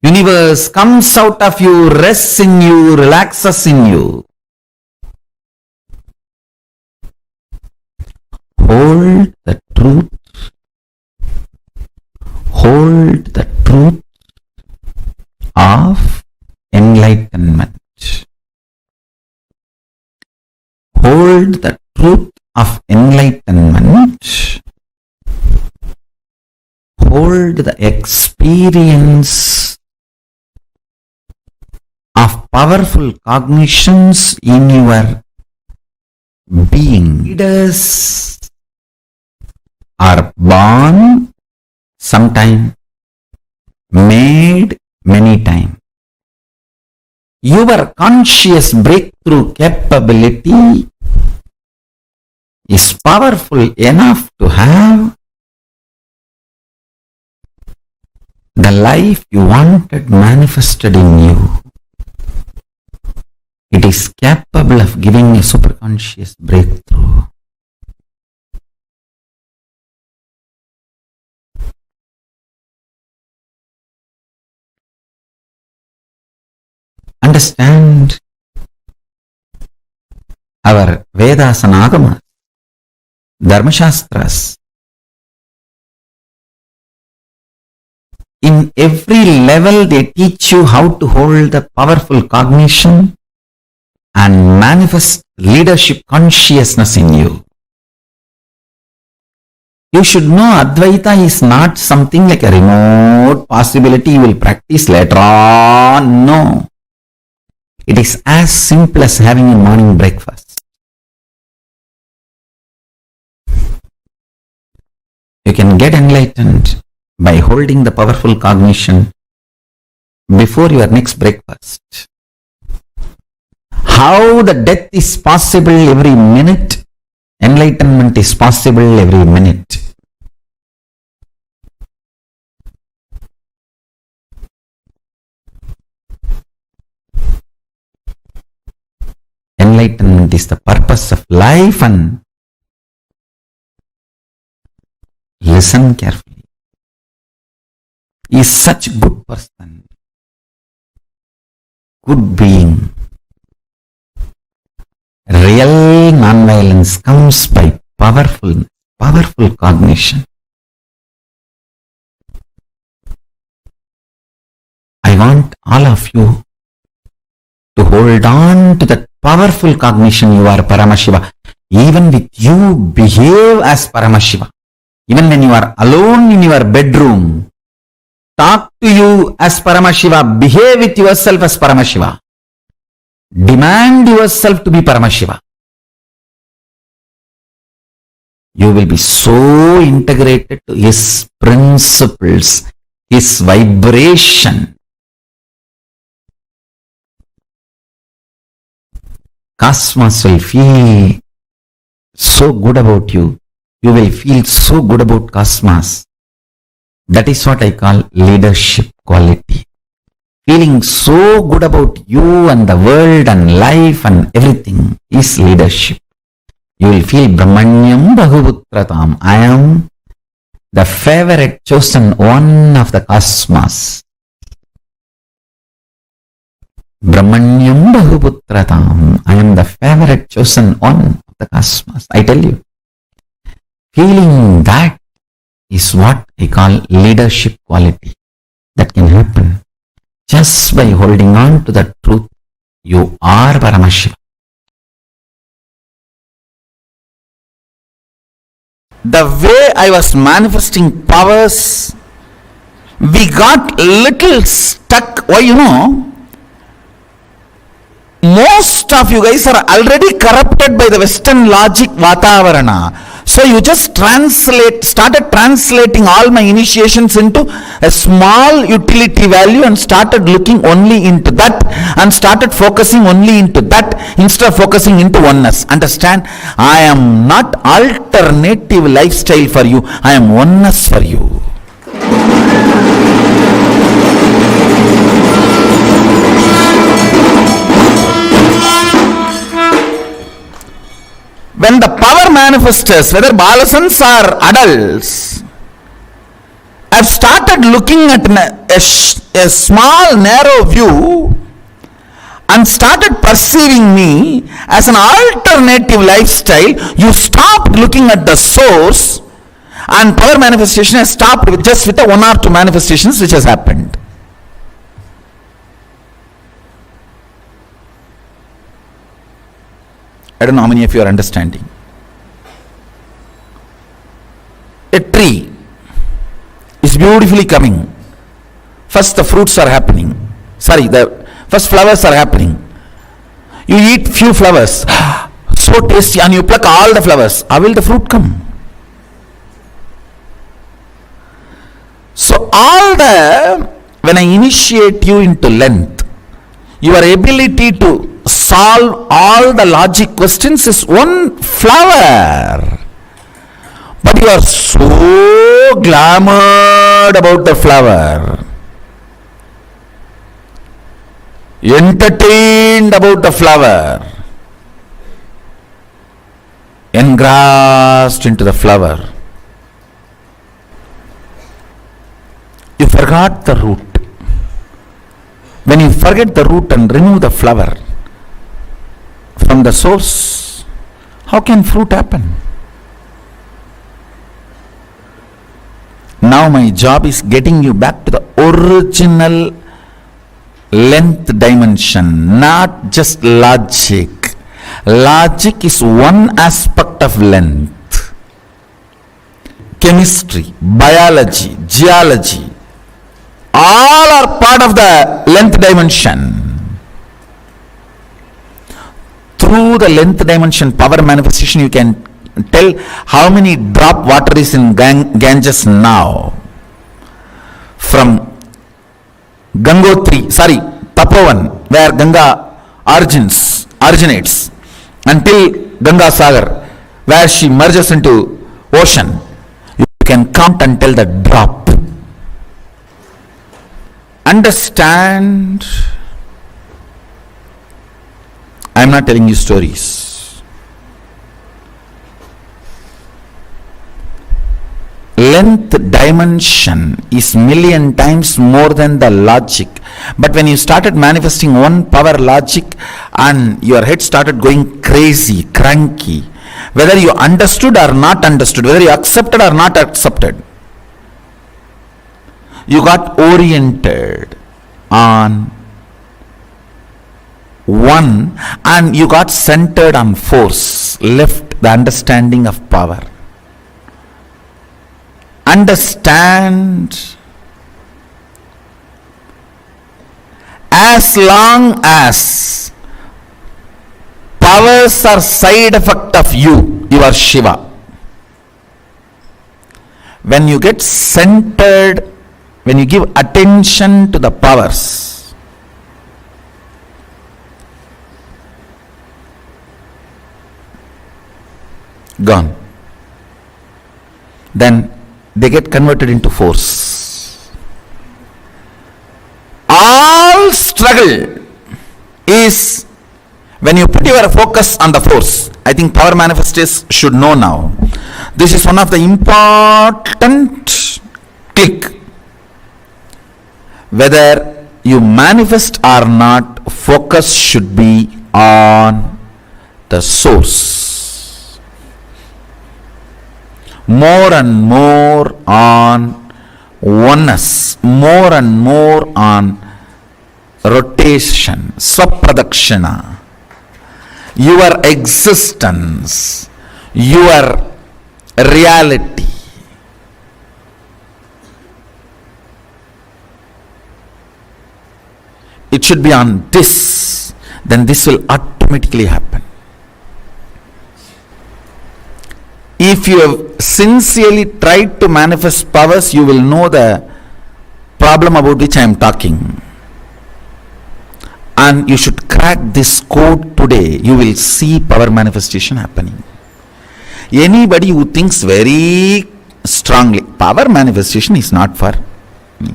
Universe comes out of you, rests in you, relaxes in you. Hold the truth. Hold the truth of enlightenment. Hold the truth of enlightenment. Hold the experience of powerful cognitions in your being. Leaders are born sometime, made many times. Your conscious breakthrough capability is powerful enough to have the life you wanted manifested in you. It is capable of giving a superconscious breakthrough. understand our Vedas and Agamas, Dharmashastras. In every level they teach you how to hold the powerful cognition and manifest leadership consciousness in you. You should know Advaita is not something like a remote possibility you will practice later on. No. It is as simple as having a morning breakfast. You can get enlightened by holding the powerful cognition before your next breakfast. How the death is possible every minute, enlightenment is possible every minute. Enlightenment is the purpose of life, and listen carefully. He is such a good person, good being. Real non-violence comes by powerful cognition. I want all of you to hold on to that powerful cognition. You are Paramashiva. Even with you, behave as Paramashiva. Even when you are alone in your bedroom, talk to you as Paramashiva. Behave with yourself as Paramashiva. Demand yourself to be Paramashiva. You will be so integrated to his principles, his vibration. Cosmos will feel so good about you. You will feel so good about cosmos. That is what I call leadership quality. Feeling so good about you and the world and life and everything is leadership. You will feel Brahmanyam Bahuputratam. I am the favorite chosen one of the cosmos. Brahmanyam Bahuputratam. I am the favorite chosen one of the cosmos. I tell you. Feeling that is what I call leadership quality. That can happen just by holding on to the truth. You are Paramashiva. The way I was manifesting powers, we got little stuck. Why, you know, most of you guys are already corrupted by the Western logic Vatavarana. So you just started translating all my initiations into a small utility value and started looking only into that and started focusing only into that instead of focusing into oneness. Understand? I am not alternative lifestyle for you. I am oneness for you. When the power manifestors, whether balasans or adults, have started looking at a small narrow view and started perceiving me as an alternative lifestyle, you stopped looking at the source, and power manifestation has stopped just with the one or two manifestations which has happened. I don't know how many of you are understanding. A tree is beautifully coming. First the fruits are happening. The first flowers are happening. You eat few flowers, so tasty, and you pluck all the flowers. How will the fruit come? So when I initiate you into length, your ability to solve all the logic questions is one flower. But you are so glamored about the flower, entertained about the flower, engrossed into the flower. You forgot the root. When you forget the root and remove the flower from the source, how can fruit happen? Now my job is getting you back to the original length dimension, not just logic. Logic is one aspect of length. Chemistry, biology, geology, all are part of the length dimension. Through the length dimension power manifestation, you can tell how many drop water is in Ganges now. From Tapovan, where Ganga originates, until Ganga Sagar, where she merges into ocean. You can count and tell the drop. Understand? I am not telling you stories. Length dimension is million times more than the logic. But when you started manifesting one power logic and your head started going crazy, cranky, whether you understood or not understood, whether you accepted or not accepted, you got oriented on one and you got centered on force, left the understanding of power. Understand, as long as powers are side effect of you, you are Shiva. When you get centered, when you give attention to the powers, gone. Then they get converted into force. All struggle is when you put your focus on the force. I think power manifestors should know now. This is one of the important click. Whether you manifest or not, focus should be on the source. More and more on oneness, more and more on rotation, swapradakshina, your existence, your reality. It should be on this, then this will automatically happen. If you have sincerely tried to manifest powers, you will know the problem about which I am talking. And you should crack this code today. You will see power manifestation happening. Anybody who thinks very strongly, power manifestation is not for me,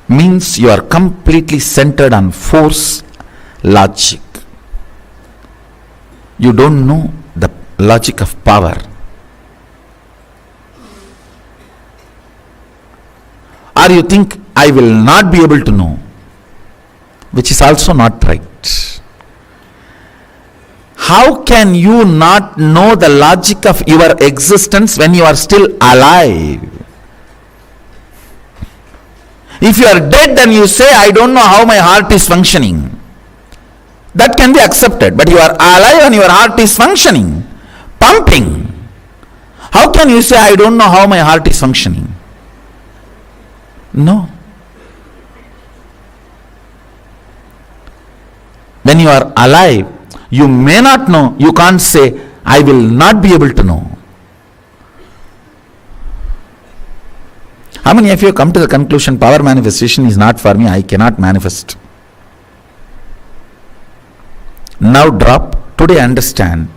means you are completely centered on force, logic. You don't know the logic of power. Or you think, I will not be able to know, which is also not right. How can you not know the logic of your existence when you are still alive? If you are dead and you say, I don't know how my heart is functioning, that can be accepted. But you are alive and your heart is functioning, pumping. How can you say, I don't know how my heart is functioning? No. When you are alive, you may not know. You can't say, I will not be able to know. How many of you come to the conclusion, power manifestation is not for me, I cannot manifest? Now drop. Today understand.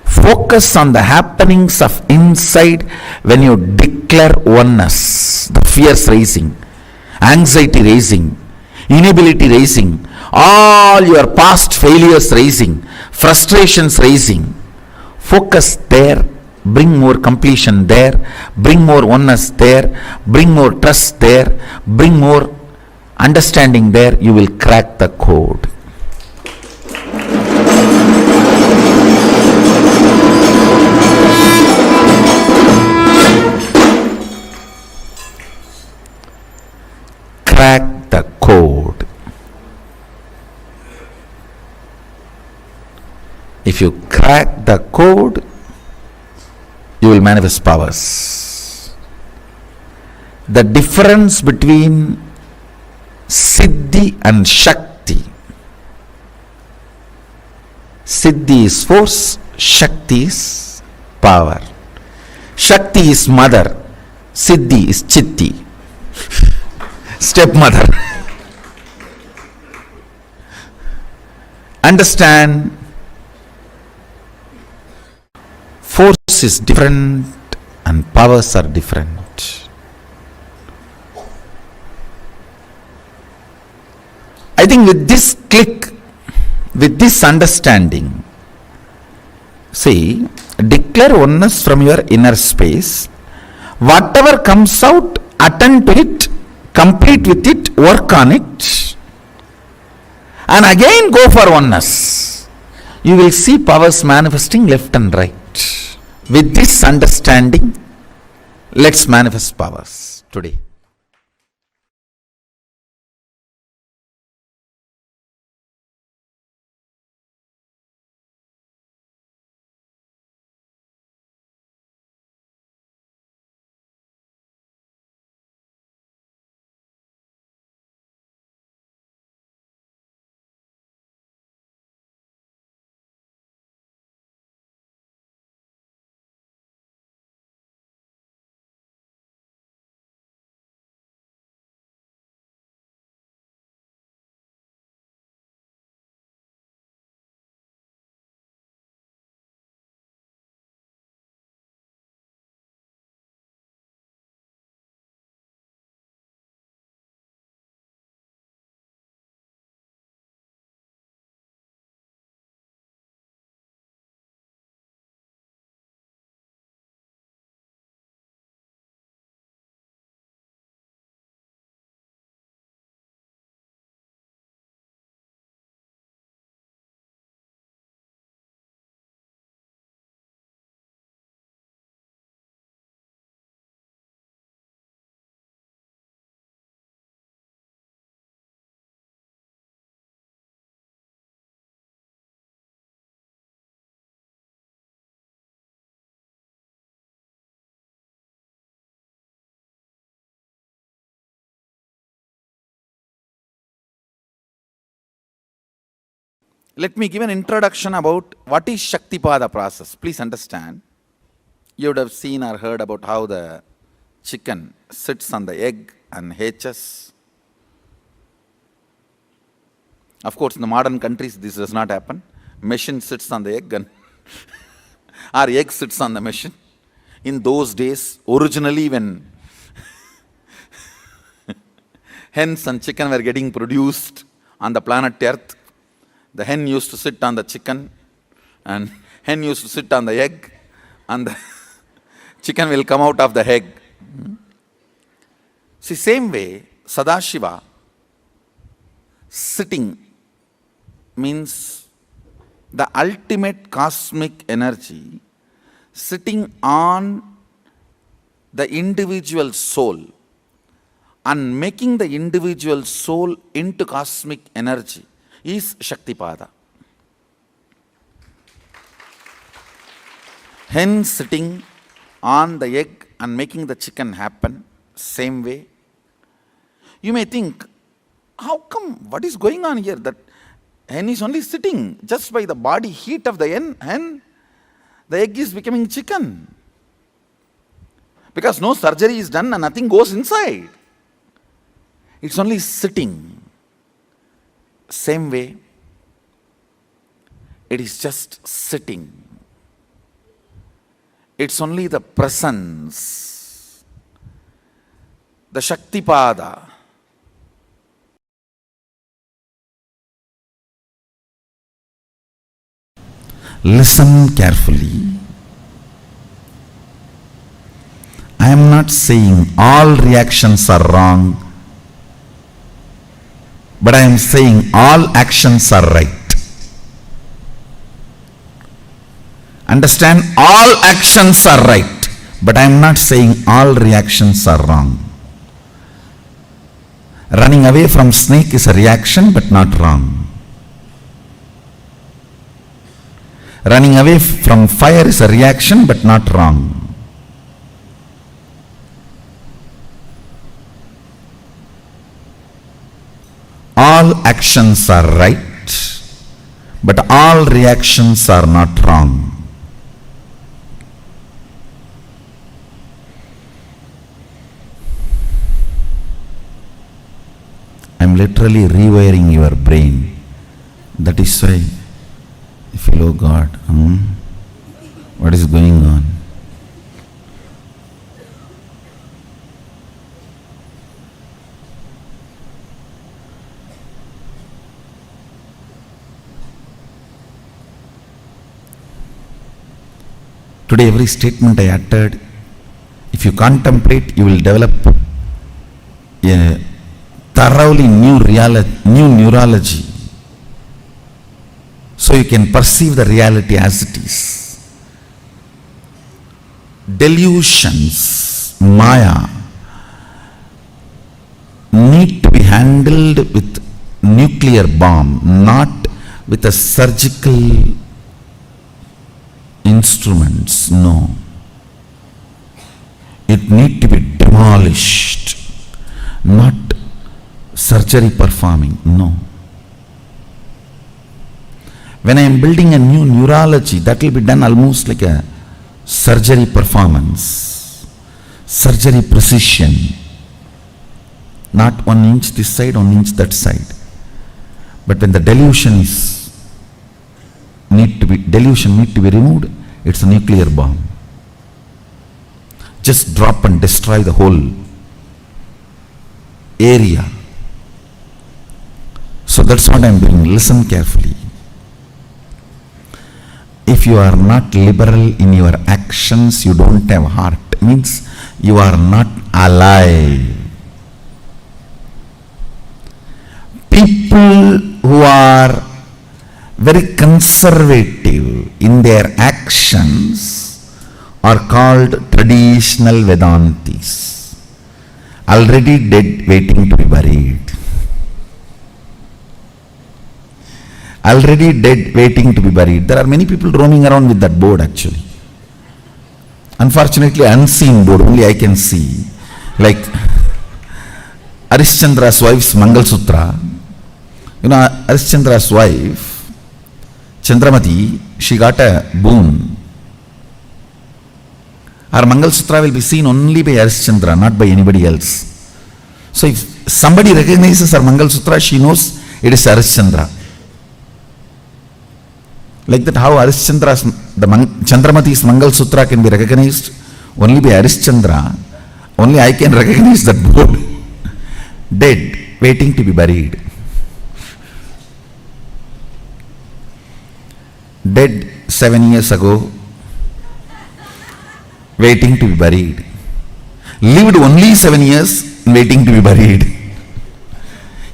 Focus on the happenings of inside when you declare oneness. The fears raising, anxiety raising, inability raising, all your past failures raising, frustrations raising. Focus there bring more completion there, bring more oneness there, bring more trust there, bring more understanding there, you will crack the code. Crack the code. If you crack the code, you will manifest powers. The difference between Siddhi and Shakti. Siddhi is force, Shakti is power. Shakti is mother, Siddhi is Chitti, stepmother. Understand, force is different and powers are different. I think with this click, with this understanding, see, declare oneness from your inner space. Whatever comes out, attend to it, complete with it, work on it, and again go for oneness. You will see powers manifesting left and right. With this understanding, let's manifest powers today. Let me give an introduction about what is Shaktipada process. Please understand. You would have seen or heard about how the chicken sits on the egg and hatches. Of course, in the modern countries, this does not happen. Machine sits on the egg and our egg sits on the machine. In those days, originally when hens and chicken were getting produced on the planet Earth, the hen used to sit on the chicken and hen used to sit on the egg and the chicken will come out of the egg. See, same way, Sadashiva sitting means the ultimate cosmic energy sitting on the individual soul and making the individual soul into cosmic energy is Shaktipada. Hen sitting on the egg and making the chicken happen, same way. You may think, how come, what is going on here? That hen is only sitting just by the body heat of the hen, the egg is becoming chicken. Because no surgery is done and nothing goes inside. It's only sitting. Same way, it is just sitting. It's only the presence, the Shaktipada. Listen carefully. I am not saying all reactions are wrong, but I am saying all actions are right. Understand? All actions are right, but I am not saying all reactions are wrong. Running away from snake is a reaction but not wrong. Running away from fire is a reaction but not wrong. All actions are right, but all reactions are not wrong. I am literally rewiring your brain. That is why you feel, oh God, what is going on? Today every statement I uttered, if you contemplate, you will develop a thoroughly new neurology. So you can perceive the reality as it is. Delusions, Maya, need to be handled with nuclear bomb, not with a surgical instruments. No. It need to be demolished, not surgery performing. No. When I am building a new neurology, that will be done almost like a surgery performance, surgery precision. Not 1 inch this side, 1 inch that side. But when the delusion need to be removed, it's a nuclear bomb. Just drop and destroy the whole area. So that's what I am doing. Listen carefully. If you are not liberal in your actions, you don't have heart. Means you are not alive. People who are very conservative in their actions are called traditional Vedantis, already dead, waiting to be buried. Already dead, waiting to be buried. There are many people roaming around with that board actually. Unfortunately, unseen board, only I can see. Like Harishchandra's wife's Mangal Sutra. You know, Harishchandra's wife, Chandramati, she got a boon. Her Mangal Sutra will be seen only by Harishchandra, not by anybody else. So if somebody recognizes her Mangal Sutra, she knows it is Harishchandra. Like that, how Harishchandra's, Chandramati's Mangal Sutra can be recognized only by Harishchandra, only I can recognize that board. Dead, waiting to be buried. Dead 7 years ago, waiting to be buried. Lived only 7 years, waiting to be buried.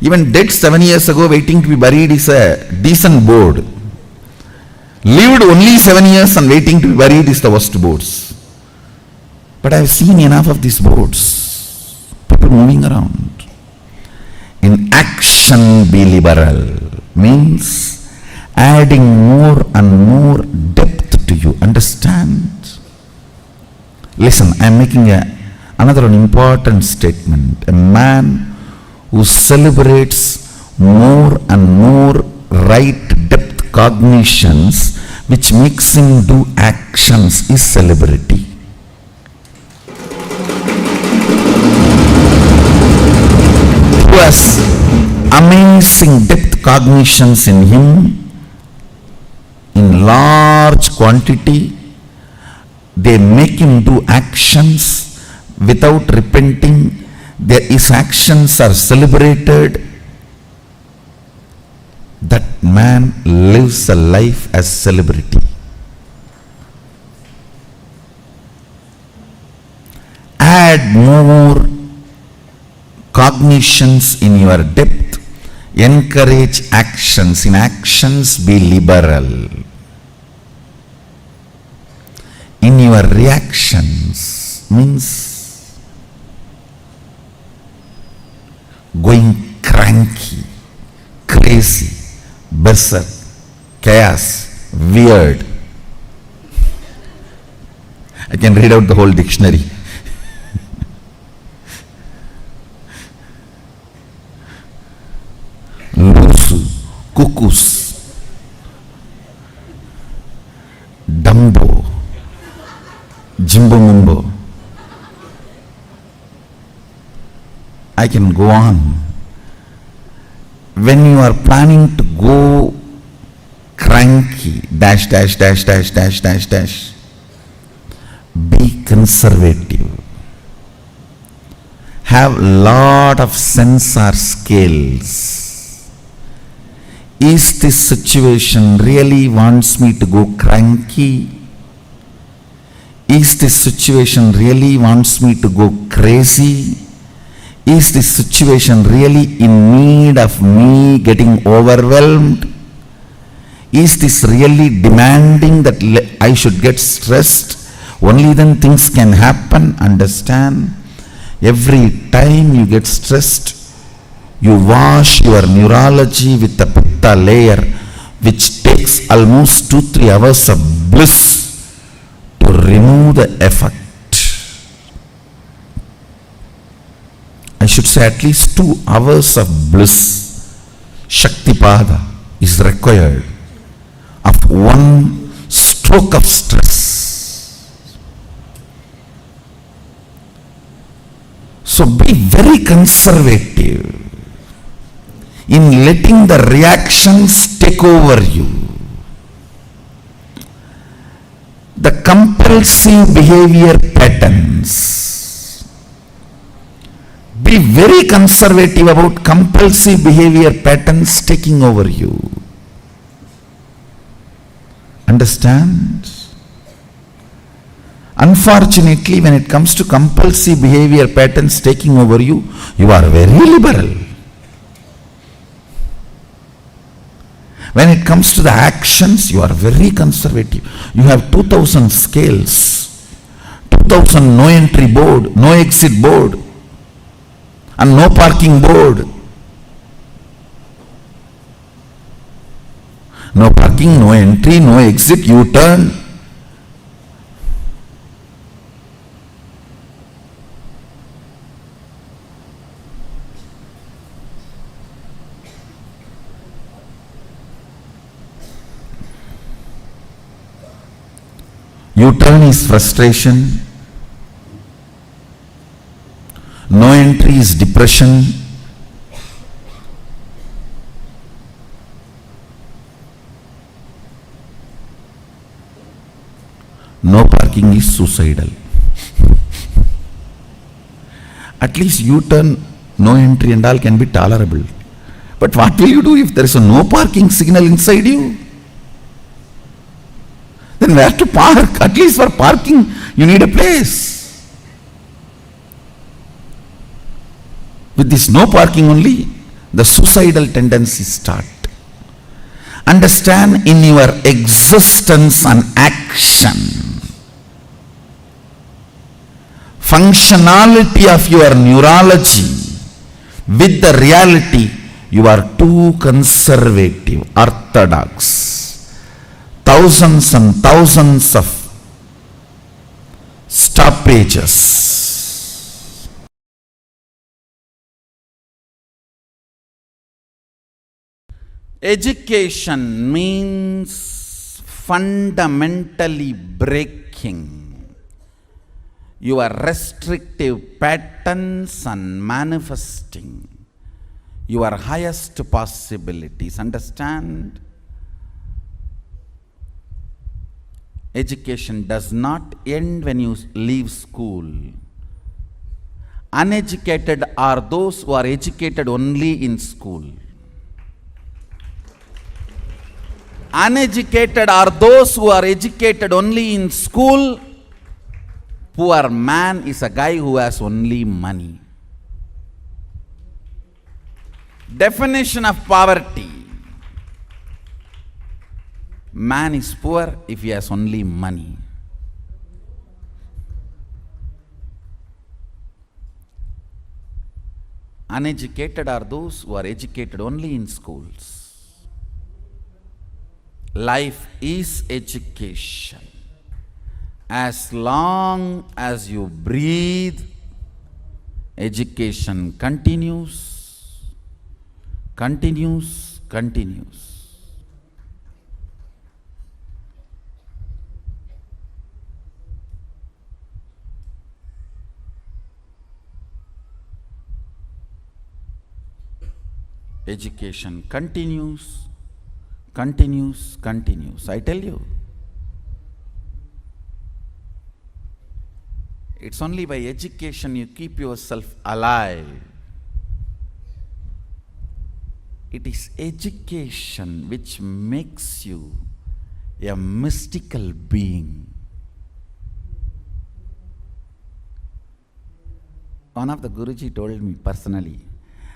Even dead 7 years ago, waiting to be buried is a decent board. Lived only 7 years and waiting to be buried is the worst boards. But I have seen enough of these boards. People moving around. In action, be liberal. Means adding more and more depth to you. Understand? Listen, I am making another important statement. A man who celebrates more and more right depth cognitions which makes him do actions is celebrity. Who has amazing depth cognitions in him in large quantity, they make him do actions without repenting. His actions are celebrated. That man lives a life as celebrity. add more cognitions in your depth, encourage actions. In actions, be liberal. In your reactions means going cranky, crazy, berserk, chaos, weird. I can read out the whole dictionary. Lusu, cuckoos, Dumbo, Jimbo Mumbo. I can go on. When you are planning to go cranky, dash, dash, dash, dash, dash, dash, dash, be conservative. Have lot of sensor scales. Is this situation really wants me to go cranky? Is this situation really wants me to go crazy? Is this situation really in need of me getting overwhelmed? Is this really demanding that I should get stressed? Only then things can happen. Understand? Every time you get stressed, you wash your neurology with the pitta layer, which takes almost 2-3 hours of bliss to remove the effect. I should say at least 2 hours of bliss, Shaktipada, is required of one stroke of stress. So be very conservative in letting the reactions take over you. The compulsive behavior patterns. Be very conservative about compulsive behavior patterns taking over you. Understand? Unfortunately, when it comes to compulsive behavior patterns taking over you, you are very liberal. When it comes to the actions, you are very conservative. You have 2000 scales, 2000 no entry board, no exit board, and no parking board. No parking, no entry, no exit, U-turn. U-turn is frustration. No entry is depression. No parking is suicidal. At least U-turn, no entry and all can be tolerable. But what will you do if there is a no parking signal inside you? Then where to park? At least for parking you need a place. With this no parking only, the suicidal tendencies start. Understand, in your existence and action, functionality of your neurology with the reality, you are too conservative, orthodox. Thousands and thousands of stoppages. Education means fundamentally breaking your restrictive patterns and manifesting your highest possibilities. Understand? Education does not end when you leave school. Uneducated are those who are educated only in school. Uneducated are those who are educated only in school Poor man is a guy who has only money. Definition of poverty. Man is poor if he has only money. Uneducated are those who are educated only in schools. Life is education. As long as you breathe, education continues, continues, continues. Education continues, continues, continues. I tell you, it's only by education you keep yourself alive. It is education which makes you a mystical being. One of the Guruji told me personally,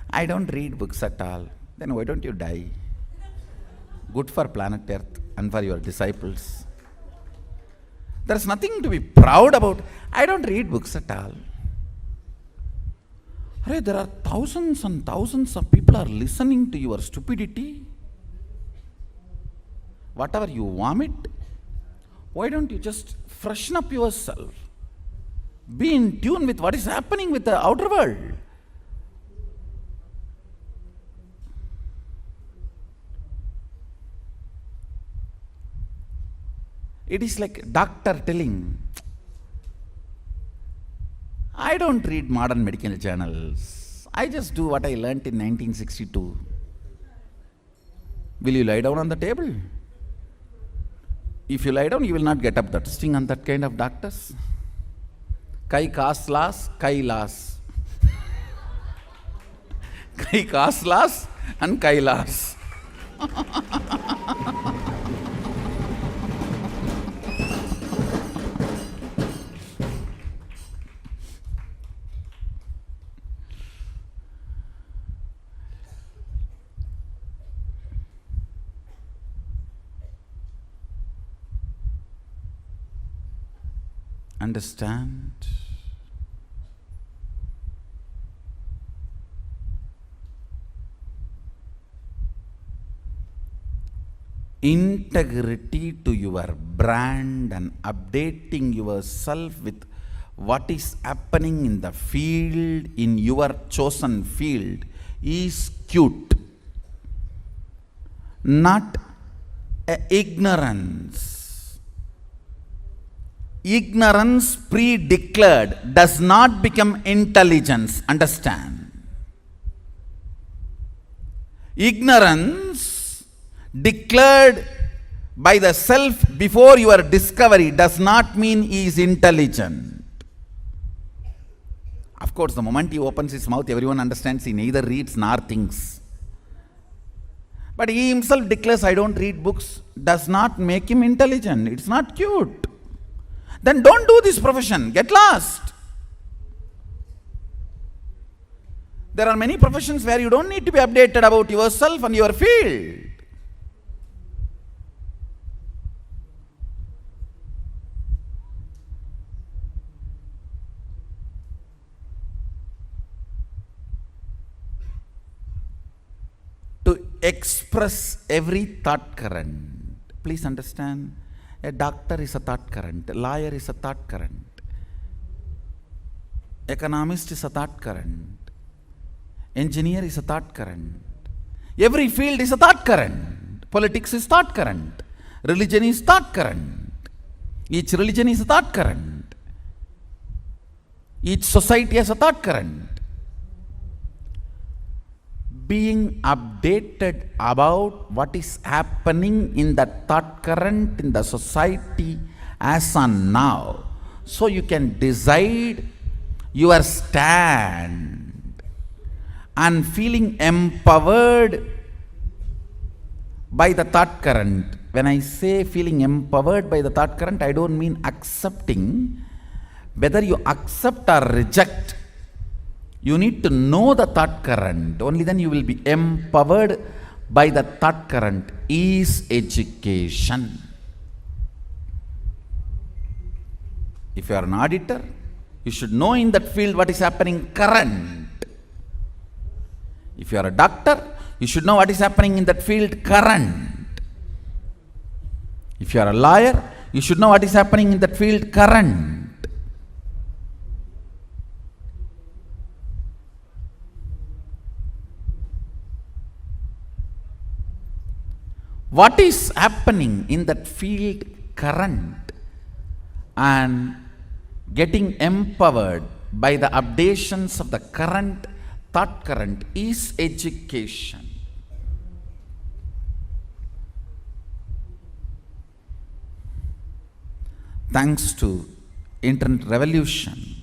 I don't read books at all. Then why don't you die? Good for planet Earth and for your disciples. There's nothing to be proud about. I don't read books at all. There are thousands and thousands of people are listening to your stupidity. Whatever you vomit, why don't you just freshen up yourself? Be in tune with what is happening with the outer world. It is like doctor telling, I don't read modern medical journals. I just do what I learnt in 1962. Will you lie down on the table? If you lie down, you will not get up. That sting on that kind of doctors. Kai Kaslas, Kailas. Kai Kaslas and Kailas. Understand? Integrity to your brand and updating yourself with what is happening in the field, in your chosen field, is cute. Not ignorance. Ignorance pre-declared does not become intelligence. Understand? Ignorance declared by the self before your discovery does not mean he is intelligent. Of course, the moment he opens his mouth, everyone understands he neither reads nor thinks. But he himself declares, I don't read books, does not make him intelligent. It's not cute. Then don't do this profession. Get lost. There are many professions where you don't need to be updated about yourself and your field. To express every thought current. Please understand. A doctor is a thought current, a lawyer is a thought current, economist is a thought current, engineer is a thought current. Every field is a thought current. Politics is thought current. Religion is thought current. Each religion is a thought current. Each society has a thought current. Being updated about what is happening in the thought current in the society as on now, so you can decide your stand, and feeling empowered by the thought current. When I say feeling empowered by the thought current, I don't mean accepting. Whether you accept or reject, you need to know the thought current. Only then you will be empowered by the thought current is education. If you are an auditor, you should know in that field what is happening current. If you are a doctor, you should know what is happening in that field current. If you are a lawyer, you should know what is happening in that field current. What is happening in that field current and getting empowered by the updations of the current thought current is education. Thanks to internet revolution,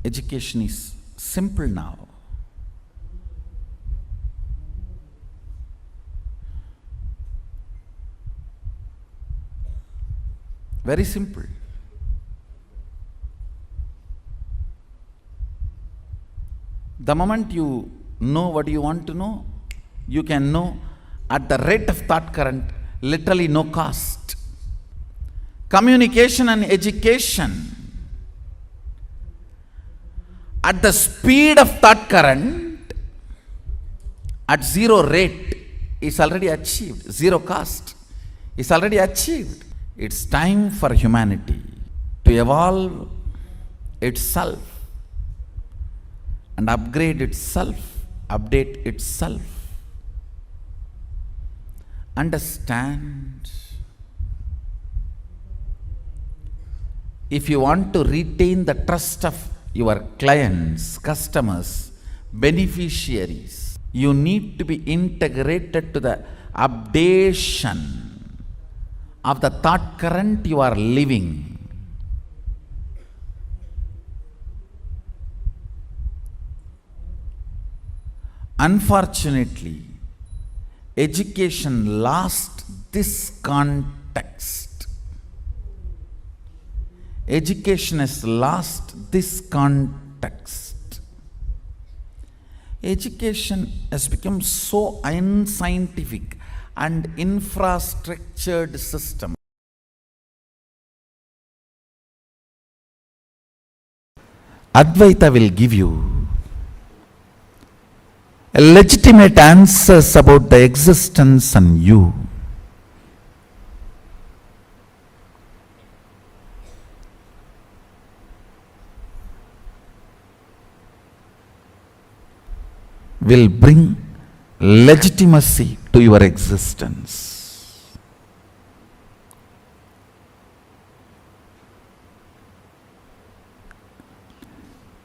education is simple now. Very simple. The moment you know what you want to know, you can know at the rate of thought current, literally no cost. Communication and education at the speed of thought current, at zero rate, is already achieved. Zero cost is already achieved. It's time for humanity to evolve itself and upgrade itself, update itself. Understand, if you want to retain the trust of your clients, customers, beneficiaries, you need to be integrated to the updation of the thought current you are living. Unfortunately, education lost this context. Education has lost this context. Education has become so unscientific and infrastructured system. Advaita will give you legitimate answers about the existence and you. Will bring legitimacy to your existence.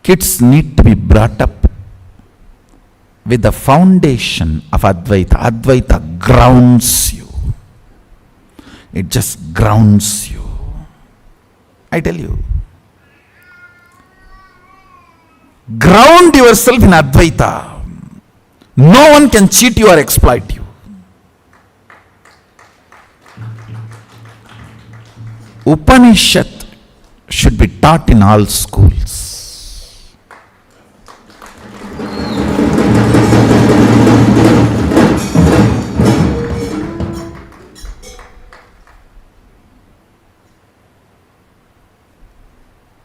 Kids need to be brought up with the foundation of Advaita. Advaita grounds you. It just grounds you. I tell you. Ground yourself in Advaita. No one can cheat you or exploit you. Upanishad should be taught in all schools.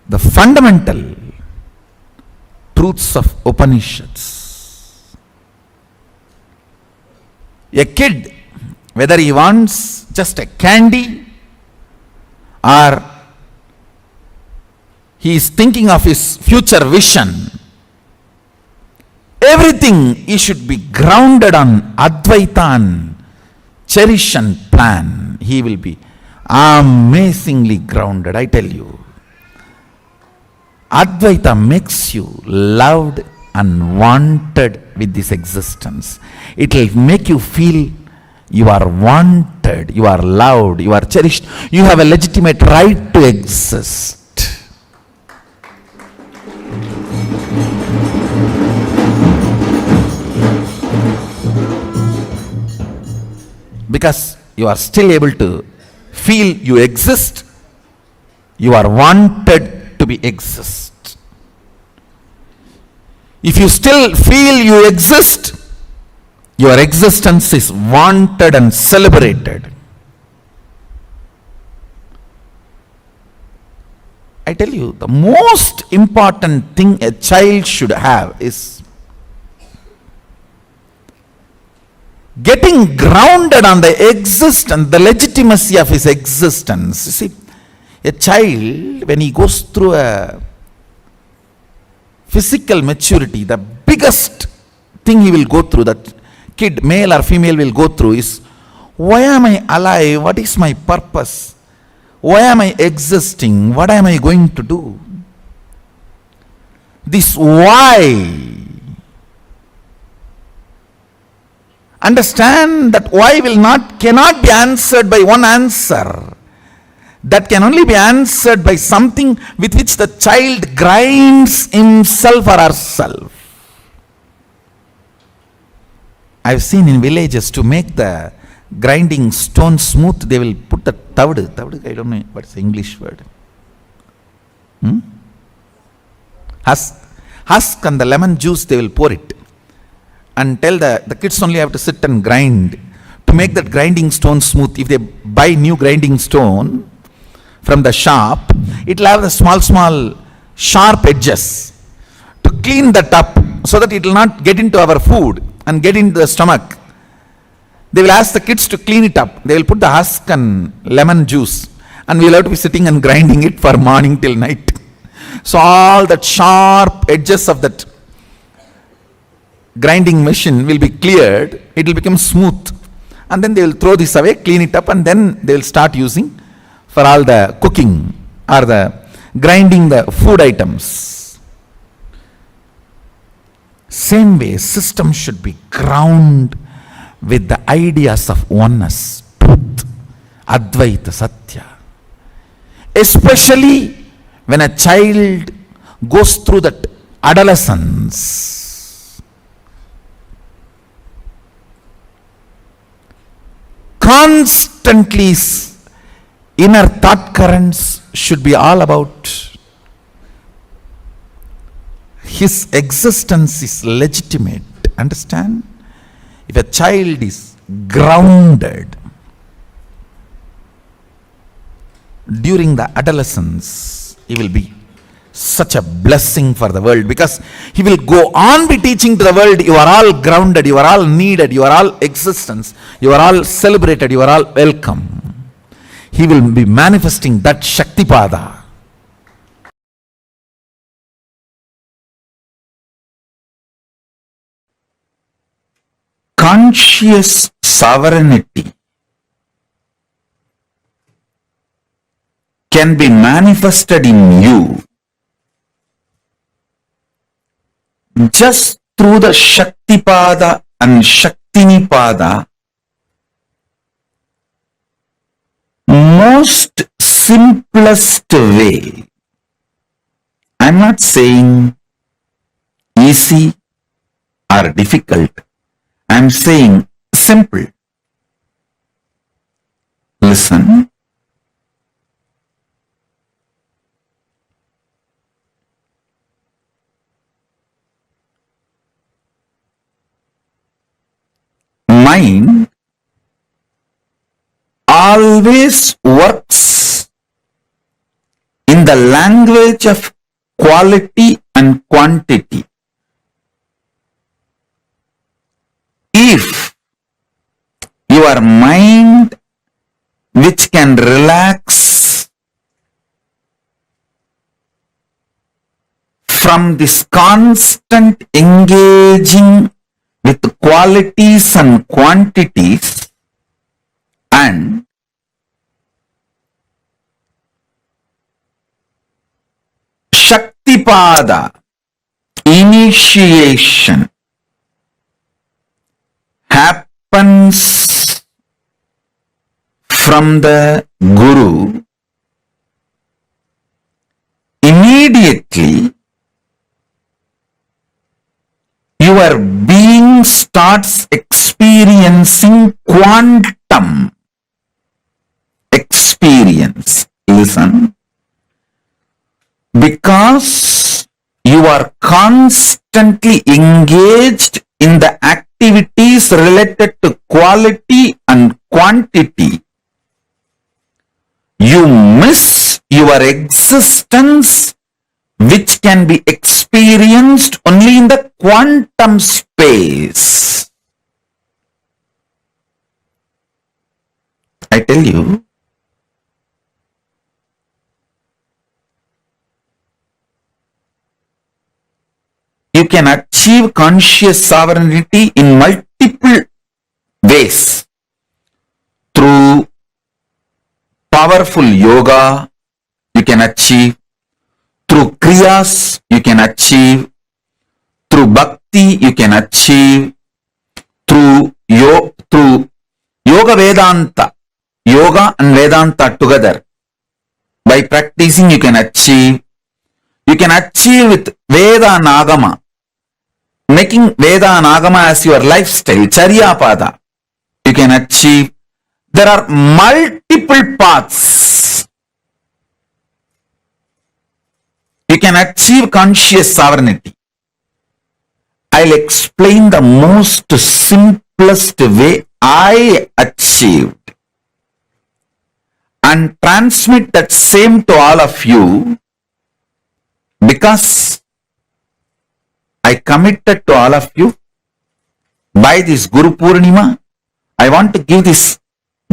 The fundamental truths of Upanishads. A kid, whether he wants just a candy or he is thinking of his future vision, everything he should be grounded on Advaita and cherish and plan. He will be amazingly grounded, I tell you. Advaita makes you loved and wanted with this existence. It will make you feel you are wanted, you are loved, you are cherished, you have a legitimate right to exist. because you are still able to feel you exist, you are wanted to be exist. If you still feel you exist, your existence is wanted and celebrated. I tell you, the most important thing a child should have is getting grounded on the existence, the legitimacy of his existence. You see, a child, when he goes through a physical maturity, the biggest thing he will go through, that kid, male or female, will go through is, why am I alive? What is my purpose? Why am I existing? What am I going to do? This why. Understand that why cannot be answered by one answer. That can only be answered by something with which the child grinds himself or herself. I've seen in villages, to make the grinding stone smooth, they will put a tavdu. Tavdu, I don't know what's the English word. Husk and the lemon juice, they will pour it. And tell the kids only have to sit and grind. To make that grinding stone smooth, if they buy new grinding stone from the shop, it will have the small sharp edges. To clean that up, so that it will not get into our food and get into the stomach, they will ask the kids to clean it up. They will put the husk and lemon juice, and we will have to be sitting and grinding it for morning till night. So all that sharp edges of that grinding machine will be cleared, it will become smooth, and then they will throw this away, clean it up, and then they will start using for all the cooking or the grinding the food items. Same way, system should be ground with the ideas of oneness, truth, Advaita, Satya. Especially when a child goes through that adolescence. Constantly inner thought currents should be all about his existence is legitimate. Understand? If a child is grounded during the adolescence, he will be such a blessing for the world, because he will go on be teaching to the world, you are all grounded, you are all needed, you are all existence, you are all celebrated, you are all welcome. He will be manifesting that Shaktipada. Conscious sovereignty can be manifested in you just through the Shaktipada and Shaktinipada, most simplest way. I'm not saying easy or difficult. I'm saying simple. Listen. Mind always works in the language of quality and quantity. If your mind, which can relax from this constant engaging with qualities and quantities, and Shaktipada, initiation, happens from the Guru, immediately your being starts experiencing quantum. experience. Listen. Because you are constantly engaged in the activities related to quality and quantity, you miss your existence, which can be experienced only in the quantum space. I tell you, you can achieve conscious sovereignty in multiple ways. Through powerful yoga, you can achieve. Through kriyas, you can achieve. Through bhakti, you can achieve. Through yoga Vedanta, yoga and Vedanta together. By practicing, you can achieve. You can achieve with Veda and Agama, making Veda and Agama as your lifestyle, Charya Pada. You can achieve. There are multiple paths. You can achieve conscious sovereignty. I'll explain the most simplest way I achieved and transmit that same to all of you, because I committed to all of you by this Guru Purnima. I want to give this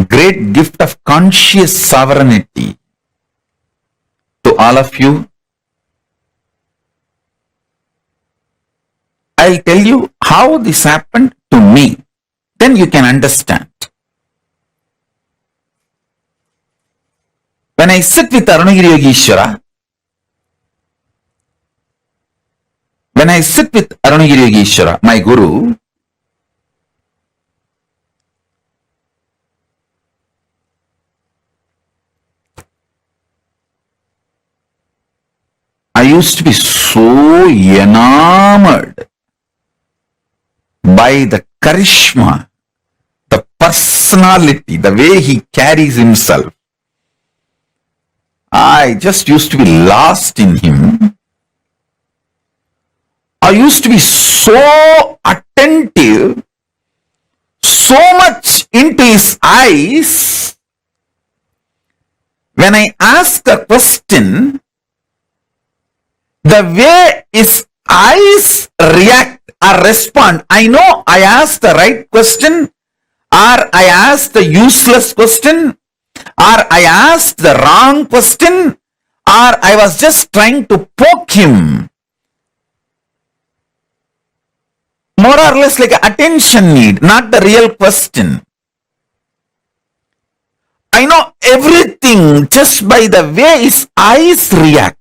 great gift of conscious sovereignty to all of you. I'll tell you how this happened to me. Then you can understand. When I sit with Arunagiri Yogeshwara, my Guru, I used to be so enamored by the charisma, the personality, the way he carries himself. I just used to be lost in him. I used to be so attentive, so much into his eyes. When I ask a question, the way his eyes react or respond, I know I asked the right question, or I asked the useless question, or I asked the wrong question, or I was just trying to poke him. More or less like an attention need, not the real question. I know everything just by the way his eyes react.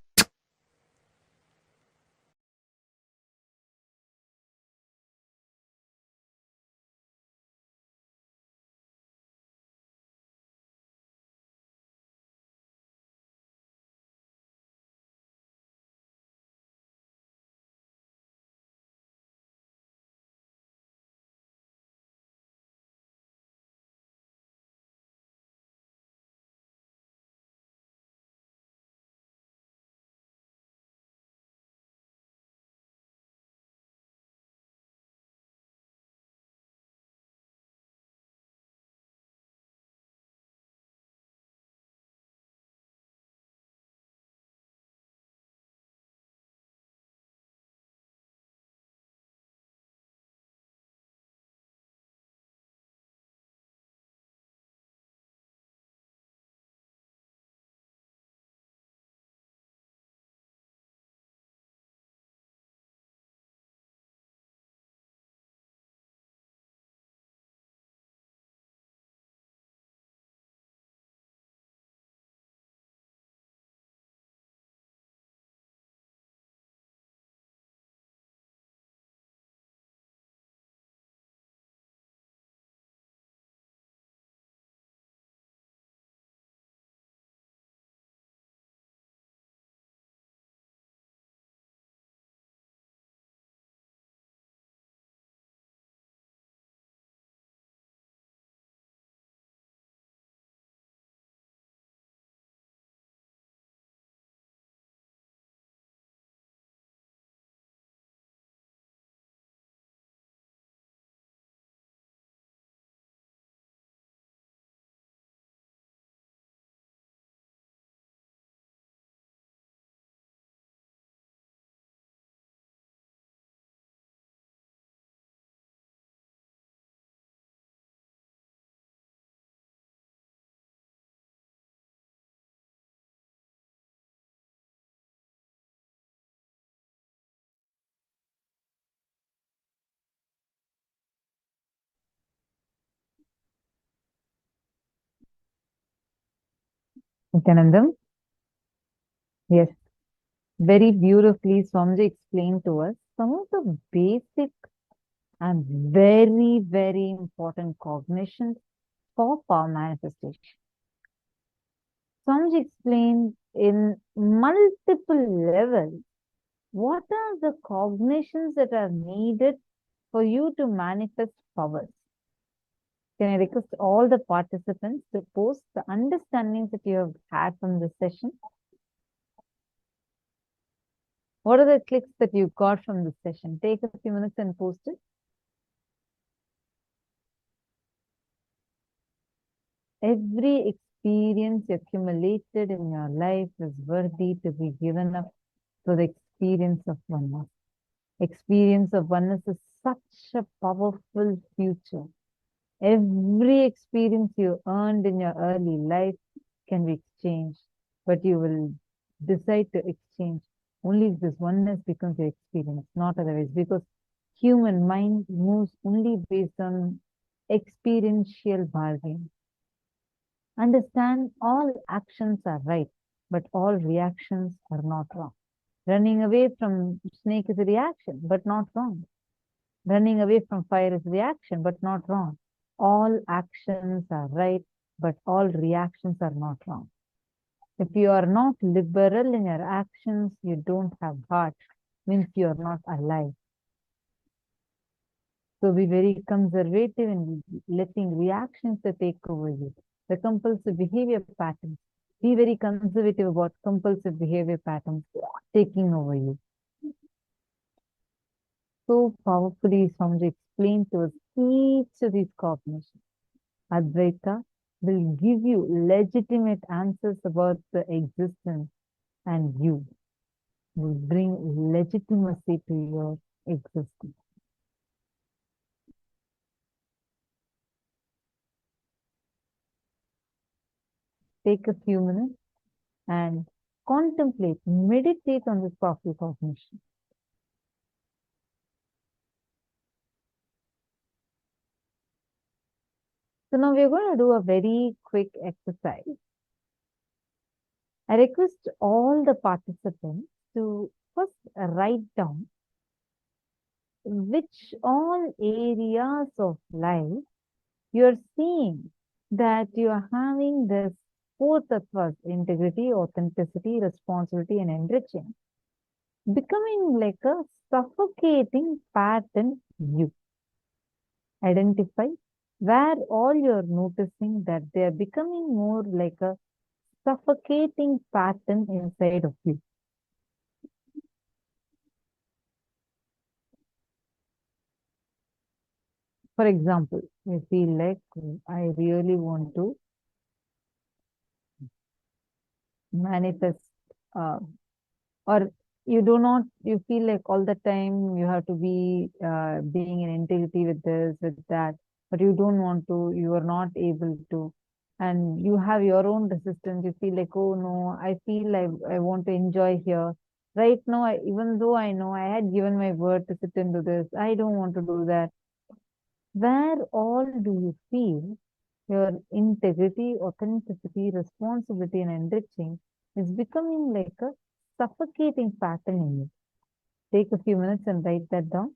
Nityanandam? Yes. Very beautifully, Swamiji explained to us some of the basic and very, very important cognitions for power manifestation. Swamiji explained in multiple levels what are the cognitions that are needed for you to manifest powers. Can I request all the participants to post the understandings that you have had from this session? What are the clicks that you got from this session? Take a few minutes and post it. Every experience accumulated in your life is worthy to be given up to the experience of oneness. Experience of oneness is such a powerful future. Every experience you earned in your early life can be exchanged, but you will decide to exchange only if this oneness becomes your experience, not otherwise, because human mind moves only based on experiential bargaining. Understand all actions are right, but all reactions are not wrong. Running away from snake is a reaction, but not wrong. Running away from fire is a reaction, but not wrong. All actions are right, but all reactions are not wrong. If you are not liberal in your actions, you don't have heart, means you are not alive. So be very conservative in letting reactions to take over you. The compulsive behavior patterns. Be very conservative about compulsive behavior patterns taking over you. So powerfully, Swamiji explained to us each of these cognitions. Advaita will give you legitimate answers about the existence, and you will bring legitimacy to your existence. Take a few minutes and contemplate, meditate on this powerful cognition. So now we're going to do a very quick exercise. I request all the participants to first write down which all areas of life you're seeing that you are having this four tattvas: integrity, authenticity, responsibility, and enriching, becoming like a suffocating pattern you. Identify where all you're noticing that they are becoming more like a suffocating pattern inside of you. For example, you feel like I really want to manifest, or you do not, you feel like all the time you have to be being in integrity with this, with that, but you don't want to, you are not able to, and you have your own resistance. You feel like, oh no, I feel like I want to enjoy here. Right now, even though I know I had given my word to sit into this, I don't want to do that. Where all do you feel your integrity, authenticity, responsibility, and enriching is becoming like a suffocating pattern in you? Take a few minutes and write that down.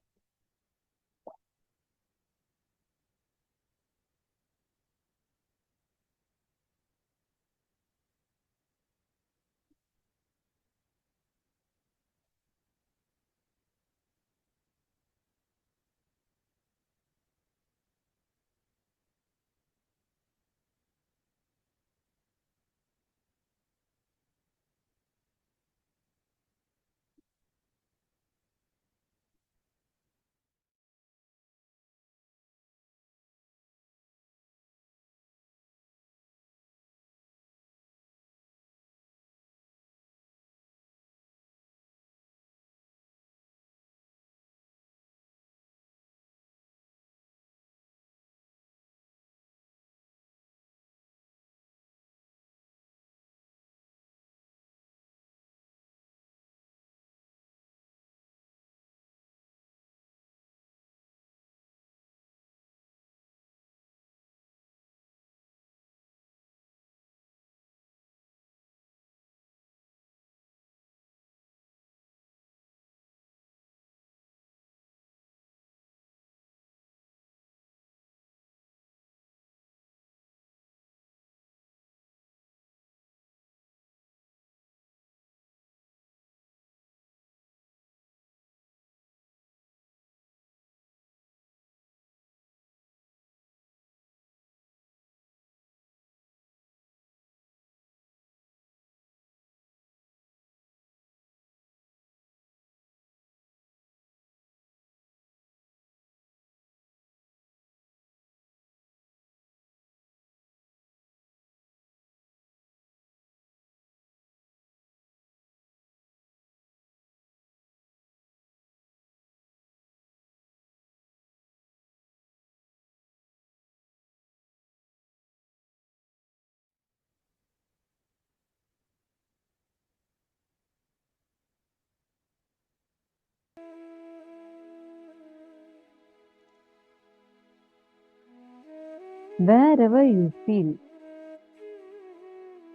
Wherever you feel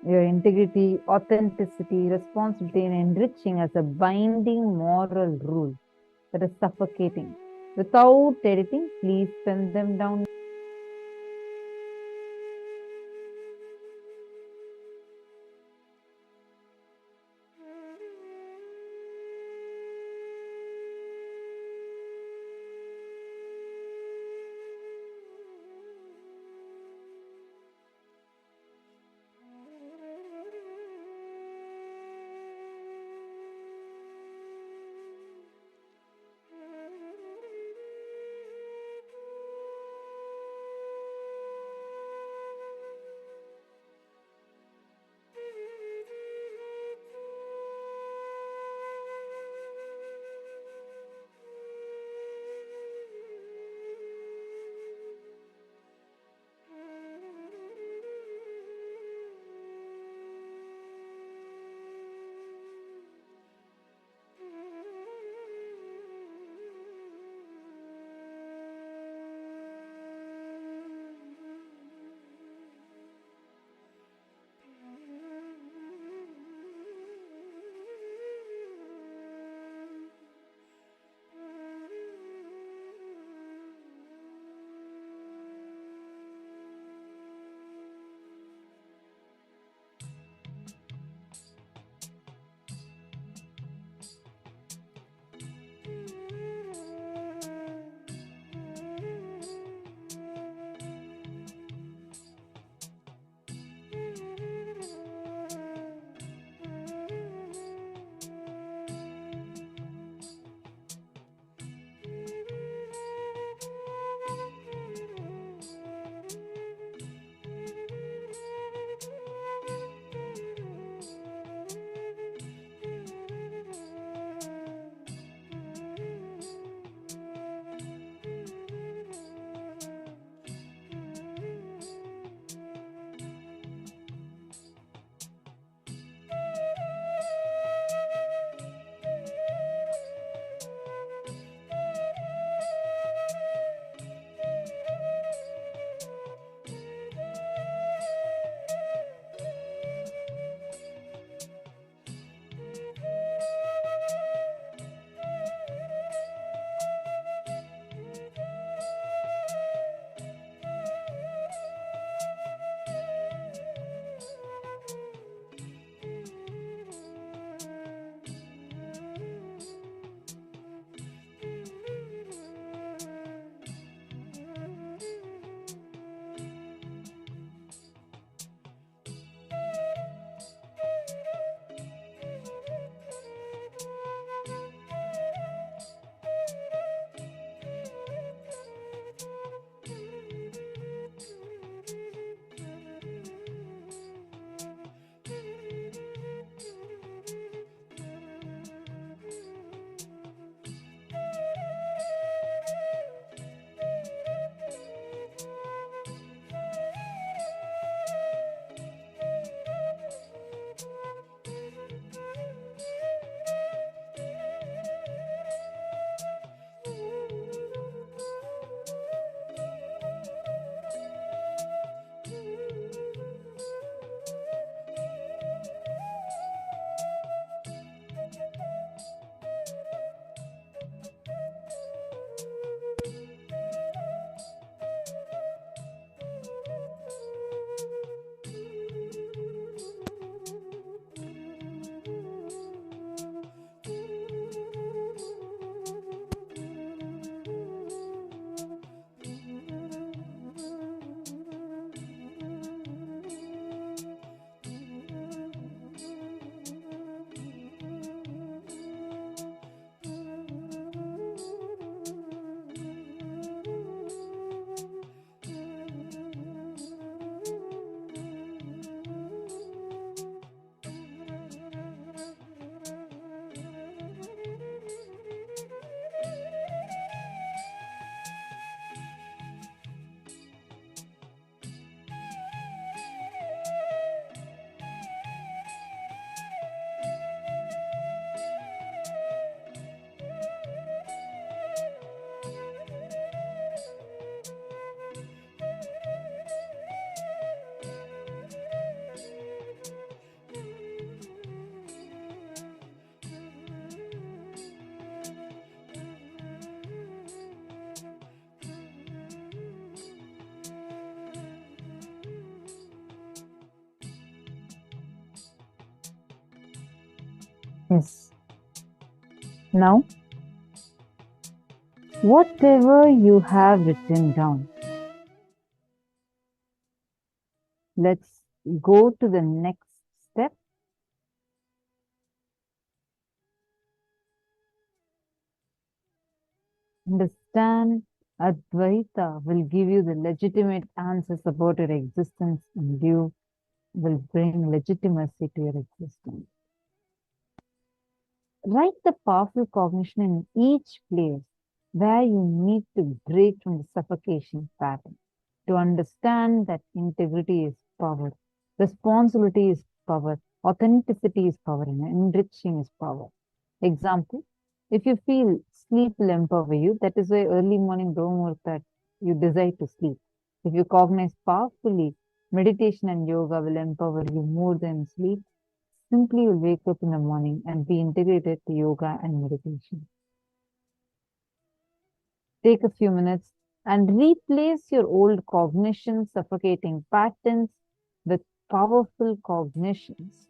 your integrity, authenticity, responsibility, and enriching as a binding moral rule that is suffocating. Without editing, please pen them down. Yes. Now, whatever you have written down, let's go to the next step. Understand Advaita will give you the legitimate answers about your existence, and you will bring legitimacy to your existence. Write the powerful cognition in each place where you need to break from the suffocation pattern. To understand that integrity is power, responsibility is power, authenticity is power, and enriching is power. Example, if you feel sleep will empower you, that is why early morning don't work that you desire to sleep. If you cognize powerfully, meditation and yoga will empower you more than sleep. Simply you'll wake up in the morning and be integrated to yoga and meditation. Take a few minutes and replace your old cognition suffocating patterns with powerful cognitions.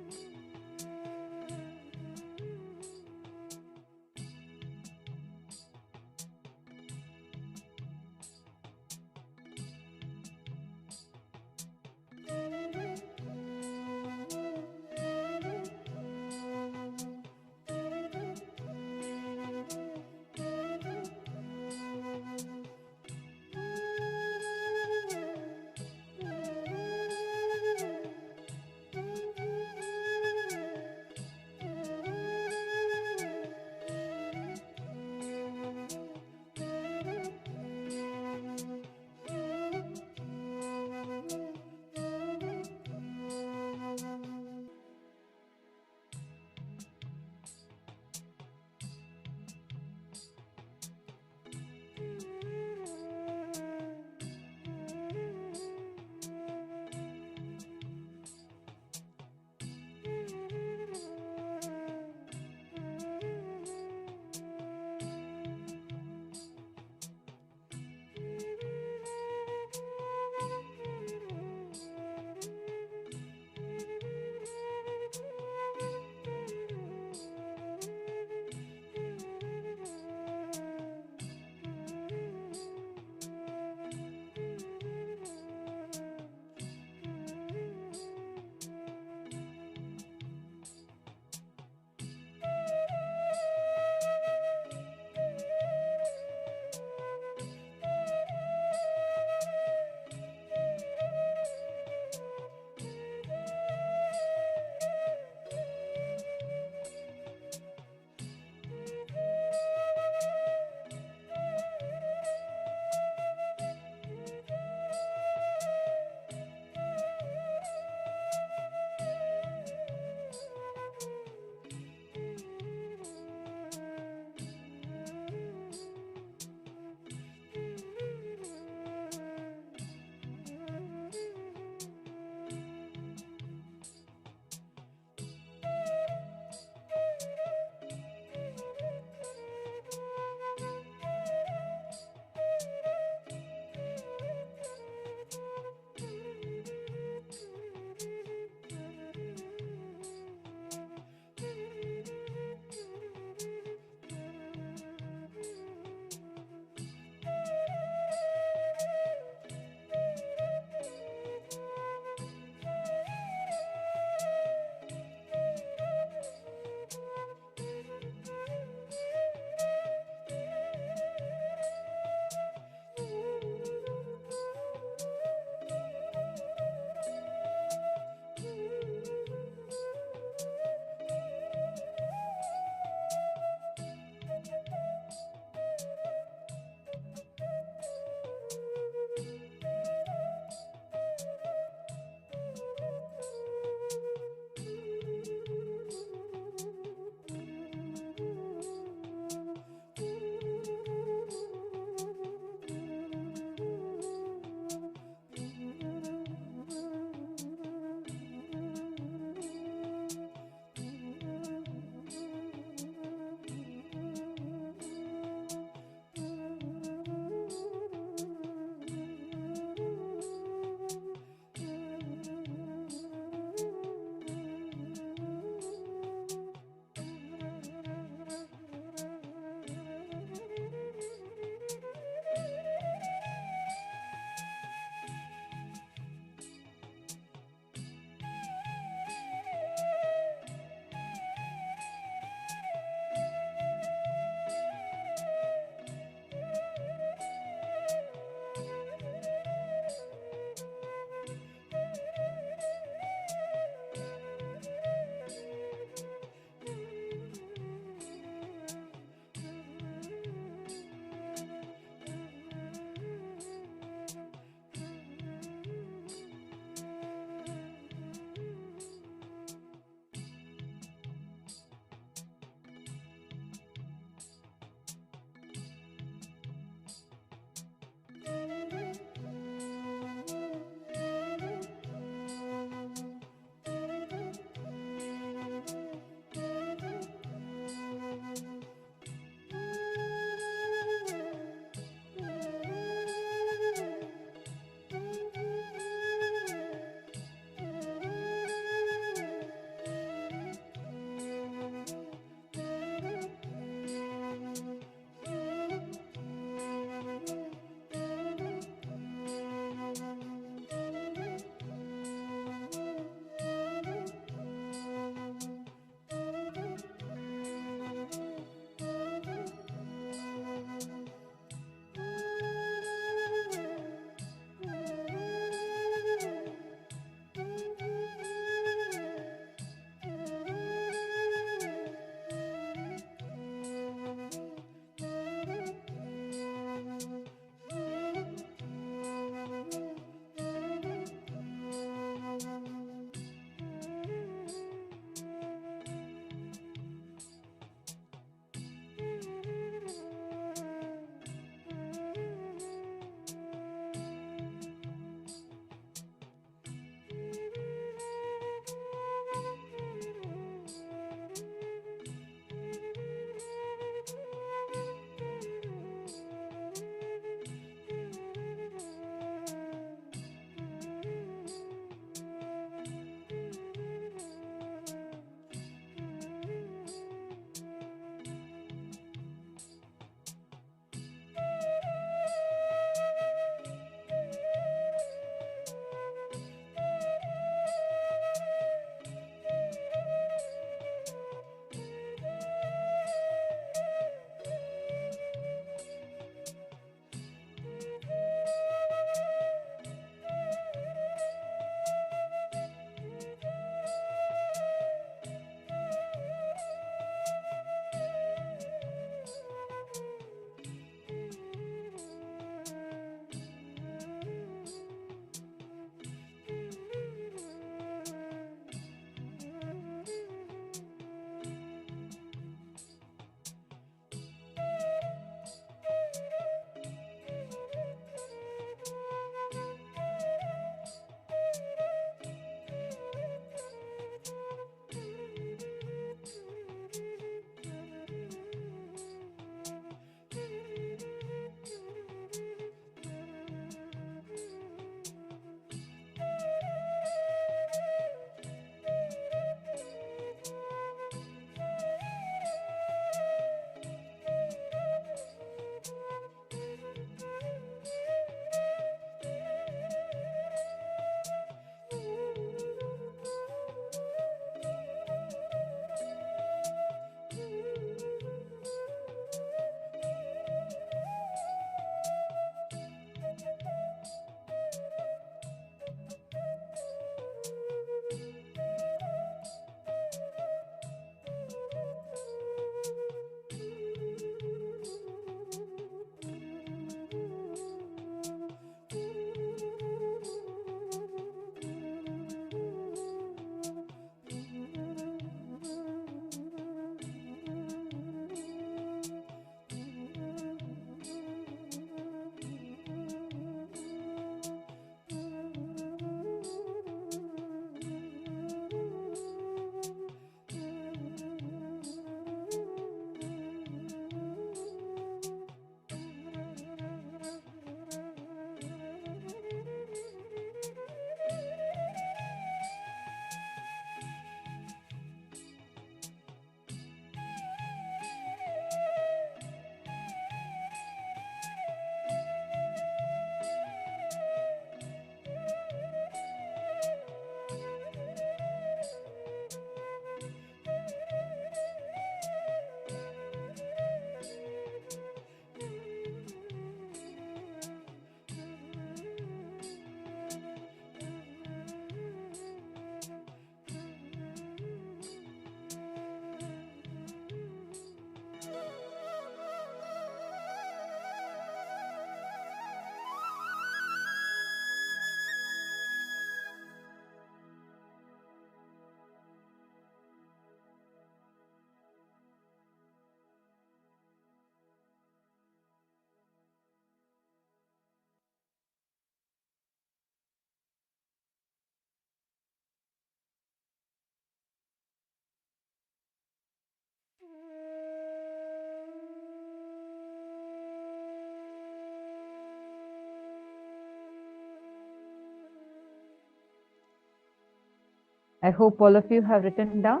I hope all of you have written down.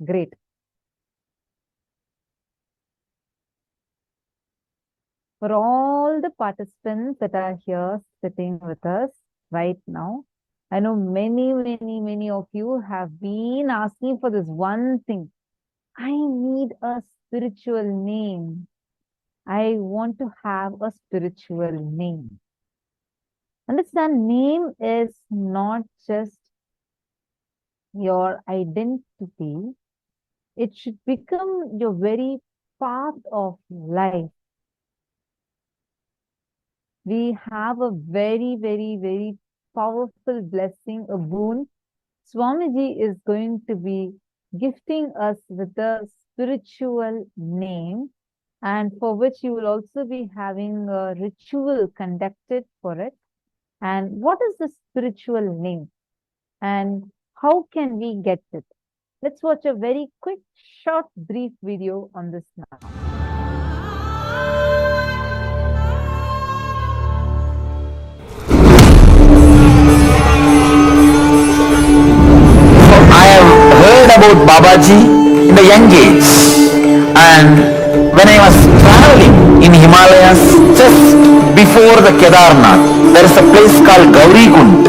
Great. For all the participants that are here sitting with us right now, I know many of you have been asking for this one thing. I need a spiritual name. I want to have a spiritual name. Understand, name is not just your identity. It should become your very path of life. We have a very powerful blessing, a boon. Swamiji is going to be gifting us with a spiritual name, and for which you will also be having a ritual conducted for it. And what is the spiritual name? And how can we get it? Let's watch a very quick, short, brief video on this now. I have heard about Babaji in the young age, and when I was traveling in Himalayas just before the Kedarnath, there is a place called Gauri Kund.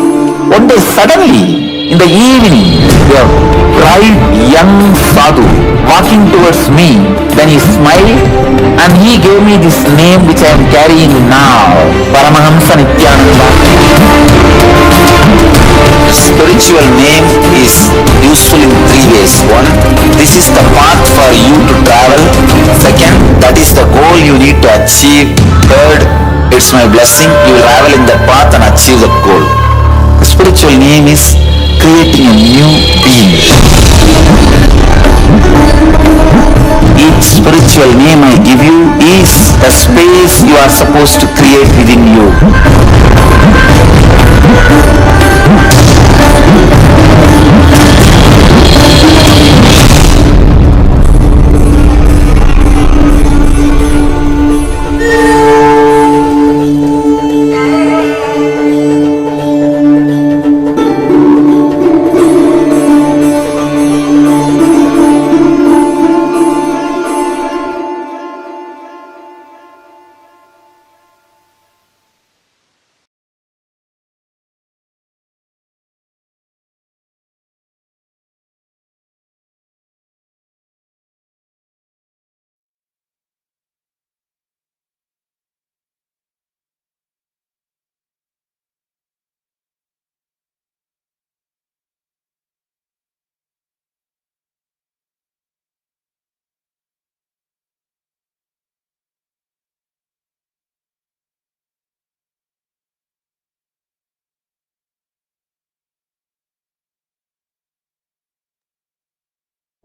One day suddenly in the evening, a bright young sadhu walking towards me, then he smiled and he gave me this name which I am carrying now, Paramahamsa Nithyananda. Spiritual name is useful in three ways. One, this is the path for you to travel. Second, that is the goal you need to achieve. Third, it's my blessing. You will travel in that path and achieve that goal. The spiritual name is creating a new being. Each spiritual name I give you is the space you are supposed to create within you.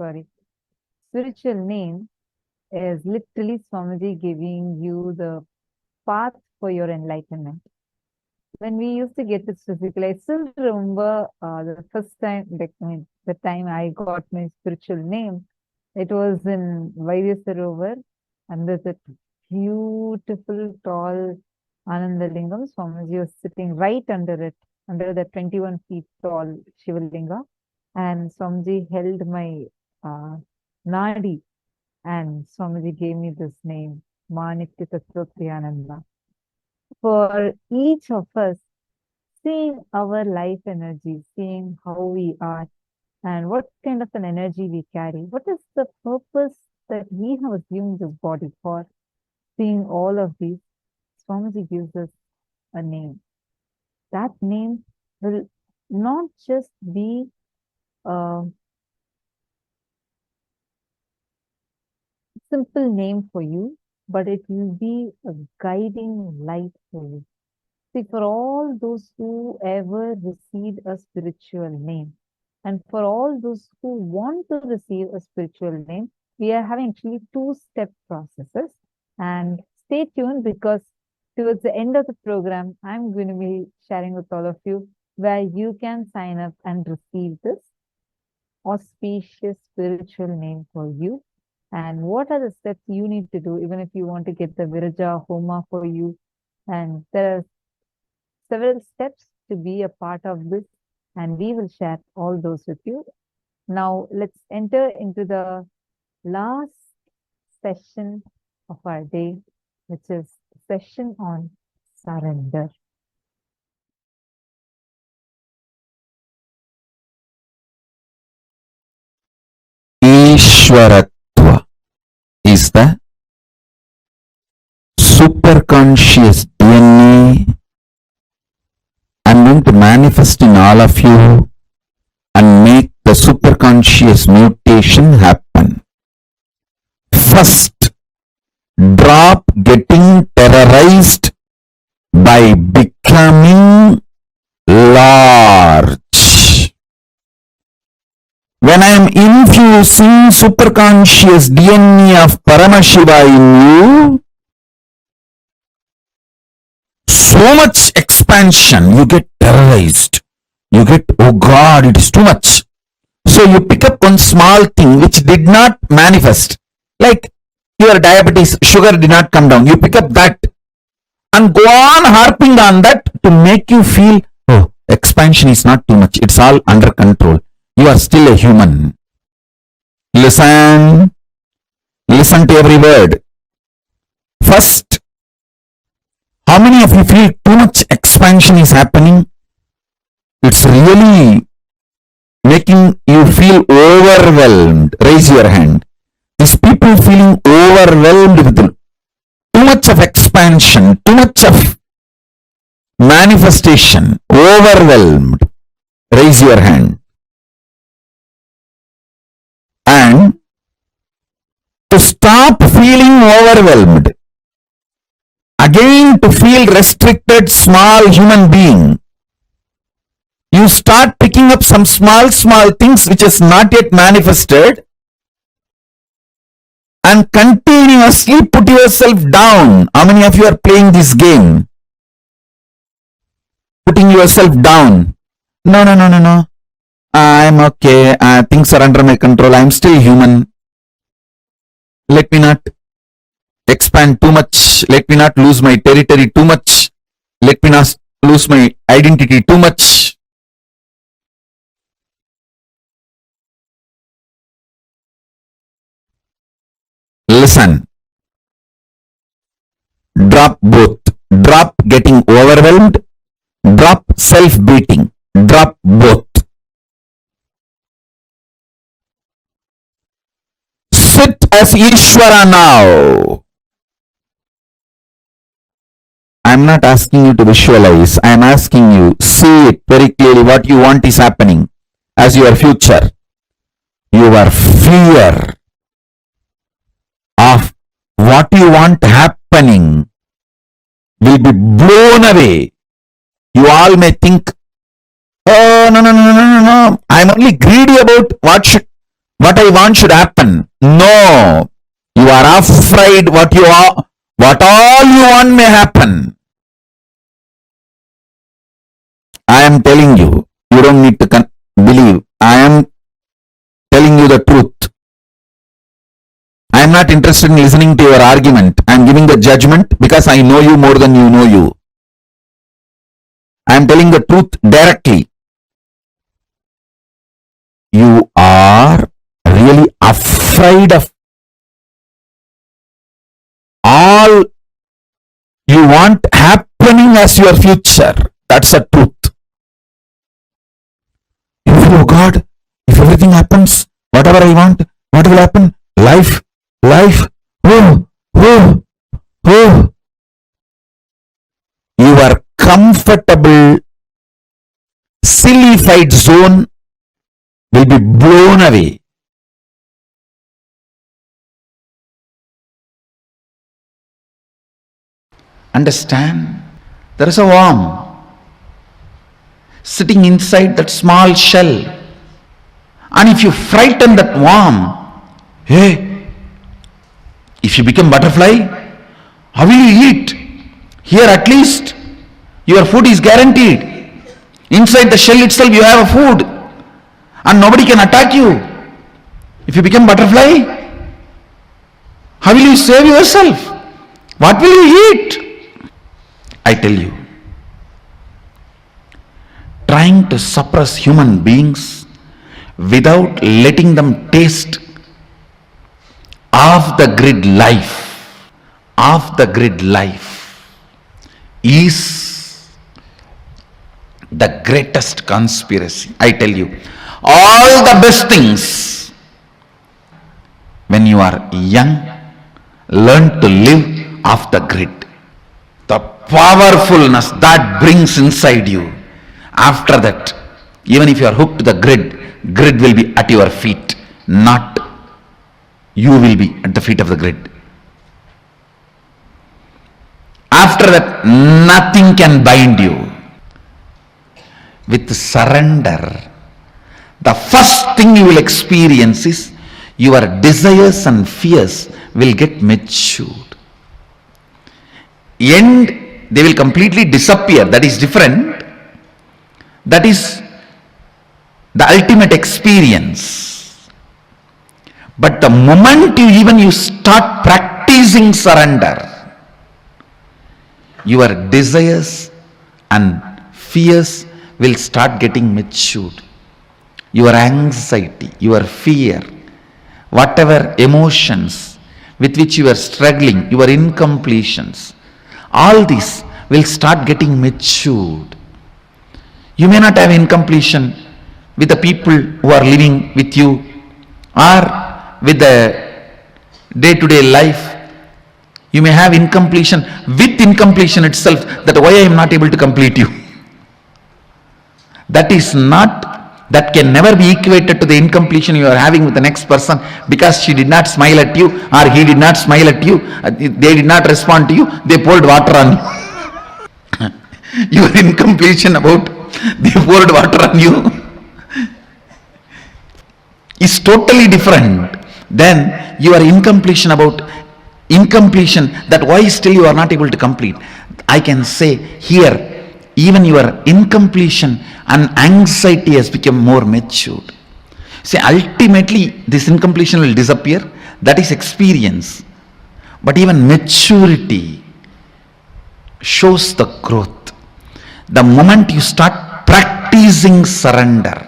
Sorry. Spiritual name is literally Swamiji giving you the path for your enlightenment. When we used to get this physical, I still remember the first time, the time I got my spiritual name. It was in Vaidyasarovar, under that beautiful, tall Anandalingam. Swamiji was sitting right under it, under the 21 feet tall Shivalinga. And Swamiji held my Nadi, and Swamiji gave me this name, Manitya Tattvatriyananda. For each of us, seeing our life energy, seeing how we are, and what kind of an energy we carry, what is the purpose that we have assumed this body for, seeing all of these, Swamiji gives us a name. That name will not just be a simple name for you, but it will be a guiding light for you. See, for all those who ever received a spiritual name, and for all those who want to receive a spiritual name, we are having actually two-step processes. And stay tuned, because towards the end of the program, I'm going to be sharing with all of you where you can sign up and receive this auspicious spiritual name for you. And what are the steps you need to do, even if you want to get the Viraja Homa for you. And there are several steps to be a part of this, and we will share all those with you. Now, let's enter into the last session of our day, which is session on surrender. Ishwaratva is the superconscious DNA. I'm going to manifest in all of you and make the superconscious mutation happen. First, drop getting terrorized by becoming large. When I am infusing superconscious DNA of Paramashiva in you, so much expansion, you get terrorized. You get, oh God, it is too much. So you pick up one small thing which did not manifest. Like your diabetes, sugar did not come down. You pick up that and go on harping on that to make you feel, oh, expansion is not too much. It's all under control. You are still a human. Listen to every word. First, how many of you feel too much expansion is happening? It's really making you feel overwhelmed. Raise your hand. These people feeling overwhelmed with too much of expansion, too much of manifestation, overwhelmed. Raise your hand. And to stop feeling overwhelmed, again to feel restricted, small human being, you start picking up some small things which is not yet manifested and continuously put yourself down. How many of you are playing this game? Putting yourself down. No. I'm okay. Things are under my control. I'm still human. Let me not expand too much. Let me not lose my territory too much. Let me not lose my identity too much. Listen. Drop both. Drop getting overwhelmed. Drop self-beating. Drop both. Sit as Ishvara now. I am not asking you to visualize. I am asking you, see it very clearly. What you want is happening as your future. Your fear of what you want happening will be blown away. You all may think, oh, no. I am only greedy about what I want should happen. No. You are afraid what all you want may happen. I am telling you, you don't need to believe. I am telling you the truth. I am not interested in listening to your argument. I am giving the judgment because I know you more than you know you. I am telling the truth directly. You are really afraid of all you want happening as your future. That's the truth. Oh God, if everything happens, whatever I want, what will happen? Life, oh. Your comfortable, sillified zone will be blown away. Understand? There is a worm sitting inside that small shell. And if you frighten that worm, hey, if you become butterfly, how will you eat? Here at least your food is guaranteed. Inside the shell itself you have a food and nobody can attack you. If you become butterfly, how will you save yourself? What will you eat? I tell you, trying to suppress human beings without letting them taste off the grid life is the greatest conspiracy. I tell you, all the best things, when you are young, learn to live off the grid. The powerfulness that brings inside you, after that, even if you are hooked to the grid will be at your feet, not you will be at the feet of the grid. After that, nothing can bind you. With surrender, the first thing you will experience is your desires and fears will get matured. And they will completely disappear. That is different. That is the ultimate experience. But the moment you start practicing surrender, your desires and fears will start getting matured. Your anxiety, your fear, whatever emotions with which you are struggling, your incompletions, all these will start getting matured. You may not have incompletion with the people who are living with you or with the day-to-day life. You may have incompletion with incompletion itself, that why I am not able to complete you. That can never be equated to the incompletion you are having with the next person because she did not smile at you or he did not smile at you, they did not respond to you, they poured water on you. Your incompletion about they poured water on you is totally different than your incompletion that why still you are not able to complete. I can say here, even your incompletion and anxiety has become more matured. See, ultimately this incompletion will disappear. That is experience. But even maturity shows the growth. The moment you start practicing surrender,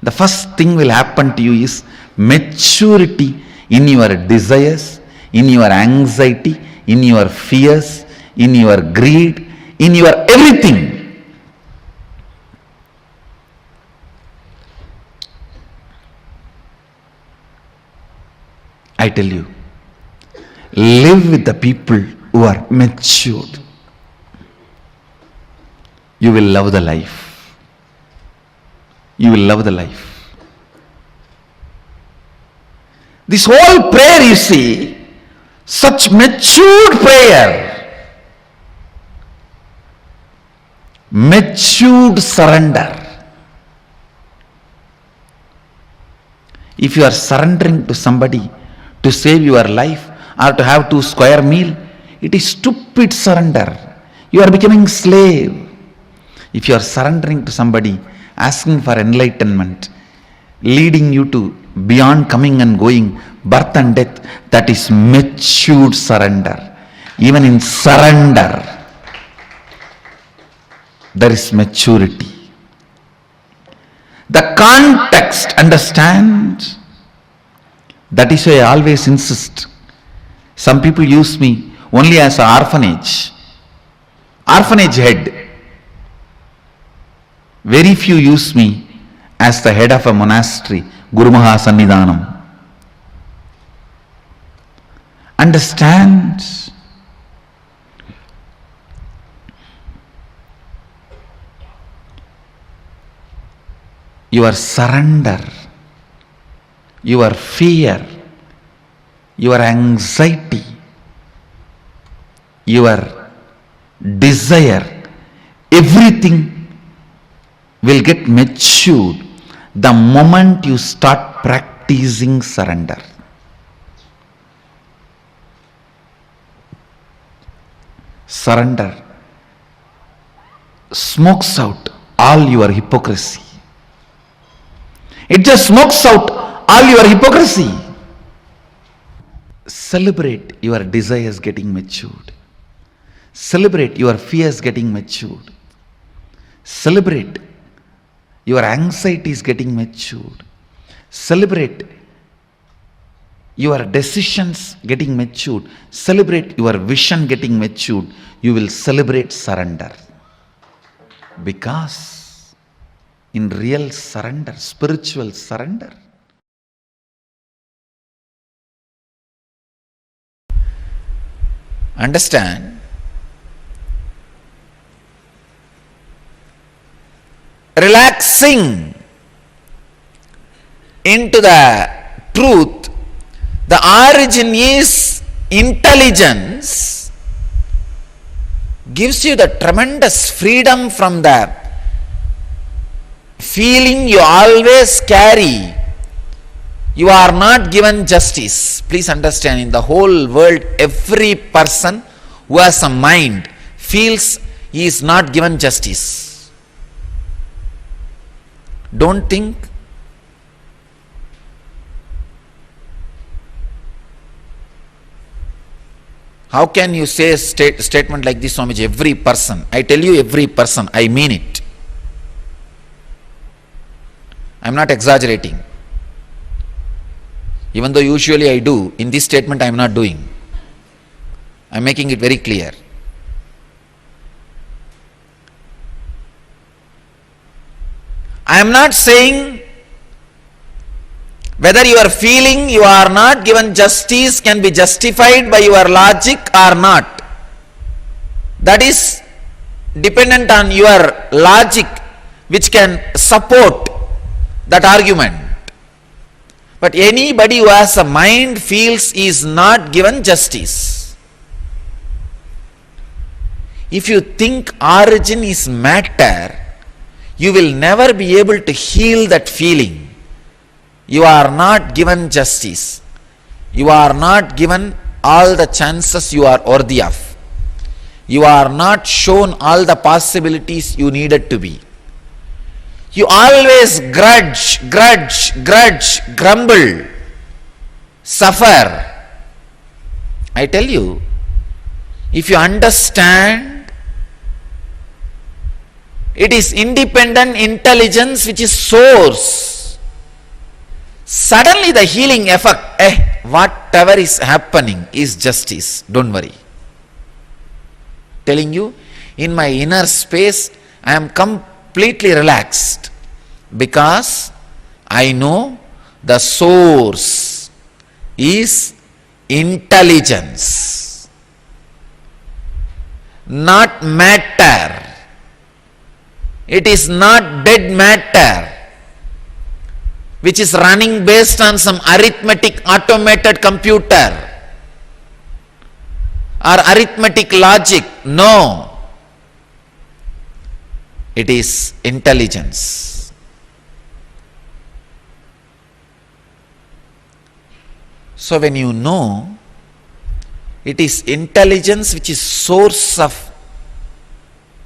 the first thing will happen to you is maturity in your desires, in your anxiety, in your fears, in your greed, in your everything. I tell you, live with the people who are matured. You will love the life. You will love the life. This whole prayer, you see, such matured prayer, matured surrender. If you are surrendering to somebody to save your life or to have 2 square meal, it is stupid surrender. You are becoming slave. If you are surrendering to somebody, asking for enlightenment, leading you to beyond coming and going, birth and death, that is matured surrender. Even in surrender, there is maturity. The context, understand? That is why I always insist. Some people use me only as an orphanage head. Very few use me as the head of a monastery, Guru Maha Sannidhanam. Understand? Your surrender, your fear, your anxiety, your desire, everything will get matured the moment you start practicing surrender. Surrender smokes out all your hypocrisy. It just smokes out all your hypocrisy. Celebrate your desires getting matured. Celebrate your fears getting matured. Celebrate your anxiety is getting matured. Celebrate your decisions getting matured. Celebrate your vision getting matured. You will celebrate surrender. Because in real surrender, spiritual surrender, understand, relaxing into the truth, the origin is intelligence, gives you the tremendous freedom from the feeling you always carry. You are not given justice. Please understand, in the whole world, every person who has a mind feels he is not given justice. Don't think. How can you say a statement like this, Swamiji? Every person. I tell you, every person. I mean it. I am not exaggerating. Even though usually I do, in this statement I am not doing. I am making it very clear. I am not saying whether you are feeling you are not given justice can be justified by your logic or not. That is dependent on your logic, which can support that argument. But anybody who has a mind feels he is not given justice. If you think origin is matter, you will never be able to heal that feeling. You are not given justice. You are not given all the chances you are worthy of. You are not shown all the possibilities you needed to be. You always grudge, grumble, suffer. I tell you, if you understand, it is independent intelligence which is source. Suddenly the healing effect, whatever is happening is justice, don't worry. Telling you, in my inner space, I am completely relaxed because I know the source is intelligence, not matter. It is not dead matter which is running based on some arithmetic automated computer or arithmetic logic. No. It is intelligence. So when you know it is intelligence which is source of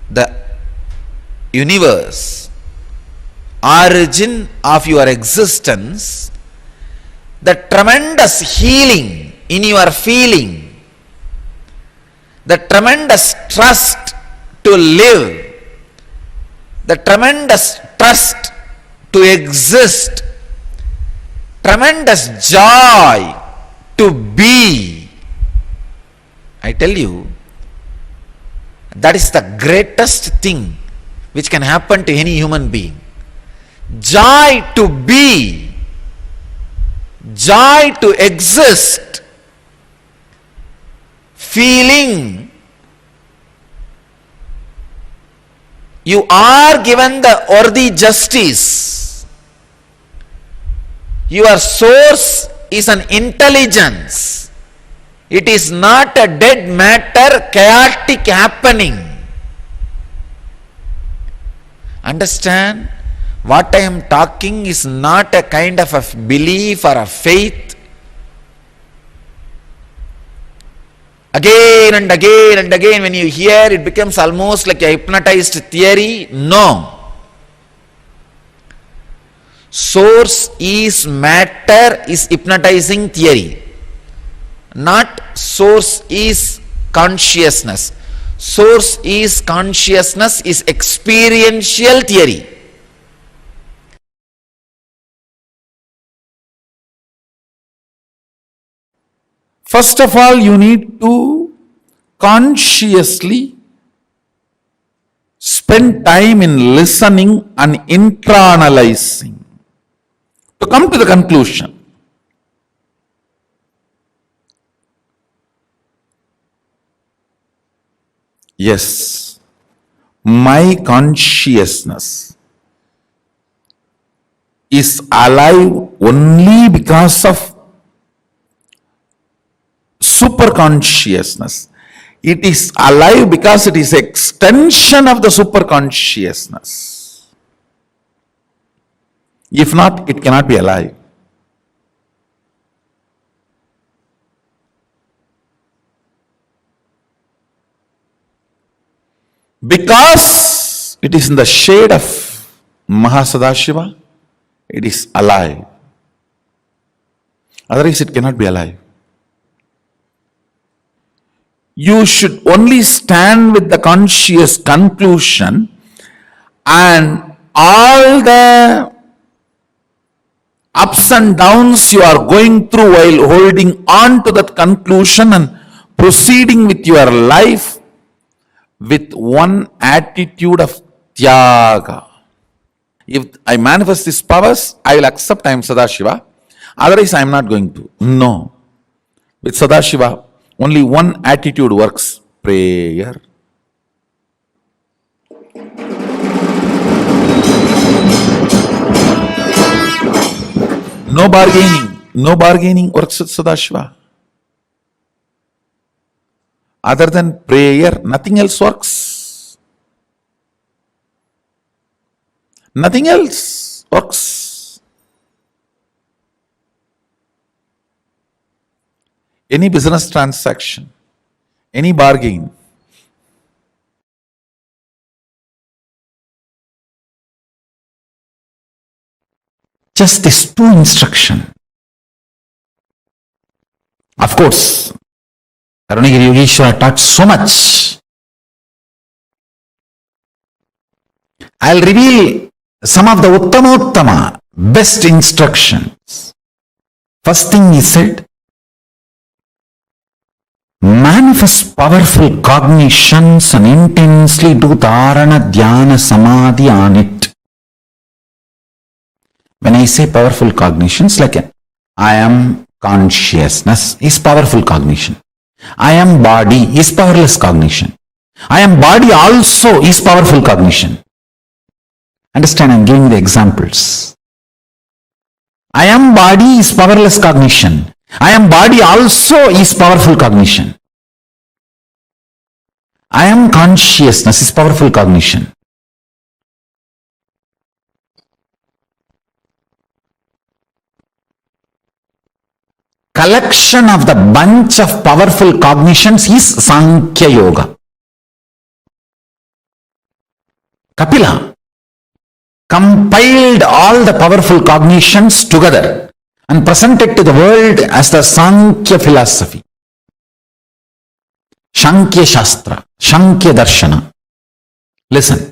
the universe, origin of your existence, the tremendous healing in your feeling, the tremendous trust to live, the tremendous trust to exist, tremendous joy to be. I tell you, that is the greatest thing which can happen to any human being. Joy to be, joy to exist, feeling you are given the worthy justice. Your source is an intelligence. It is not a dead matter, chaotic happening. Understand? What I am talking is not a kind of a belief or a faith. Again and again and again when you hear, it becomes almost like a hypnotized theory. No. Source is matter is hypnotizing theory. Not source is consciousness. Source is consciousness is experiential theory. First of all, you need to consciously spend time in listening and internalizing to come to the conclusion. Yes, my consciousness is alive only because of super consciousness. It is alive because it is extension of the super consciousness. If not, it cannot be alive. Because it is in the shade of Mahasadashiva, it is alive. Otherwise, it cannot be alive. You should only stand with the conscious conclusion, and all the ups and downs you are going through while holding on to that conclusion and proceeding with your life with one attitude of Tyaga. If I manifest these powers, I will accept I am Sadashiva. Otherwise, I am not going to. No. With Sadashiva, only one attitude works: prayer. No bargaining. No bargaining works with Sadashiva. Other than prayer, nothing else works. Nothing else works. Any business transaction, any bargain, just this two instruction. Of course, Arunagiri Yogeshwara taught so much. I'll reveal some of the Uttama, best instructions. First thing he said, manifest powerful cognitions and intensely do dharana, dhyana, samadhi on it. When I say powerful cognitions, like I am consciousness is powerful cognition. I am body is powerless cognition. I am body also is powerful cognition. Understand, I am giving the examples. I am body is powerless cognition. I am body also is powerful cognition. I am consciousness is powerful cognition. Collection of the bunch of powerful cognitions is Sankhya Yoga. Kapila compiled all the powerful cognitions together and presented to the world as the Sankhya philosophy. Sankhya Shastra, Sankhya Darshana. Listen.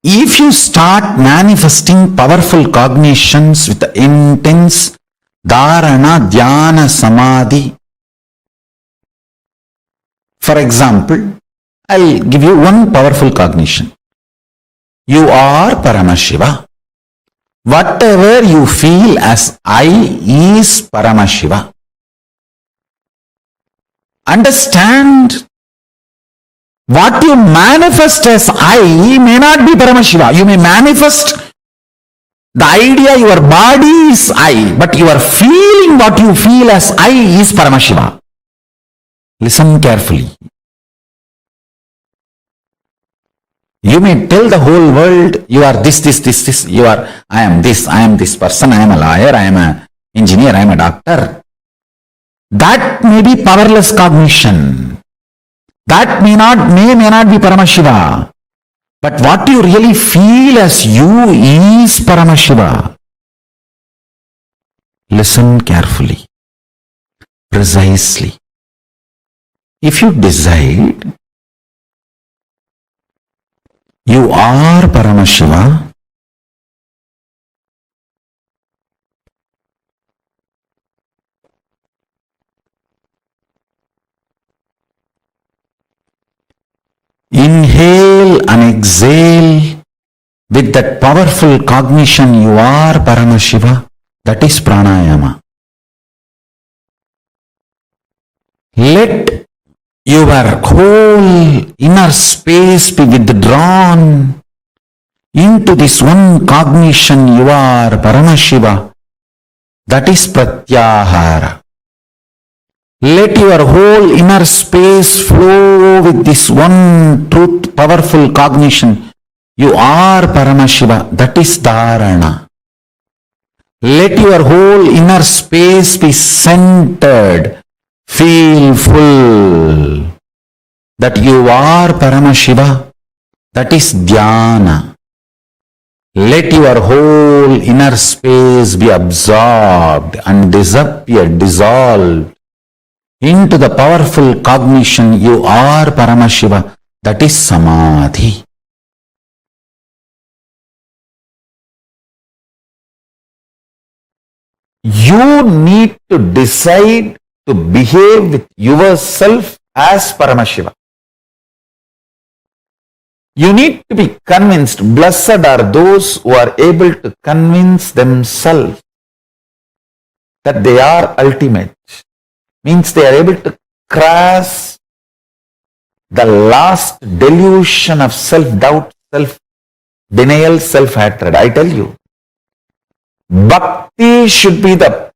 If you start manifesting powerful cognitions with the intense dharana, dhyana, samadhi, for example, I'll give you one powerful cognition. You are Paramashiva. Whatever you feel as I is Paramashiva. Understand, what you manifest as I may not be Paramashiva. You may manifest the idea your body is I, but you are feeling what you feel as I is Paramashiva. Listen carefully. You may tell the whole world you are this. You are, I am this person, I am a lawyer, I am an engineer, I am a doctor. That may be powerless cognition. That may not be Paramashiva. But what you really feel as you is Paramashiva. Listen carefully, precisely. If you decide you are Paramashiva, exhale with that powerful cognition you are Paramashiva, that is pranayama. Let your whole inner space be withdrawn into this one cognition you are Paramashiva, that is pratyahara. Let your whole inner space flow with this one truth, powerful cognition. You are Paramashiva, that is dharana. Let your whole inner space be centered, feel full, that you are Paramashiva, that is dhyana. Let your whole inner space be absorbed and disappear, dissolved into the powerful cognition you are Paramashiva, that is samadhi. You need to decide to behave with yourself as Paramashiva. You need to be convinced. Blessed are those who are able to convince themselves that they are ultimate. Means they are able to cross the last delusion of self-doubt, self-denial, self-hatred. I tell you, bhakti should be the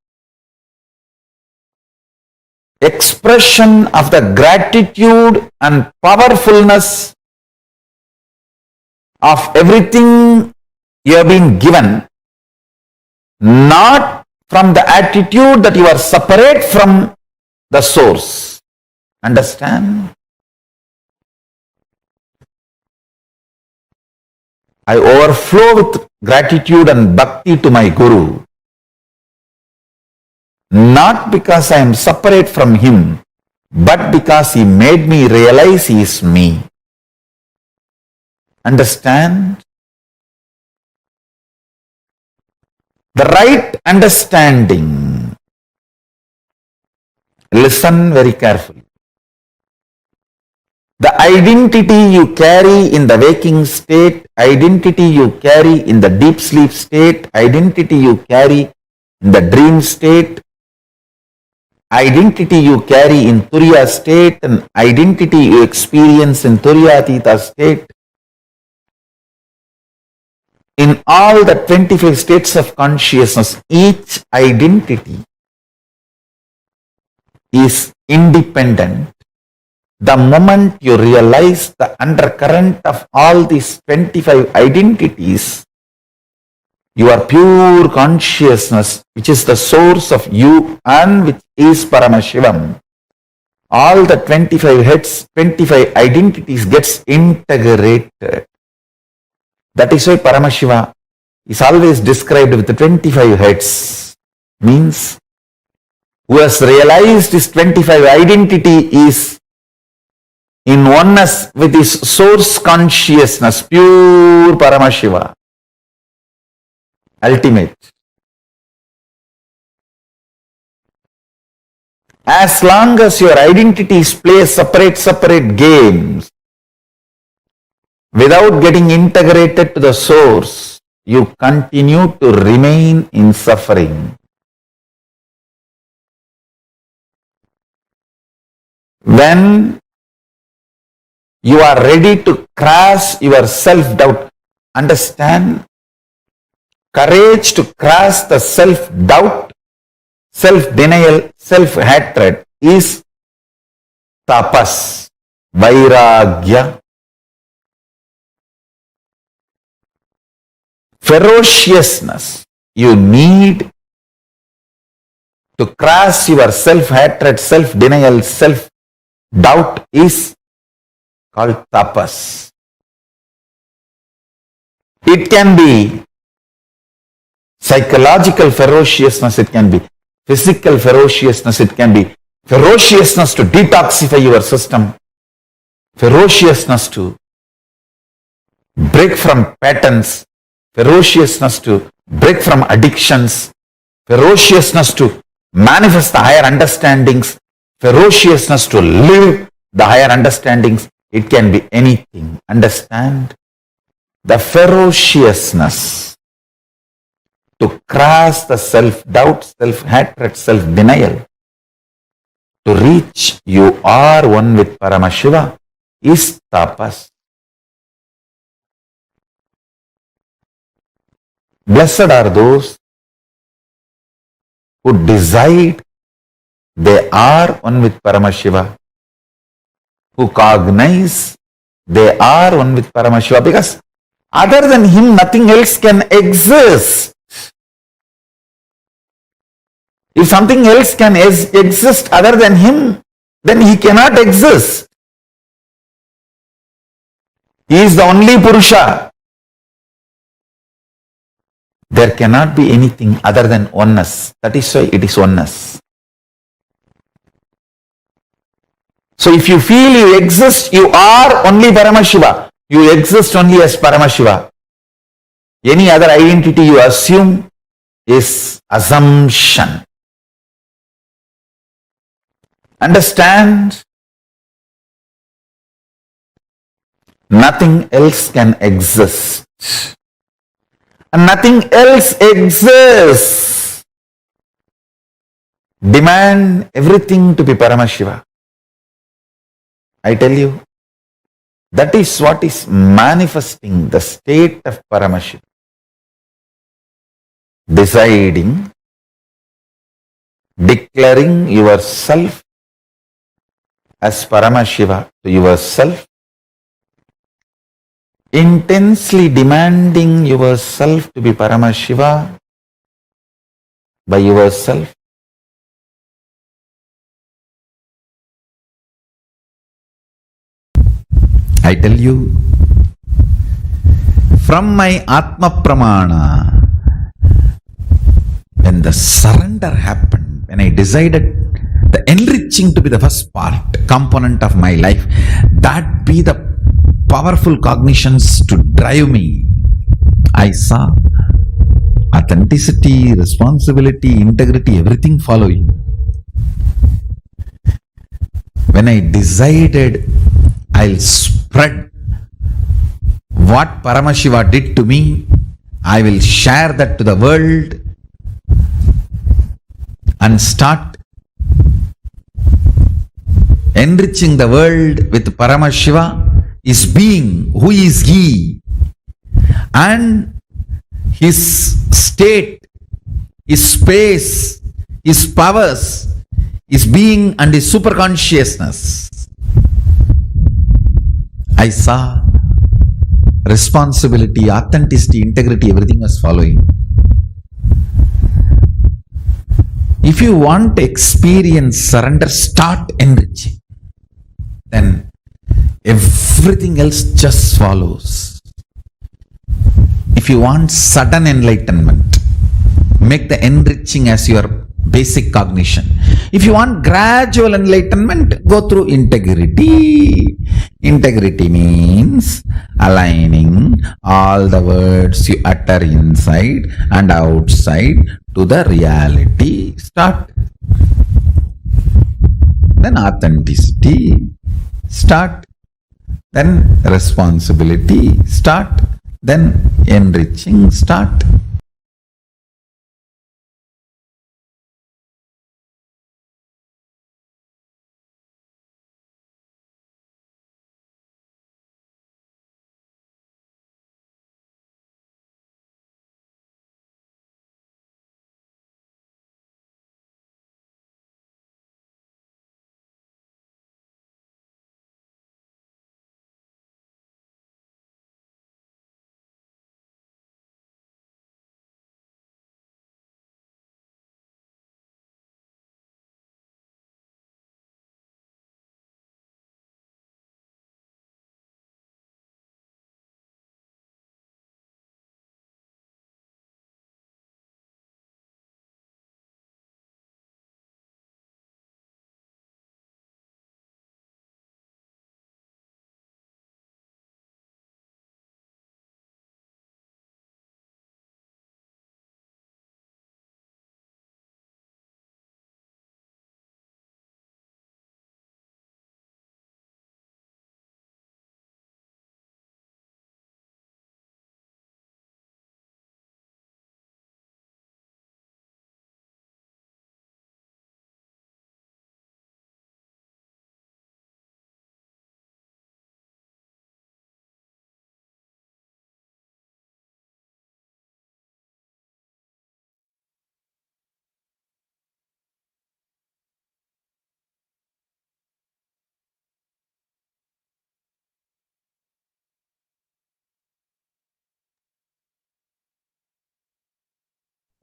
expression of the gratitude and powerfulness of everything you have been given, not from the attitude that you are separate from the source. Understand? I overflow with gratitude and bhakti to my Guru, not because I am separate from him, but because he made me realize he is me. Understand? The right understanding. Listen very carefully. The identity you carry in the waking state, identity you carry in the deep sleep state, identity you carry in the dream state, identity you carry in Turiya state, and identity you experience in Turiyatita state, in all the 25 states of consciousness, each identity is independent. The moment you realize the undercurrent of all these 25 identities, your pure consciousness, which is the source of you and which is Paramashivam, all the 25 heads, 25 identities gets integrated. That is why Paramashiva is always described with the 25 heads. Means, who has realized his 25 identity is in oneness with his source consciousness, pure Paramashiva, ultimate. As long as your identities play separate games, without getting integrated to the source, you continue to remain in suffering. When you are ready to cross your self-doubt, understand, courage to cross the self-doubt, self-denial, self-hatred is tapas, vairagya. Ferociousness you need to cross your self-hatred, self-denial, self-doubt is called tapas. It can be psychological ferociousness, it can be physical ferociousness, it can be ferociousness to detoxify your system, ferociousness to break from patterns, ferociousness to break from addictions, ferociousness to manifest the higher understandings, ferociousness to live the higher understandings. It can be anything. Understand? the ferociousness to cross the self-doubt, self-hatred, self-denial, to reach you are one with Paramashiva is tapas. Blessed are those who decide they are one with Paramashiva, who cognize they are one with Paramashiva, because other than him nothing else can exist. If something else can exist other than him, then he cannot exist. He is the only Purusha. There cannot be anything other than oneness. That is why it is oneness. So if you feel you exist, you are only Paramashiva. You exist only as Paramashiva. Any other identity you assume is assumption. Understand? Nothing else can exist. And nothing else exists. Demand everything to be Paramashiva. I tell you, that is what is manifesting the state of Paramashiva. Deciding, declaring yourself as Paramashiva to yourself, intensely demanding yourself to be Paramashiva by yourself. I tell you, from my Atma Pramana, when the surrender happened, when I decided the enriching to be the first part, component of my life, that be the powerful cognitions to drive me, I saw authenticity, responsibility, integrity, everything following. When I decided I'll spread what Paramashiva did to me, I will share that to the world and start enriching the world with Paramashiva, is being, who is he, and his state, his space, his powers, his being and his superconsciousness. I saw responsibility, authenticity, integrity, everything was following. If you want to experience surrender, start enriching. Then everything else just follows. If you want sudden enlightenment, make the enriching as your basic cognition. If you want gradual enlightenment, go through integrity. Integrity means aligning all the words you utter inside and outside to the reality. Start. Then authenticity. Start. Then responsibility. Start. Then enriching. Start.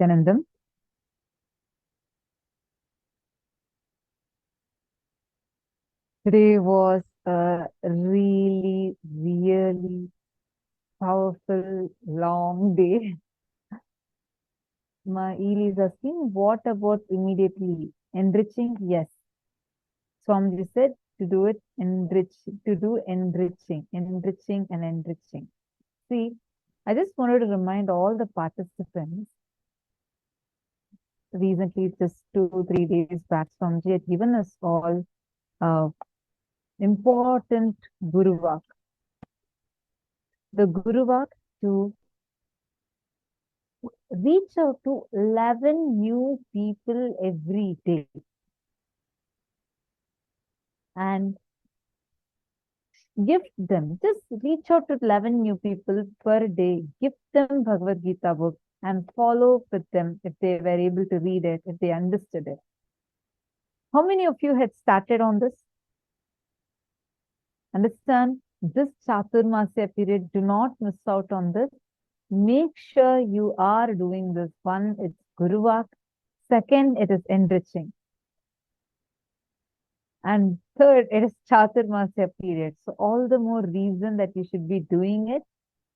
Nityanandam. Today was a really, really powerful, long day. Eel is asking, what about immediately? Enriching? Yes. Swamiji said to do it, to do enriching and enriching. See, I just wanted to remind all the participants, recently, just 2-3 days back, Swamiji had given us all important Guru Vak. The Guru Vak to reach out to 11 new people every day. And gift them, just reach out to 11 new people per day, gift them Bhagavad Gita book and follow with them if they were able to read it, if they understood it. How many of you had started on this? Understand, this Chaturmasya period, do not miss out on this. Make sure you are doing this. One, it's Guru Vak. Second, it is enriching. And third, it is Chaturmasya period. So all the more reason that you should be doing it.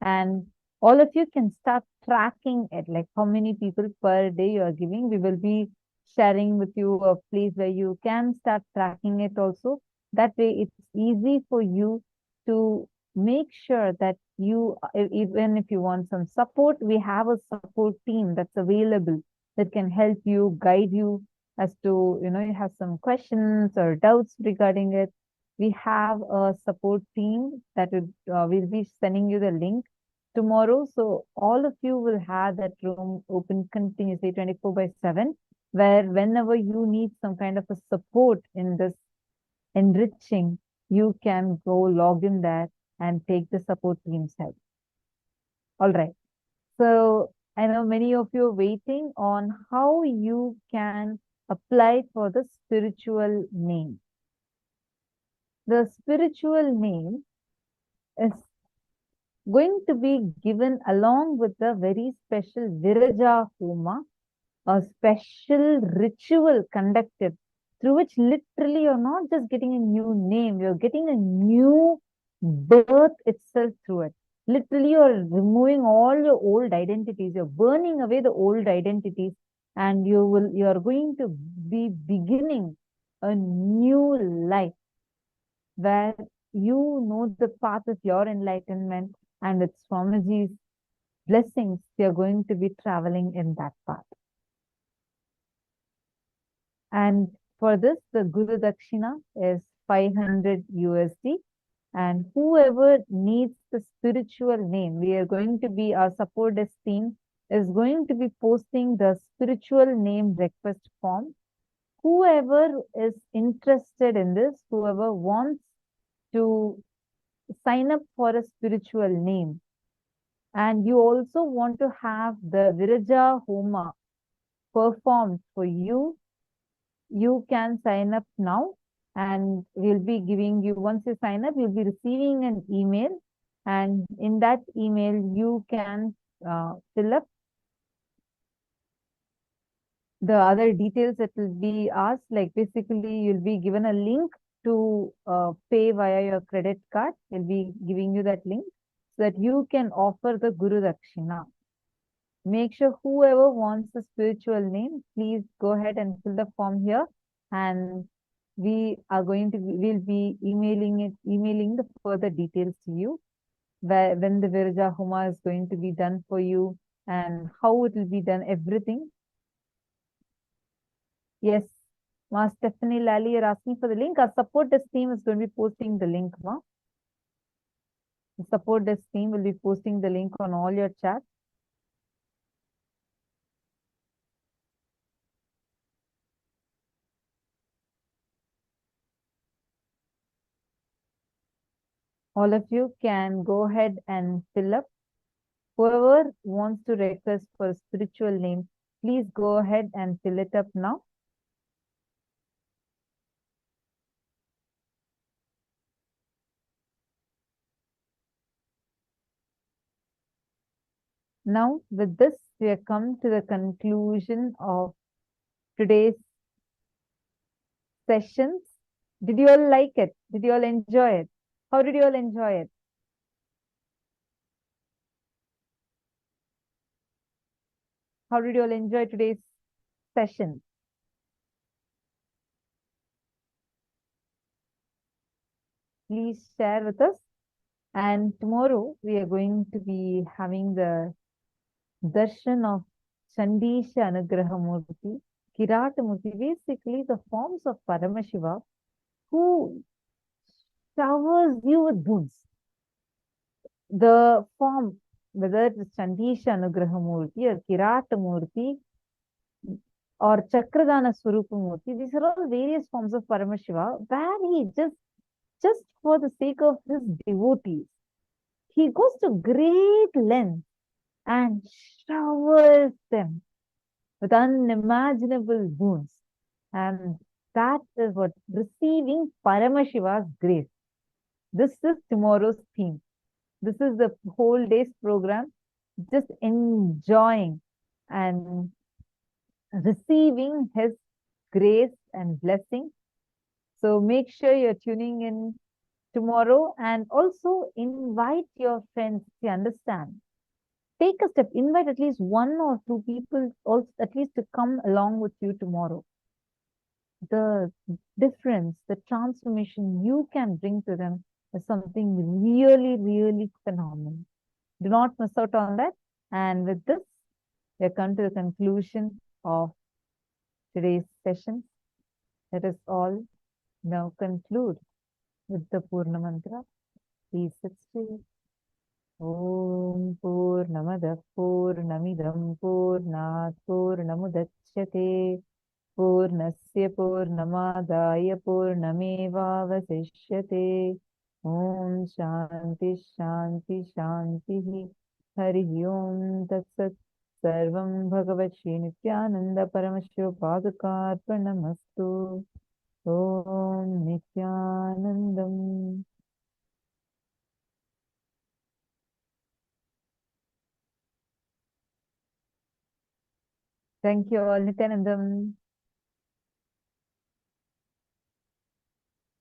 And all of you can start tracking it, like how many people per day you are giving. We will be sharing with you a place where you can start tracking it also. That way it's easy for you to make sure that you, even if you want some support, we have a support team that's available that can help you, guide you as to, you have some questions or doubts regarding it. We have a support team that will be sending you the link tomorrow. So all of you will have that room open continuously 24/7, where whenever you need some kind of a support in this enriching, you can go log in there and take the support team's help. All right. So I know many of you are waiting on how you can apply for the spiritual name. The spiritual name is going to be given along with the very special Viraja Homa, a special ritual conducted through which literally you're not just getting a new name, you're getting a new birth itself through it. Literally, you're removing all your old identities, you're burning away the old identities, and you are going to be beginning a new life where you know the path of your enlightenment, and with Swamiji's blessings, you're going to be traveling in that path. And for this, the Guru Dakshina is 500 USD. And whoever needs the spiritual name, we are going to be, our support desk team is going to be posting the spiritual name request form. Whoever is interested in this, whoever wants to sign up for a spiritual name, and you also want to have the Viraja Homa performed for you, you can sign up now, and we'll be giving you, once you sign up, you'll be receiving an email, and in that email you can fill up the other details that will be asked. Like basically you'll be given a link to pay via your credit card. We'll be giving you that link so that you can offer the Guru Dakshina. Make sure whoever wants the spiritual name, please go ahead and fill the form here, and we'll be emailing the further details to you, when the Viraja Homa is going to be done for you and how it will be done, everything. Yes, Ma Stephanie Lally, you're asking for the link. Our support desk team is going to be posting the link, Ma. The support desk team will be posting the link on all your chats. All of you can go ahead and fill up. Whoever wants to request for a spiritual name, please go ahead and fill it up now. Now, with this, we have come to the conclusion of today's sessions. Did you all like it? Did you all enjoy it? How did you all enjoy it? How did you all enjoy today's session? Please share with us. And tomorrow we are going to be having the darshan of Chandisha Anugraha Murti, Kirata Murti, basically the forms of Paramashiva who showers you with boons. The form, whether it is Chandisha Anugraha Murti or Kirata Murti or Chakradana Swarupa Murti, these are all various forms of Paramashiva where he just for the sake of his devotees, he goes to great length and showers them with unimaginable boons. And that is what receiving Paramashiva's grace. This is tomorrow's theme. This is the whole day's program. Just enjoying and receiving his grace and blessing. So make sure you're tuning in tomorrow and also invite your friends to understand. Take a step, invite at least one or two people also at least to come along with you tomorrow. The difference, the transformation you can bring to them is something really, really phenomenal. Do not miss out on that. And with this, we have come to the conclusion of today's session. Let us all now conclude with the Purna Mantra. Please sit still. Om Purnamada Purnamidam Purnat Purnamudachyate Purnasya Purnamadaya Purnamevavasishyate Om Shanti Shanti Shanti Hari Om Tatsat Sarvam Bhagavat Shri Nithyananda Paramashiva Namastu Om Nithyanandam. Thank you all, Nityanandam.